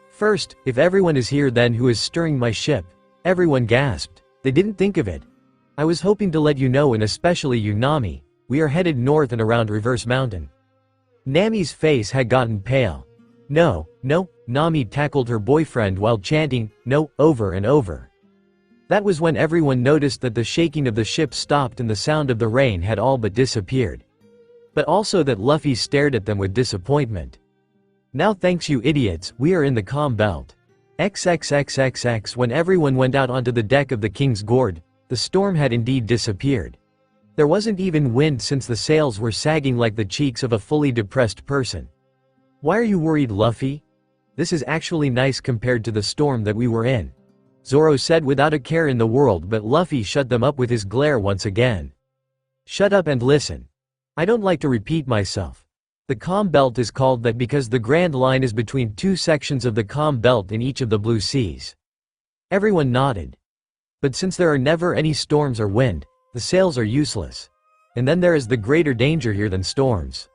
First, if everyone is here then who is stirring my ship? Everyone gasped. They didn't think of it. I was hoping to let you know, and especially you, Nami. We are headed north and around Reverse Mountain. Nami's face had gotten pale. No, Nami tackled her boyfriend while chanting, no, over and over. That was when everyone noticed that the shaking of the ship stopped and the sound of the rain had all but disappeared. But also that Luffy stared at them with disappointment. Now thanks you idiots, we are in the calm belt. XXXXX. When everyone went out onto the deck of the King's Gourd, the storm had indeed disappeared. There wasn't even wind since the sails were sagging like the cheeks of a fully depressed person. Why are you worried, Luffy? This is actually nice compared to the storm that we were in, Zoro said without a care in the world, but Luffy shut them up with his glare once again. Shut up and listen. I don't like to repeat myself. The calm belt is called that because the Grand Line is between two sections of the calm belt in each of the blue seas. Everyone nodded. But since there are never any storms or wind, the sails are useless. And then there is the greater danger here than storms.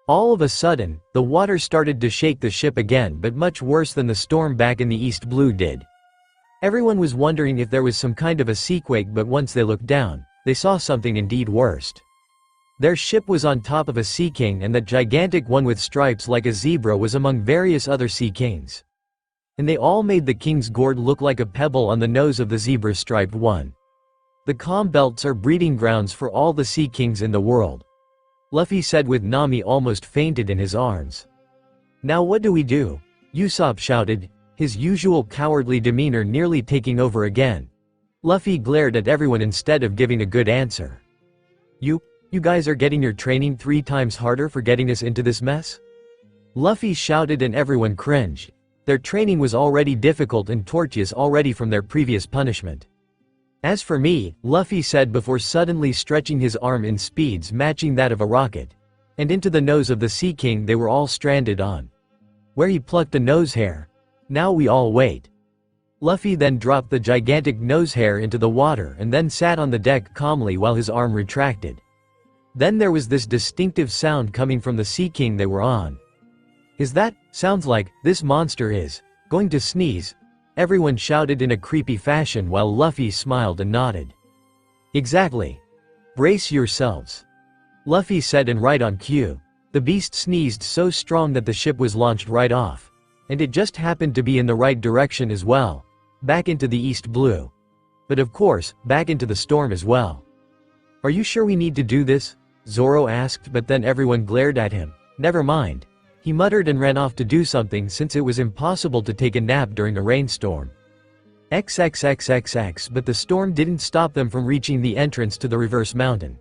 All of a sudden, the water started to shake the ship again, but much worse than the storm back in the East Blue did. Everyone was wondering if there was some kind of a seaquake, but once they looked down, they saw something indeed worse. Their ship was on top of a sea king, and that gigantic one with stripes like a zebra was among various other sea kings. And they all made the King's Gourd look like a pebble on the nose of the zebra-striped one. The calm belts are breeding grounds for all the sea kings in the world, Luffy said with Nami almost fainted in his arms. Now what do we do? Usopp shouted, his usual cowardly demeanor nearly taking over again. Luffy glared at everyone instead of giving a good answer. You guys are getting your training 3 times harder for getting us into this mess? Luffy shouted and everyone cringed. Their training was already difficult and tortuous already from their previous punishment. As for me, Luffy said before suddenly stretching his arm in speeds matching that of a rocket. And into the nose of the Sea King they were all stranded on. Where he plucked a nose hair. Now we all wait. Luffy then dropped the gigantic nose hair into the water and then sat on the deck calmly while his arm retracted. Then there was this distinctive sound coming from the Sea King they were on. Is that, sounds like, this monster is going to sneeze? Everyone shouted in a creepy fashion while Luffy smiled and nodded. Exactly. Brace yourselves. Luffy said, and right on cue, the beast sneezed so strong that the ship was launched right off. And it just happened to be in the right direction as well. Back into the East Blue. But of course, back into the storm as well. Are you sure we need to do this? Zoro asked, but then everyone glared at him. Never mind. He muttered and ran off to do something since it was impossible to take a nap during a rainstorm. XXXXX. But the storm didn't stop them from reaching the entrance to the Reverse Mountain.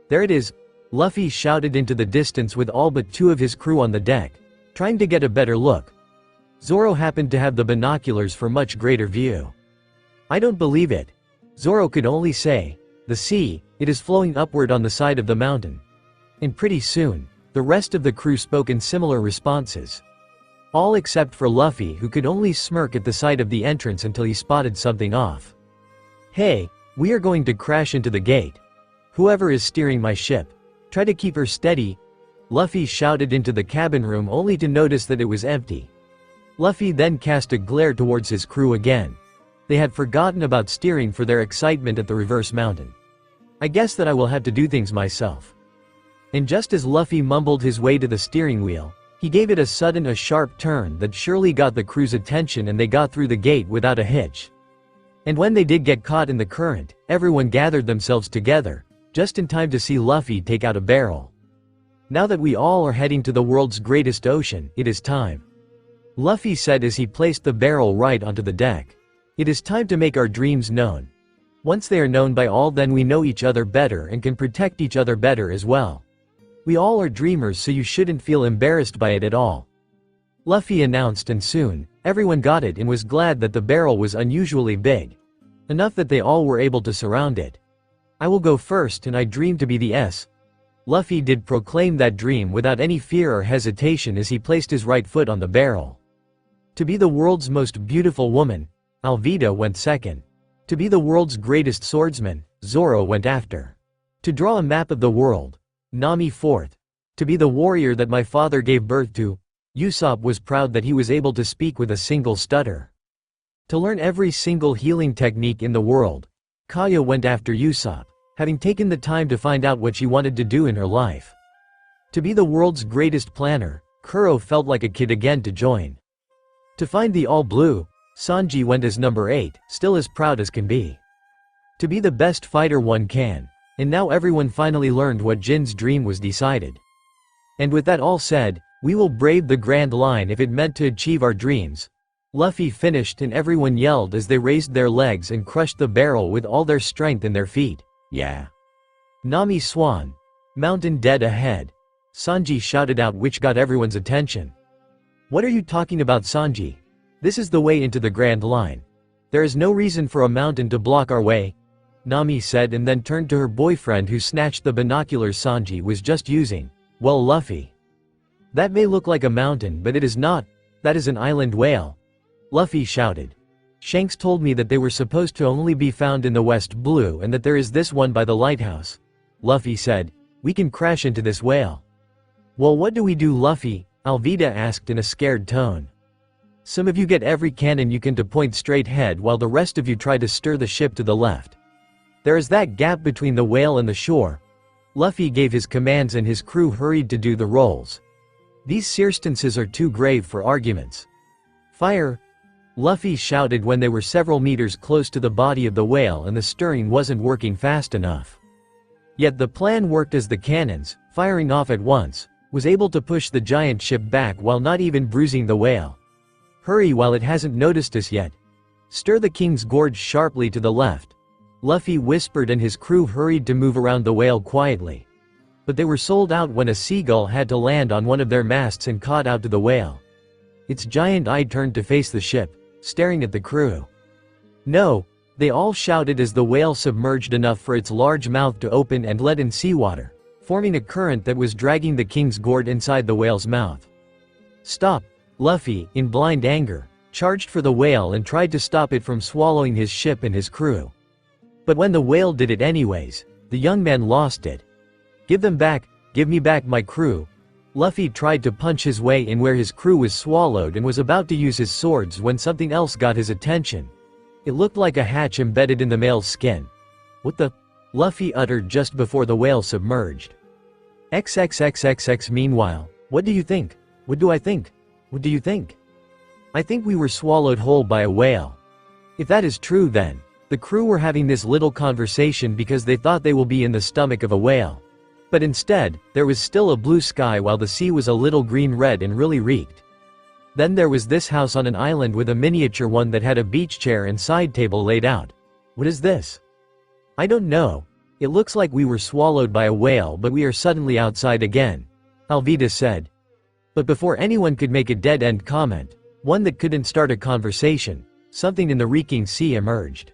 There it is. Luffy shouted into the distance with all but 2 of his crew on the deck, trying to get a better look. Zoro happened to have the binoculars for much greater view. I don't believe it. Zoro could only say, the sea, it is flowing upward on the side of the mountain. And pretty soon, the rest of the crew spoke in similar responses. All except for Luffy, who could only smirk at the sight of the entrance until he spotted something off. Hey, we are going to crash into the gate. Whoever is steering my ship, try to keep her steady. Luffy shouted into the cabin room only to notice that it was empty. Luffy then cast a glare towards his crew again. They had forgotten about steering for their excitement at the Reverse Mountain. I guess that I will have to do things myself. And just as Luffy mumbled his way to the steering wheel, he gave it a sharp turn that surely got the crew's attention, and they got through the gate without a hitch. And when they did get caught in the current, everyone gathered themselves together, just in time to see Luffy take out a barrel. Now that we all are heading to the world's greatest ocean, it is time. Luffy said as he placed the barrel right onto the deck. It is time to make our dreams known. Once they are known by all, then we know each other better and can protect each other better as well. We all are dreamers, so you shouldn't feel embarrassed by it at all. Luffy announced, and soon, everyone got it and was glad that the barrel was unusually big. Enough that they all were able to surround it. "I will go first, and I dream to be the S." Luffy did proclaim that dream without any fear or hesitation as he placed his right foot on the barrel. To be the world's most beautiful woman, Alvida went second. To be the world's greatest swordsman, Zoro went after. To draw a map of the world, Nami fourth. To be the warrior that my father gave birth to, Usopp was proud that he was able to speak with a single stutter. To learn every single healing technique in the world, Kaya went after Usopp, having taken the time to find out what she wanted to do in her life. To be the world's greatest planner, Kuro felt like a kid again to join. To find the all-blue, Sanji went as number 8, still as proud as can be. To be the best fighter one can, and now everyone finally learned what Jin's dream was decided. And with that all said, we will brave the Grand Line if it meant to achieve our dreams. Luffy finished and everyone yelled as they raised their legs and crushed the barrel with all their strength in their feet. Yeah. Nami Swan. Mountain dead ahead. Sanji shouted out, which got everyone's attention. What are you talking about, Sanji? This is the way into the Grand Line. There is no reason for a mountain to block our way, Nami said, and then turned to her boyfriend who snatched the binoculars Sanji was just using. Well, Luffy. That may look like a mountain, but it is not. That is an island whale. Luffy shouted. Shanks told me that they were supposed to only be found in the West Blue and that there is this one by the lighthouse. Luffy said, we can crash into this whale. Well, what do we do, Luffy? Alvida asked in a scared tone. Some of you get every cannon you can to point straight ahead while the rest of you try to steer the ship to the left. There is that gap between the whale and the shore. Luffy gave his commands and his crew hurried to do the rolls. These circumstances are too grave for arguments. Fire! Luffy shouted when they were several meters close to the body of the whale and the steering wasn't working fast enough. Yet the plan worked as the cannons, firing off at once, was able to push the giant ship back while not even bruising the whale. Hurry while it hasn't noticed us yet. Stir the King's Gorge sharply to the left. Luffy whispered and his crew hurried to move around the whale quietly. But they were sold out when a seagull had to land on one of their masts and caught out to the whale. Its giant eye turned to face the ship, staring at the crew. No, they all shouted as the whale submerged enough for its large mouth to open and let in seawater, forming a current that was dragging the King's Gourd inside the whale's mouth. Stop! Luffy, in blind anger, charged for the whale and tried to stop it from swallowing his ship and his crew. But when the whale did it anyways, the young man lost it. Give them back, give me back my crew. Luffy tried to punch his way in where his crew was swallowed and was about to use his swords when something else got his attention. It looked like a hatch embedded in the male's skin. What the? Luffy uttered just before the whale submerged. XXXXX. Meanwhile, what do you think? What do I think? What do you think? I think we were swallowed whole by a whale. If that is true, then the crew were having this little conversation because they thought they will be in the stomach of a whale. But instead, there was still a blue sky while the sea was a little green-red and really reeked. Then there was this house on an island with a miniature one that had a beach chair and side table laid out. What is this? I don't know. It looks like we were swallowed by a whale, but we are suddenly outside again, Alvida said. But before anyone could make a dead-end comment, one that couldn't start a conversation, something in the reeking sea emerged.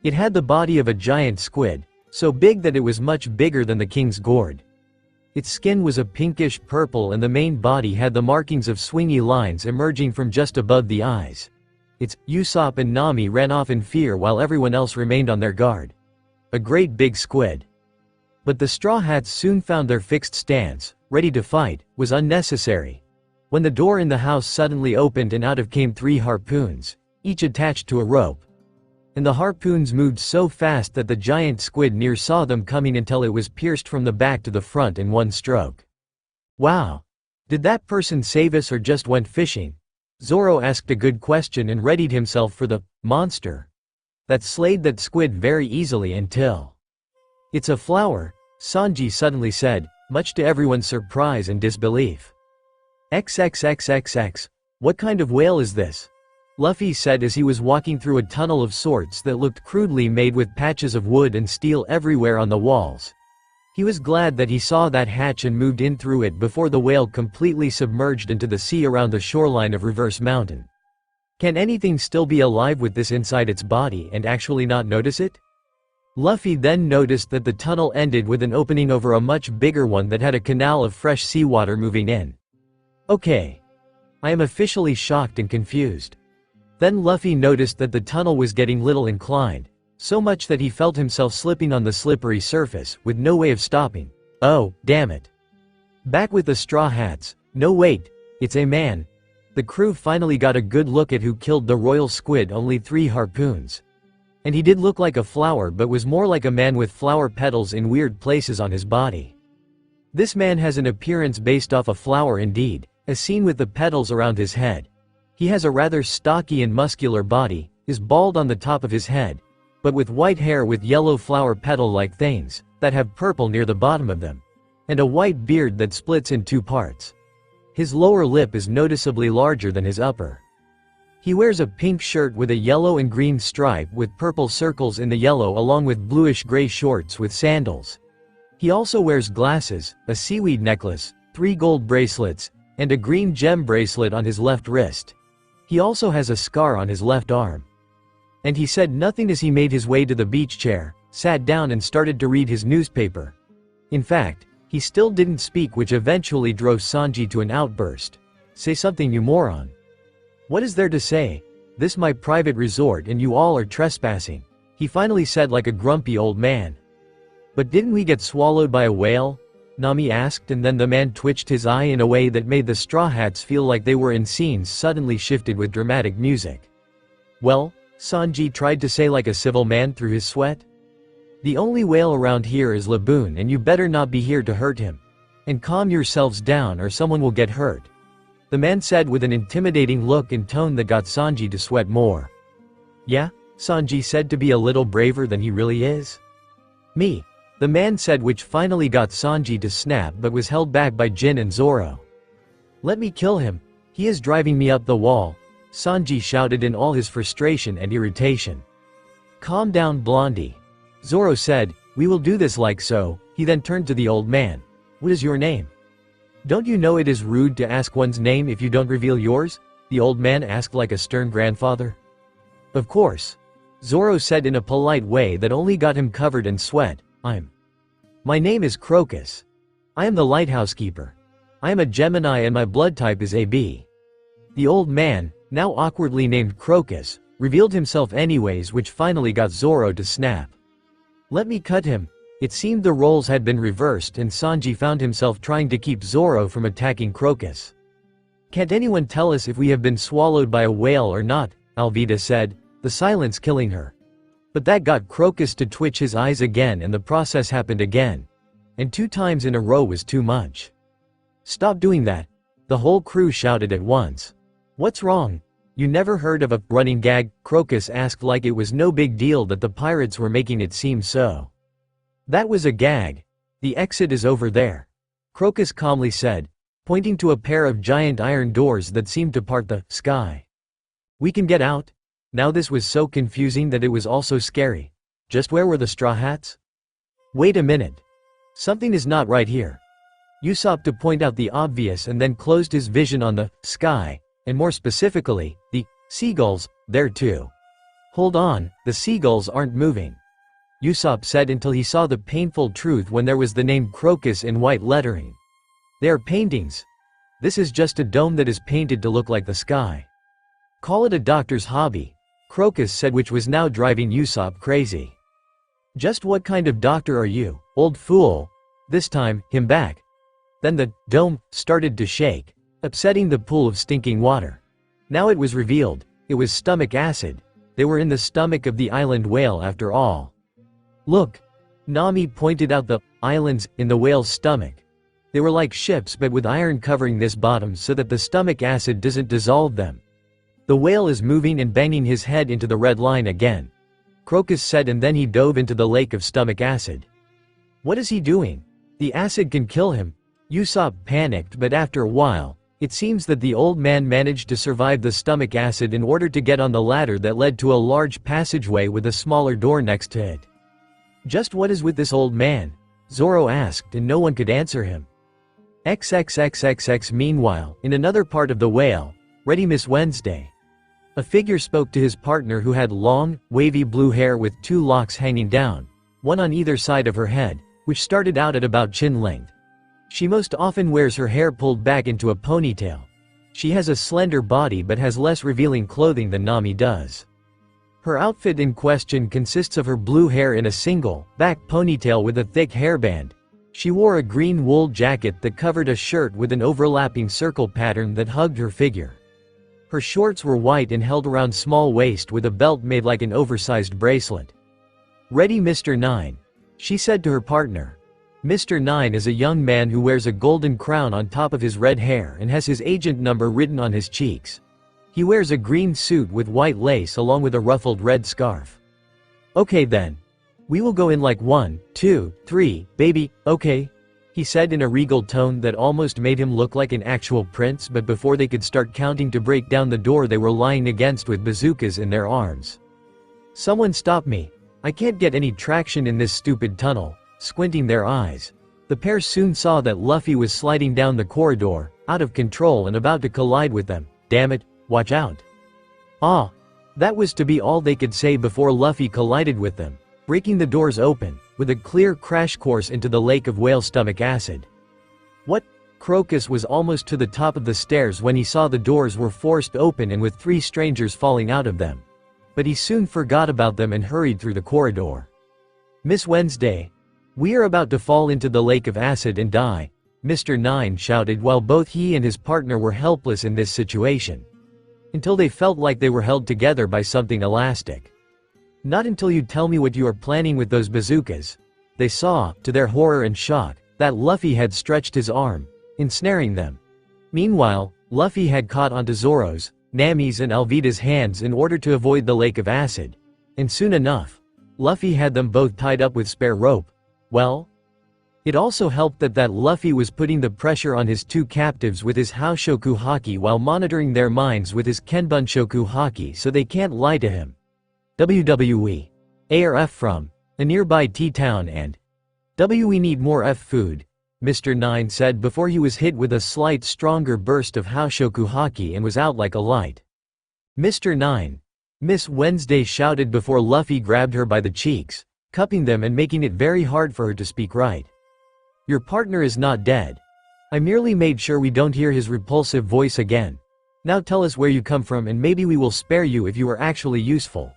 It had the body of a giant squid, so big that it was much bigger than the King's Gourd. Its skin was a pinkish purple and the main body had the markings of swingy lines emerging from just above the eyes. Usopp and Nami ran off in fear while everyone else remained on their guard. A great big squid. But the Straw Hats soon found their fixed stance, ready to fight, was unnecessary. When the door in the house suddenly opened and out of came 3 harpoons, each attached to a rope. And the harpoons moved so fast that the giant squid near saw them coming until it was pierced from the back to the front in one stroke. Wow! Did that person save us or just went fishing? Zoro asked a good question and readied himself for the monster that slayed that squid very easily until... It's a flower, Sanji suddenly said, much to everyone's surprise and disbelief. XXXXX. What kind of whale is this? Luffy said as he was walking through a tunnel of sorts that looked crudely made with patches of wood and steel everywhere on the walls. He was glad that he saw that hatch and moved in through it before the whale completely submerged into the sea around the shoreline of Reverse Mountain. Can anything still be alive with this inside its body and actually not notice it? Luffy then noticed that the tunnel ended with an opening over a much bigger one that had a canal of fresh seawater moving in. Okay. I am officially shocked and confused. Then Luffy noticed that the tunnel was getting little inclined, so much that he felt himself slipping on the slippery surface, with no way of stopping. Oh, damn it. Back with the Straw Hats. No wait, it's a man. The crew finally got a good look at who killed the royal squid, only 3 harpoons. And he did look like a flower but was more like a man with flower petals in weird places on his body. This man has an appearance based off a flower indeed, as seen with the petals around his head. He has a rather stocky and muscular body, is bald on the top of his head, but with white hair with yellow flower petal-like things, that have purple near the bottom of them, and a white beard that splits in 2 parts. His lower lip is noticeably larger than his upper. He wears a pink shirt with a yellow and green stripe with purple circles in the yellow along with bluish-gray shorts with sandals. He also wears glasses, a seaweed necklace, 3 gold bracelets, and a green gem bracelet on his left wrist. He also has a scar on his left arm. And he said nothing as he made his way to the beach chair, sat down and started to read his newspaper. In fact, he still didn't speak, which eventually drove Sanji to an outburst. Say something, you moron. What is there to say? This my private resort and you all are trespassing, he finally said like a grumpy old man. But didn't we get swallowed by a whale? Nami asked, and then the man twitched his eye in a way that made the Straw Hats feel like they were in scenes suddenly shifted with dramatic music. Well, Sanji tried to say like a civil man through his sweat. The only whale around here is Laboon and you better not be here to hurt him. And calm yourselves down or someone will get hurt. The man said with an intimidating look and tone that got Sanji to sweat more. Yeah? Sanji said, to be a little braver than he really is. Me. The man said, which finally got Sanji to snap but was held back by Jin and Zoro. Let me kill him. He is driving me up the wall, Sanji shouted in all his frustration and irritation. Calm down, Blondie. Zoro said, we will do this like so. He then turned to the old man. What is your name? Don't you know it is rude to ask one's name if you don't reveal yours? The old man asked like a stern grandfather. Of course. Zoro said in a polite way that only got him covered in sweat. My name is Crocus. I am the lighthouse keeper. I am a Gemini and my blood type is AB. The old man, now awkwardly named Crocus, revealed himself anyways, which finally got Zoro to snap. Let me cut him. It seemed the roles had been reversed and Sanji found himself trying to keep Zoro from attacking Crocus. Can't anyone tell us if we have been swallowed by a whale or not? Alvida said, the silence killing her. But that got Crocus to twitch his eyes again and the process happened again. And 2 times in a row was too much. Stop doing that. The whole crew shouted at once. What's wrong? You never heard of a running gag? Crocus asked like it was no big deal that the pirates were making it seem so. That was a gag. The exit is over there. Crocus calmly said, pointing to a pair of giant iron doors that seemed to part the sky. We can get out? Now this was so confusing that it was also scary. Just where were the Straw Hats? Wait a minute. Something is not right here. Usopp to point out the obvious and then closed his vision on the sky, and more specifically, the seagulls, there too. Hold on, the seagulls aren't moving. Usopp said until he saw the painful truth when there was the name Crocus in white lettering. They are paintings. This is just a dome that is painted to look like the sky. Call it a doctor's hobby, Crocus said, which was now driving Usopp crazy. Just what kind of doctor are you, old fool? This time, him back. Then the dome started to shake, upsetting the pool of stinking water. Now it was revealed, it was stomach acid. They were in the stomach of the island whale after all. Look. Nami pointed out the islands in the whale's stomach. They were like ships but with iron covering this bottom so that the stomach acid doesn't dissolve them. The whale is moving and banging his head into the red line again, Crocus said, and then he dove into the lake of stomach acid. What is he doing? The acid can kill him. Usopp panicked, but after a while, it seems that the old man managed to survive the stomach acid in order to get on the ladder that led to a large passageway with a smaller door next to it. Just what is with this old man? Zoro asked, and no one could answer him. XXXXX. Meanwhile, in another part of the whale, Ready Miss Wednesday. A figure spoke to his partner who had long, wavy blue hair with 2 locks hanging down, one on either side of her head, which started out at about chin length. She most often wears her hair pulled back into a ponytail. She has a slender body but has less revealing clothing than Nami does. Her outfit in question consists of her blue hair in a single, back ponytail with a thick hairband. She wore a green wool jacket that covered a shirt with an overlapping circle pattern that hugged her figure. Her shorts were white and held around small waist with a belt made like an oversized bracelet. "Ready, Mr. 9," she said to her partner. Mr. 9 is a young man who wears a golden crown on top of his red hair and has his agent number written on his cheeks. He wears a green suit with white lace along with a ruffled red scarf. "Okay then. We will go in like 1, 2, 3, baby, okay?" he said in a regal tone that almost made him look like an actual prince, but before they could start counting to break down the door they were lying against with bazookas in their arms. "Someone stop me. I can't get any traction in this stupid tunnel." Squinting their eyes, the pair soon saw that Luffy was sliding down the corridor, out of control and about to collide with them. "Damn it, watch out." Ah! That was to be all they could say before Luffy collided with them, breaking the doors open, with a clear crash course into the lake of whale stomach acid. "What?" Crocus was almost to the top of the stairs when he saw the doors were forced open and with 3 strangers falling out of them. But he soon forgot about them and hurried through the corridor. "Miss Wednesday, we are about to fall into the lake of acid and die," Mr. 9 shouted while both he and his partner were helpless in this situation. Until they felt like they were held together by something elastic. "Not until you tell me what you are planning with those bazookas." They saw, to their horror and shock, that Luffy had stretched his arm, ensnaring them. Meanwhile, Luffy had caught onto Zoro's, Nami's and Alvida's hands in order to avoid the lake of acid. And soon enough, Luffy had them both tied up with spare rope. Well, it also helped that Luffy was putting the pressure on his 2 captives with his Haoshoku haki while monitoring their minds with his Kenbunshoku haki so they can't lie to him. WWE. ARF from a nearby T-town and "We need more F food," Mr. 9 said before he was hit with a slight stronger burst of Haoshoku haki and was out like a light. "Mr. 9. Miss Wednesday shouted before Luffy grabbed her by the cheeks, cupping them and making it very hard for her to speak right. "Your partner is not dead. I merely made sure we don't hear his repulsive voice again. Now tell us where you come from and maybe we will spare you if you are actually useful."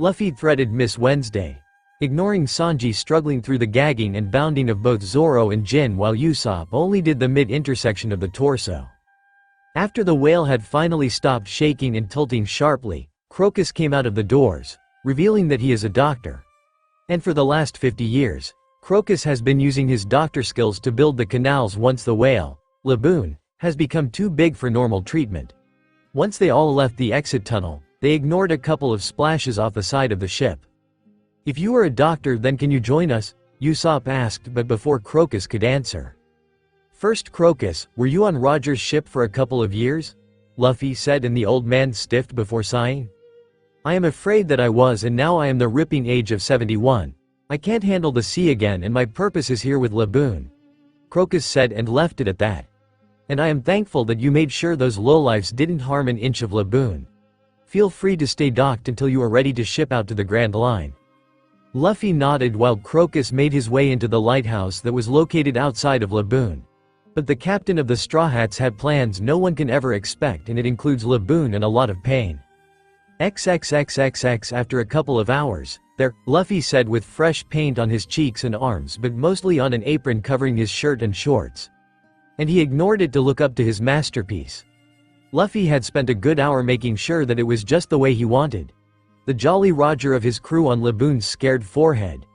Luffy threatened Miss Wednesday, ignoring Sanji struggling through the gagging and bounding of both Zoro and Jin while Usopp only did the mid-intersection of the torso. After the whale had finally stopped shaking and tilting sharply, Crocus came out of the doors, revealing that he is a doctor. And for the last 50 years, Crocus has been using his doctor skills to build the canals once the whale, Laboon, has become too big for normal treatment. Once they all left the exit tunnel, they ignored a couple of splashes off the side of the ship. "If you are a doctor then can you join us?" Usopp asked but before Crocus could answer. "First Crocus, were you on Roger's ship for a couple of years?" Luffy said and the old man stiffed before sighing. "I am afraid that I was and now I am the ripping age of 71. I can't handle the sea again and my purpose is here with Laboon," Crocus said and left it at that. "And I am thankful that you made sure those lowlifes didn't harm an inch of Laboon. Feel free to stay docked until you are ready to ship out to the Grand Line." Luffy nodded while Crocus made his way into the lighthouse that was located outside of Laboon. But the captain of the Straw Hats had plans no one can ever expect and it includes Laboon and a lot of pain. XXXXX. After a couple of hours, there, Luffy said with fresh paint on his cheeks and arms but mostly on an apron covering his shirt and shorts. And he ignored it to look up to his masterpiece. Luffy had spent a good hour making sure that it was just the way he wanted. The Jolly Roger of his crew on Laboon's scared forehead.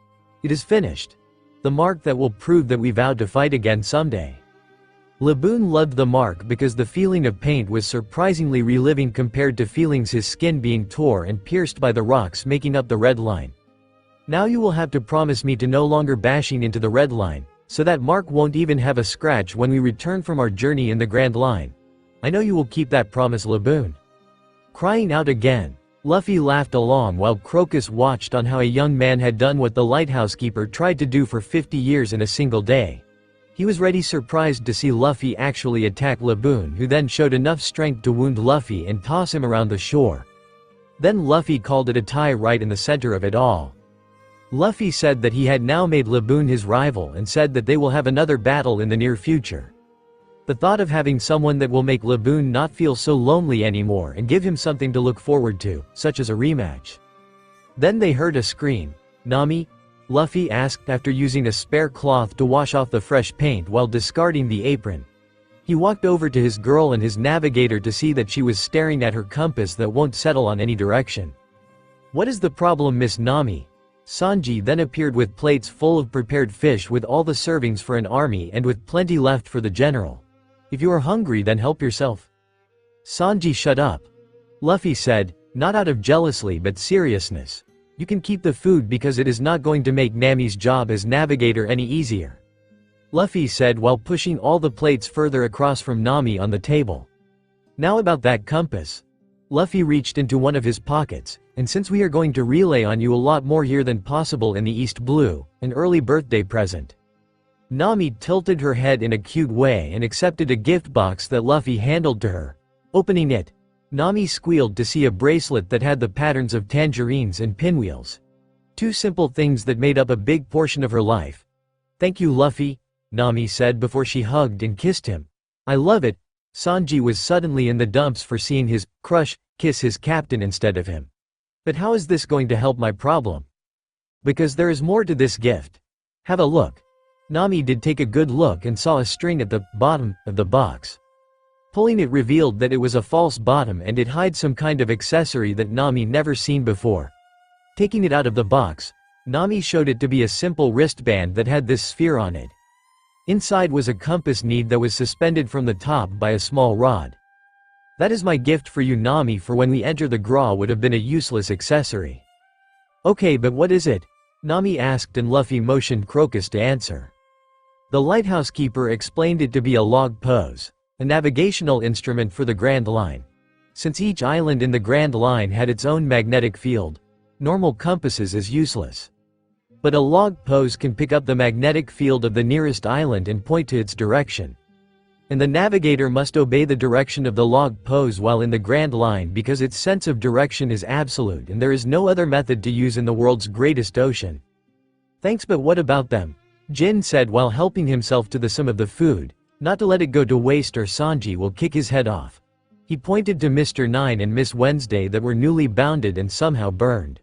It is finished. The mark that will prove that we vowed to fight again someday. Laboon loved the mark because the feeling of paint was surprisingly reliving compared to feelings his skin being tore and pierced by the rocks making up the red line. "Now you will have to promise me to no longer bashing into the red line, so that mark won't even have a scratch when we return from our journey in the Grand Line. I know you will keep that promise, Laboon." Crying out again, Luffy laughed along while Crocus watched on how a young man had done what the lighthouse keeper tried to do for 50 years in a single day. He was ready surprised to see Luffy actually attack Laboon, who then showed enough strength to wound Luffy and toss him around the shore. Then Luffy called it a tie right in the center of it all. Luffy said that he had now made Laboon his rival and said that they will have another battle in the near future. The thought of having someone that will make Laboon not feel so lonely anymore and give him something to look forward to, such as a rematch. Then they heard a scream. "Nami?" Luffy asked after using a spare cloth to wash off the fresh paint while discarding the apron. He walked over to his girl and his navigator to see that she was staring at her compass that won't settle on any direction. "What is the problem, Miss Nami?" Sanji then appeared with plates full of prepared fish with all the servings for an army and with plenty left for the general. "If you are hungry, then help yourself." Sanji shut up. Luffy said, not out of jealousy but seriousness. "You can keep the food because it is not going to make Nami's job as navigator any easier," Luffy said while pushing all the plates further across from Nami on the table. "Now about that compass." Luffy reached into one of his pockets, "And since we are going to relay on you a lot more here than possible in the East Blue, an early birthday present." Nami tilted her head in a cute way and accepted a gift box that Luffy handed to her. Opening it, Nami squealed to see a bracelet that had the patterns of tangerines and pinwheels. Two simple things that made up a big portion of her life. "Thank you, Luffy," Nami said before she hugged and kissed him. "I love it." Sanji was suddenly in the dumps for seeing his crush kiss his captain instead of him. "But how is this going to help my problem?" "Because there is more to this gift. Have a look." Nami did take a good look and saw a string at the bottom of the box. Pulling it revealed that it was a false bottom and it hides some kind of accessory that Nami never seen before. Taking it out of the box, Nami showed it to be a simple wristband that had this sphere on it. Inside was a compass needle that was suspended from the top by a small rod. "That is my gift for you, Nami, for when we enter the Gra would have been a useless accessory." "Okay, but what is it?" Nami asked and Luffy motioned Crocus to answer. The lighthouse keeper explained it to be a log pose, a navigational instrument for the Grand Line. Since each island in the Grand Line had its own magnetic field, normal compasses is useless. But a log pose can pick up the magnetic field of the nearest island and point to its direction. And the navigator must obey the direction of the log pose while in the Grand Line because its sense of direction is absolute and there is no other method to use in the world's greatest ocean. "Thanks, but what about them?" Jin said while helping himself to some of the food, not to let it go to waste or Sanji will kick his head off. He pointed to Mr. Nine and Miss Wednesday that were newly bounded and somehow burned.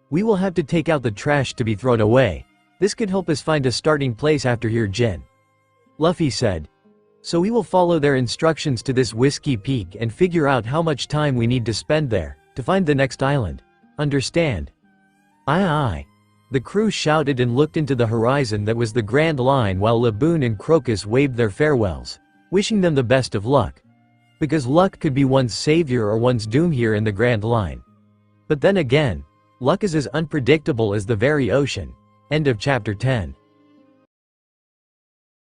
"We will have to take out the trash to be thrown away. This could help us find a starting place after here, Jin," Luffy said. "So we will follow their instructions to this Whiskey Peak and figure out how much time we need to spend there, to find the next island. Understand?" "Aye aye." The crew shouted and looked into the horizon that was the Grand Line while Laboon and Crocus waved their farewells, wishing them the best of luck. Because luck could be one's savior or one's doom here in the Grand Line. But then again, luck is as unpredictable as the very ocean. End of chapter 10.